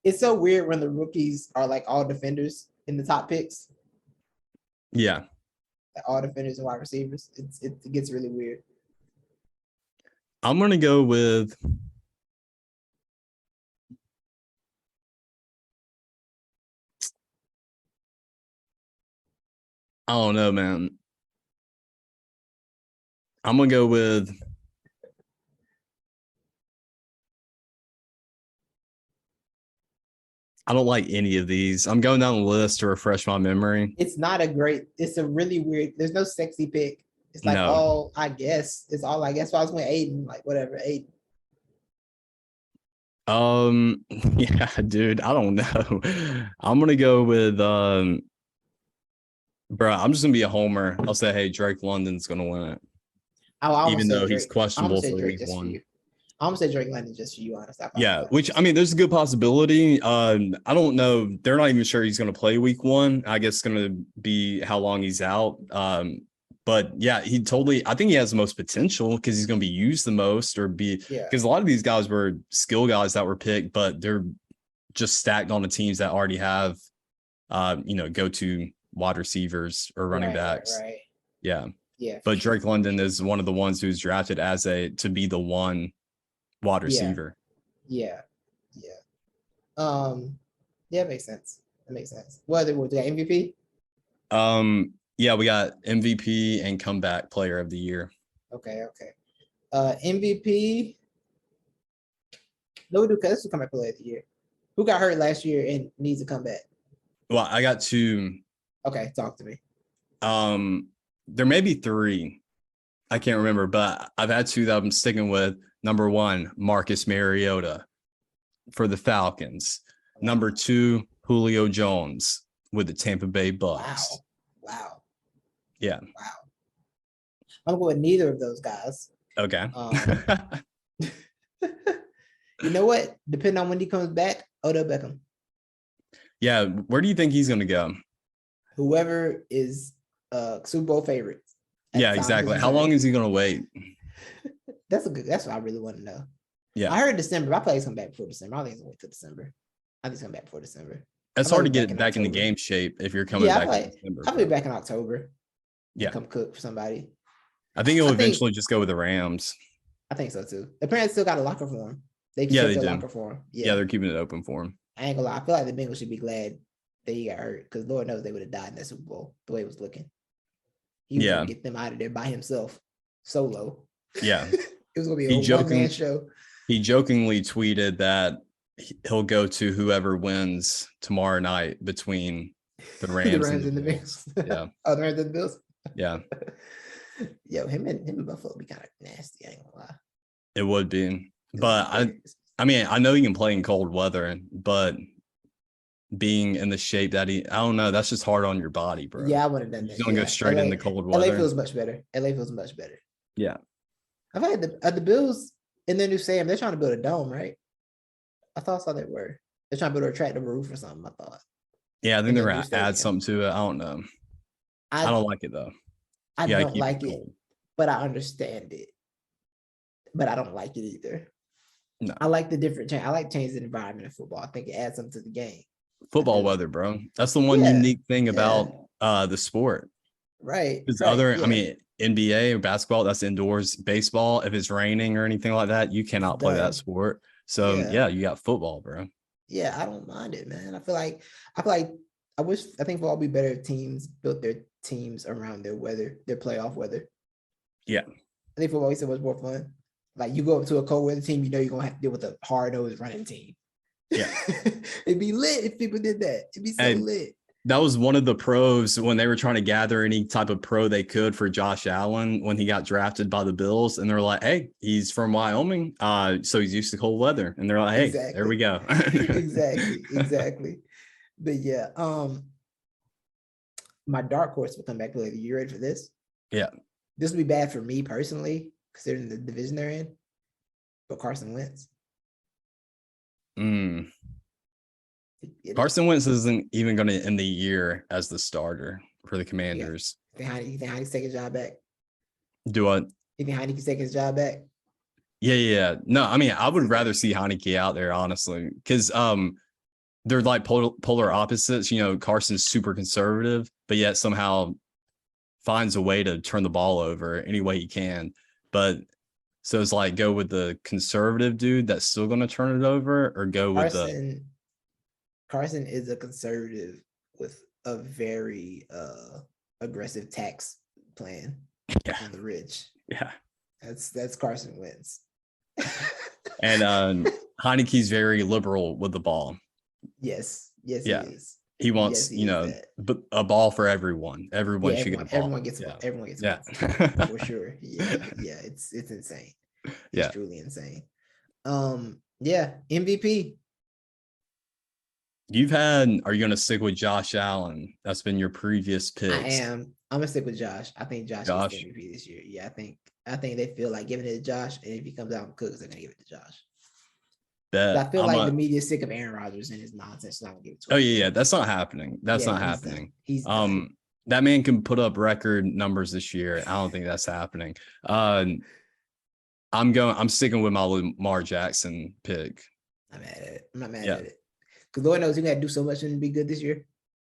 It's so weird when the rookies are like all defenders in the top picks. Yeah. Like all defenders and wide receivers. It gets really weird. I'm going to go with. I don't know, man. I'm going to go with. I don't like any of these. I'm going down the list to refresh my memory. It's a really weird. There's no sexy pick. It's like I guess. It's all I guess. So I was going Aiden, like whatever, Aiden. Yeah, dude, I don't know. I'm going to go with, bro, I'm just going to be a homer. I'll say, hey, Drake London's going to win it. Even though he's questionable for week 1. I'm gonna say Drake London just for you, honestly. Yeah, which I mean, there's a good possibility. I don't know. They're not even sure he's going to play week 1. I guess it's going to be how long he's out. But yeah, I think he has the most potential because he's going to be used the most because a lot of these guys were skill guys that were picked, but they're just stacked on the teams that already have, go-to wide receivers or running backs. Right. Yeah. Yeah. But Drake London is one of the ones who's drafted to be the one wide receiver. Yeah. Yeah, it makes sense. That makes sense. What do we got? MVP? Yeah, we got MVP and comeback player of the year. Okay. MVP. No, we do because this will comeback player of the year. Who got hurt last year and needs to come back? Well, I got two. Okay, talk to me. There may be three. I can't remember, but I've had two that I'm sticking with. Number one, Marcus Mariota for the Falcons. Number two, Julio Jones with the Tampa Bay Bucks. Wow. Yeah. Wow. I'm going with neither of those guys. Okay. You know what? Depending on when he comes back, Odell Beckham. Yeah. Where do you think he's going to go? Whoever is Super Bowl favorite. Yeah, exactly. How long is he going to wait? That's what I really want to know. Yeah. I heard December. I thought he's coming back before December. I don't think he's going to wait till December. I think he's coming back before December. It's hard to get back in the game shape if you're coming back in December. I'll be back in October. Yeah. Come cook for somebody. I think he'll eventually just go with the Rams. I think so too. The parents still got a locker for him. They do. Locker for him. Yeah, they're keeping it open for him. I ain't gonna lie. I feel like the Bengals should be glad that he got hurt because Lord knows they would have died in that Super Bowl the way it was looking. He was gonna get them out of there by himself, solo. Yeah. It was gonna be a one-man show. He jokingly tweeted that he'll go to whoever wins tomorrow night between the Rams, and the Bills. Yeah. Oh, the Rams and the Bills. Yeah. Yo, him and Buffalo be kind of nasty. I ain't gonna lie. It would be, but I mean, I know you can play in cold weather, but being in the shape that I don't know, that's just hard on your body, bro. Yeah, I would have done that. You don't go straight in the cold weather. LA feels much better. Yeah. I've had the Bills in their new stadium. They're trying to build a dome, right? I saw they were. They're trying to build a retractable roof or something. I thought. Yeah, I think they're gonna add something to it. I don't know. I don't like it though. I don't like it, but I understand it. But I don't like it either. No. I like the different change. I like changing the environment in football. I think it adds something to the game. Football weather, bro. That's the one unique thing about the sport. Right. Because I mean, NBA or basketball, that's indoors. Baseball, if it's raining or anything like that, you cannot play that sport. So you got football, bro. Yeah, I don't mind it, man. I think football would be better if teams built their teams around their weather, their playoff weather. Yeah. I think football always was more fun. Like you go up to a cold weather team, you know you're gonna have to deal with a hard-nosed running team. Yeah. It'd be lit if people did that. It'd be so lit. That was one of the pros when they were trying to gather any type of pro they could for Josh Allen when he got drafted by the Bills. And they're like, hey, he's from Wyoming. So he's used to cold weather. And they're like, hey, there we go. Exactly. But yeah, my dark horse will come back later. You ready for this? Yeah. This will be bad for me personally, considering the division they're in. But Carson Wentz. Carson Wentz isn't even going to end the year as the starter for the Commanders. You think Heineke's taking his job back? Do what? You think Heineke's taking his job back? Yeah. No, I mean, I would rather see Heineke out there, honestly, because they're like polar opposites. You know, Carson's super conservative, but yet somehow finds a way to turn the ball over any way he can. But so it's like go with the conservative dude that's still going to turn it over, or go with Carson is a conservative with a very aggressive tax plan on the rich. Yeah. That's Carson Wentz. And Heineke's very liberal with the ball. Yes, he is. He wants, but a ball for everyone. Everyone should get a ball. Everyone gets one. Everyone gets one for sure. Yeah, it's insane. It's truly insane. MVP. Are you going to stick with Josh Allen? That's been your previous picks. I am. I'm going to stick with Josh. I think Josh is MVP this year. Yeah, I think they feel like giving it to Josh, and if he comes out and cooks, they're going to give it to Josh. I feel like the media's sick of Aaron Rodgers and his nonsense. Not going to give it to him. Oh, yeah. That's not happening. That's not happening. He's That man can put up record numbers this year. I don't think that's happening. I'm sticking with my Lamar Jackson pick. I'm mad at it. I'm not mad at it. Because Lord knows he got to do so much and be good this year.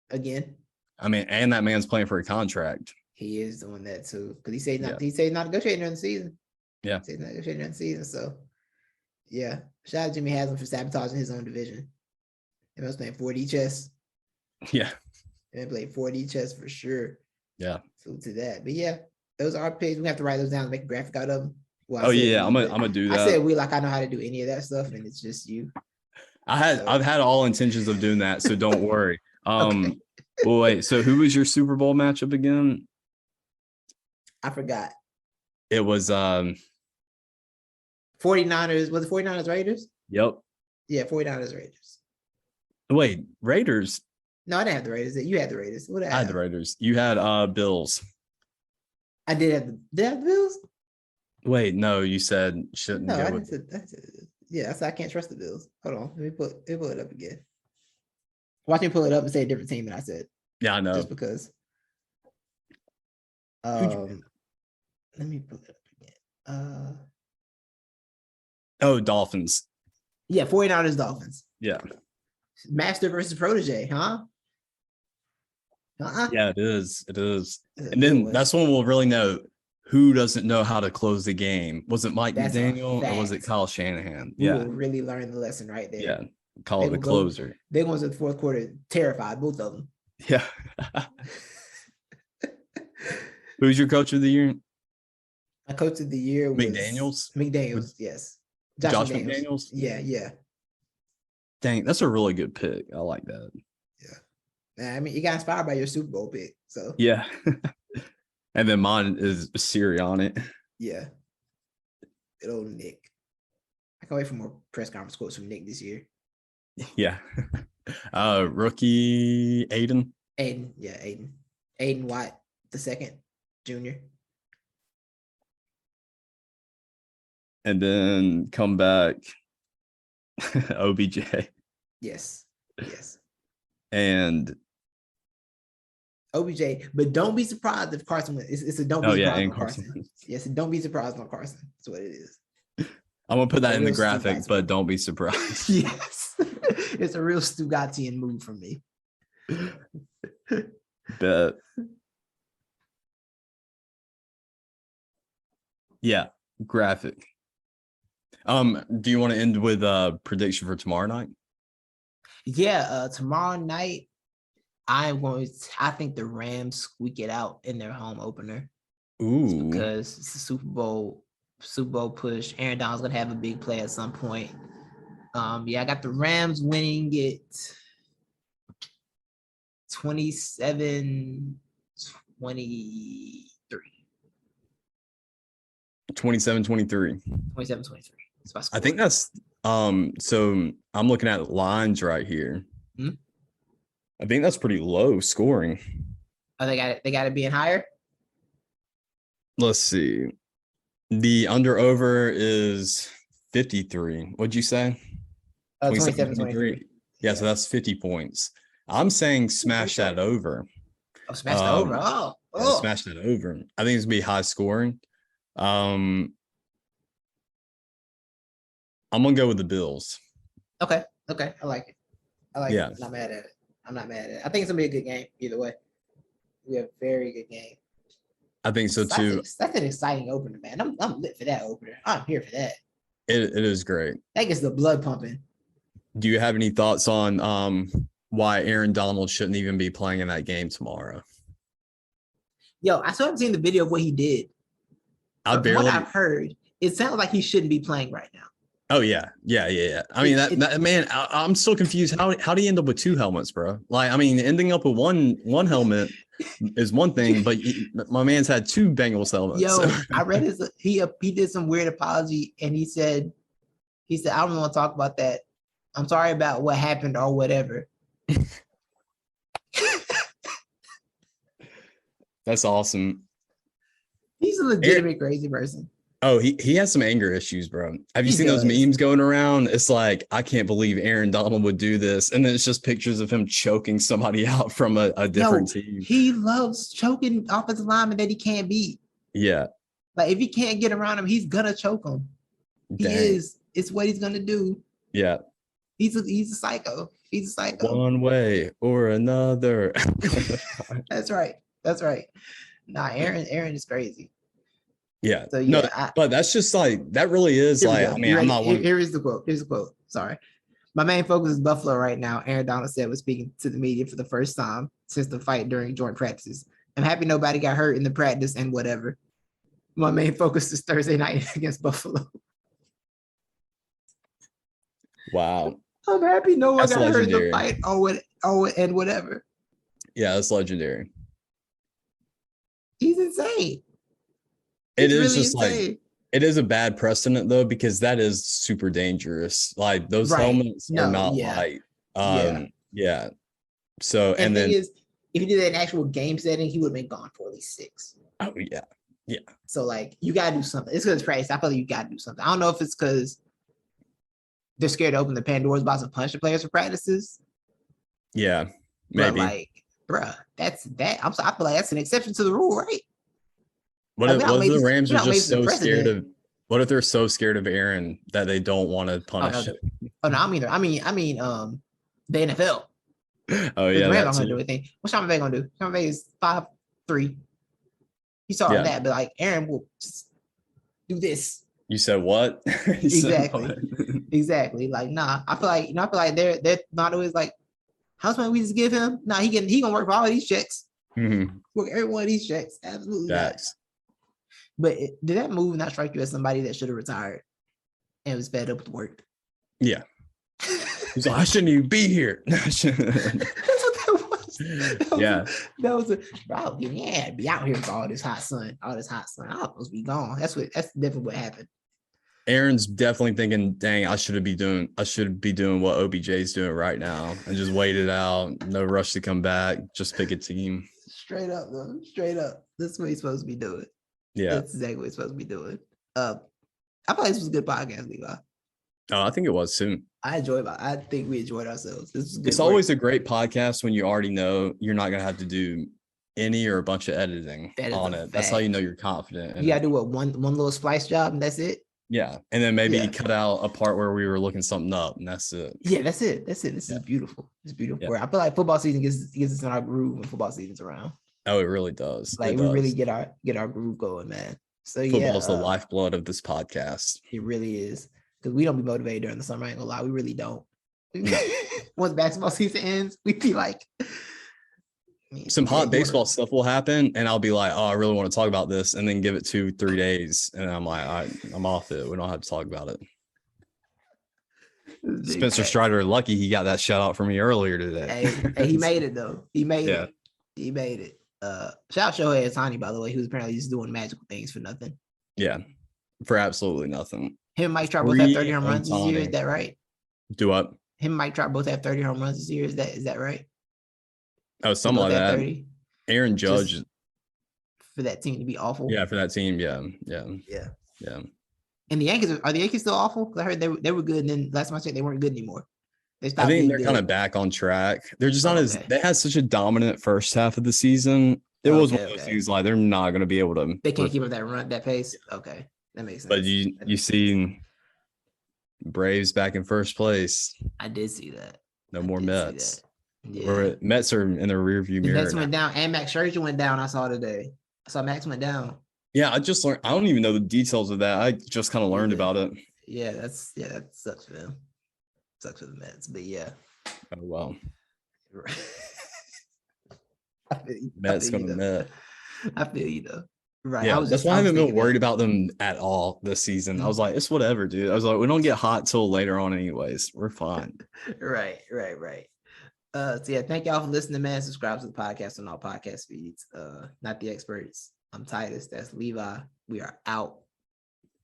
Again. I mean, and that man's playing for a contract. He is doing that too. Because he said not negotiating during the season. Yeah. He said not negotiating during the season. So yeah. Shout out to Jimmy Haslam for sabotaging his own division. He was playing 4D chess. Yeah. And played 4D chess for sure. Yeah. So to that. But yeah, those are our picks. We have to write those down and make a graphic out of them. Well, I'm gonna do that. I said I know how to do any of that stuff, and it's just you. I've had all intentions of doing that, so don't worry. Okay. Well, wait, so who was your Super Bowl matchup again? I forgot. It was 49ers. Was it 49ers Raiders? Yep. Yeah, 49ers Raiders. Wait, Raiders? No, I didn't have the Raiders. You had the Raiders. What I had the Raiders. You had Bills. I did have the Bills? Wait, no, you said shouldn't go with yeah, I can't trust the Bills. Hold on. Let me pull it up again. Watch me pull it up and say a different team than I said. Yeah, I know. Just because. Let me pull it up again. Dolphins. Yeah, 49ers Dolphins. Yeah. Master versus protege, huh? Yeah, it is. It is. And then that's when we'll really know who doesn't know how to close the game. Was it Mike McDaniel or was it Kyle Shanahan? We will really learn the lesson right there. Yeah. Call it the closer. They ones in the fourth quarter terrified, both of them. Yeah. Who's your coach of the year? My coach of the year was McDaniels, yes. Josh McDaniels? Yeah. Dang, that's a really good pick. I like that. Yeah. I mean, you got inspired by your Super Bowl pick. So yeah. And then mine is Sirianni. Yeah. Good old Nick. I can't wait for more press conference quotes from Nick this year. Yeah. Rookie Aiden. Yeah, Aiden White, the second junior. And then come back OBJ. Yes. And OBJ, but don't be surprised if Carson wins. It's a don't be surprised on Carson. Yes, don't be surprised on Carson. That's what it is. I'm gonna put that in the graphic, but don't be surprised. Yes. It's a real Stugatian move from me. Bet. Yeah, graphic. Do you want to end with a prediction for tomorrow night? Yeah, tomorrow night I think the Rams squeak it out in their home opener. Ooh. Because it's a Super Bowl push. Aaron Donald's gonna have a big play at some point. I got the Rams winning it 27-23. 27-23. 27-23. I think that's so I'm looking at lines right here. Hmm? I think that's pretty low scoring. Oh, they got it being higher? Let's see. The under over is 53. What'd you say? 27-23. Yeah, so that's 50 points. I'm saying smash that over. Oh, smash that over. Oh. Smash that over. I think it's gonna be high scoring. I'm gonna go with the Bills. Okay. I like it. it. I'm not mad at it. I think it's gonna be a good game either way. We have a very good game. I think so too. That's an exciting opener, man. I'm lit for that opener. I'm here for that. It is great. That gets the blood pumping. Do you have any thoughts on why Aaron Donald shouldn't even be playing in that game tomorrow? Yo, I still haven't seen the video of what he did. From what I've heard, it sounds like he shouldn't be playing right now. Oh yeah. I mean that man, I'm still confused. How do you end up with two helmets, bro? Like, I mean, ending up with one helmet is one thing, but my man's had two Bengals helmets. Yo, I read he did some weird apology, and he said I don't want to talk about that. I'm sorry about what happened or whatever. That's awesome. He's a legitimate crazy person. Oh, he has some anger issues, bro. Have you He seen those does. memes going around? It's like, I can't believe Aaron Donald would do this. And then it's just pictures of him choking somebody out from a different team. He loves choking offensive linemen that he can't beat. Yeah. Like if he can't get around him, he's gonna choke him. He Dang. is. It's what he's gonna do. Yeah. He's a psycho. He's a psycho. One way or another. That's right. That's right. Nah, Aaron is crazy. Yeah. So no, yeah, but that's just like, that really is like, I mean, I'm not one. Here is the quote. Here's the quote. Sorry. My main focus is Buffalo right now. Aaron Donald said was speaking to the media for the first time since the fight during joint practices. I'm happy nobody got hurt in the practice and whatever. My main focus is Thursday night against Buffalo. Wow. I'm happy no one That's got hurt in the legendary. fight. And whatever. Yeah, that's legendary. He's insane. It He's is really just insane. like, it is a bad precedent though, because that is super dangerous. Like those Right. helmets are not light. Yeah. So, And then is, if he did that in actual game setting, he would have been gone for at least 6. oh yeah. Yeah. So like you gotta do something. It's because practice. I feel like you gotta do something. I don't know if it's because they're scared to open the Pandora's box and punch the players for practices. Yeah. Maybe. But like, bruh, that's that. I feel like that's an exception to the rule, right? What Like, if the Rams are just so precedent. scared of? What if they're so scared of Aaron that they don't want to punish him? Oh no, I mean, the NFL. Oh yeah, the Rams aren't gonna do anything. What's Sean McVay gonna do? Sean McVay is 5'3". He saw that, but like Aaron will just do this. You said what? Exactly. Said what? Exactly. Like, nah. I feel like they're not always like, how's much we just give him? Nah, he gonna work for all of these checks. Mm-hmm. Work every one of these checks. Absolutely not. But did that move not strike you as somebody that should have retired and was fed up with work? Yeah. He's like, I shouldn't even be here. That's what that was. That was bro. Yeah, be out here for all this hot sun. I'm supposed to be gone. That's definitely what happened. Aaron's definitely thinking, dang, I should be doing what OBJ's doing right now and just wait it out. No rush to come back. Just pick a team. Straight up, though. Straight up. That's what he's supposed to be doing. Yeah. That's exactly what he's supposed to be doing. I thought this was a good podcast, Levi. Oh, I think it was too. I think we enjoyed ourselves. This is good. It's always a great podcast when you already know you're not gonna have to do any or a bunch of editing on it. Fact. That's how you know you're confident. You gotta do one little splice job and that's it. Yeah. And then maybe cut out a part where we were looking something up and that's it. Yeah, that's it. This is beautiful. It's beautiful. Yeah. I feel like football season gets us in our groove when football season's around. Oh, it really does. Like we really get our groove going, man. So football's the lifeblood of this podcast. It really is. Because we don't be motivated during the summer. I ain't gonna lie, we really don't. Once basketball season ends, we be like, some hot baseball stuff will happen, and I'll be like, "Oh, I really want to talk about this," and then give it 2-3 days, and I'm like, "I'm off it. We don't have to talk about it." Spencer Strider, lucky he got that shout out from me earlier today. Hey, he made it though. He made it. He made it. Shout out Shohei Ohtani, by the way, who's apparently just doing magical things for nothing. Yeah, for absolutely nothing. Him and Mike Trout both have 30 home runs this year. Is that right? Do what? Him and Mike Trout both have 30 home runs this year. Is that right? Oh, something like that. 30? Aaron Judge. Just for that team to be awful. Yeah, for that team. Yeah. And the Yankees are the Yankees still awful? Because I heard they were good, and then last time I checked, they weren't good anymore. I think they're kind of back on track. They're just not as they had such a dominant first half of the season. It was one of those things like they're not going to be able to. They can't keep up that pace. Okay, that makes sense. But you see Braves back in first place. I did see that. No more Mets. Yeah. Mets are in the rearview mirror. Mets went down, and Max Scherzer went down. I saw today. I saw Max went down. Yeah, I just learned. I don't even know the details of that. I just kind of learned about it. Yeah, that sucks for them. Sucks for the Mets, but yeah. Oh well. Mets gonna Met. I feel you though. Right. Yeah, that's why I haven't been worried about them at all this season. I was like, it's whatever, dude. I was like, we don't get hot till later on, anyways. We're fine. Right. So yeah, thank y'all for listening, man. Subscribe to the podcast on all podcast feeds. Not the experts. I'm Titus. That's Levi. We are out.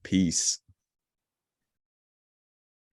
Peace.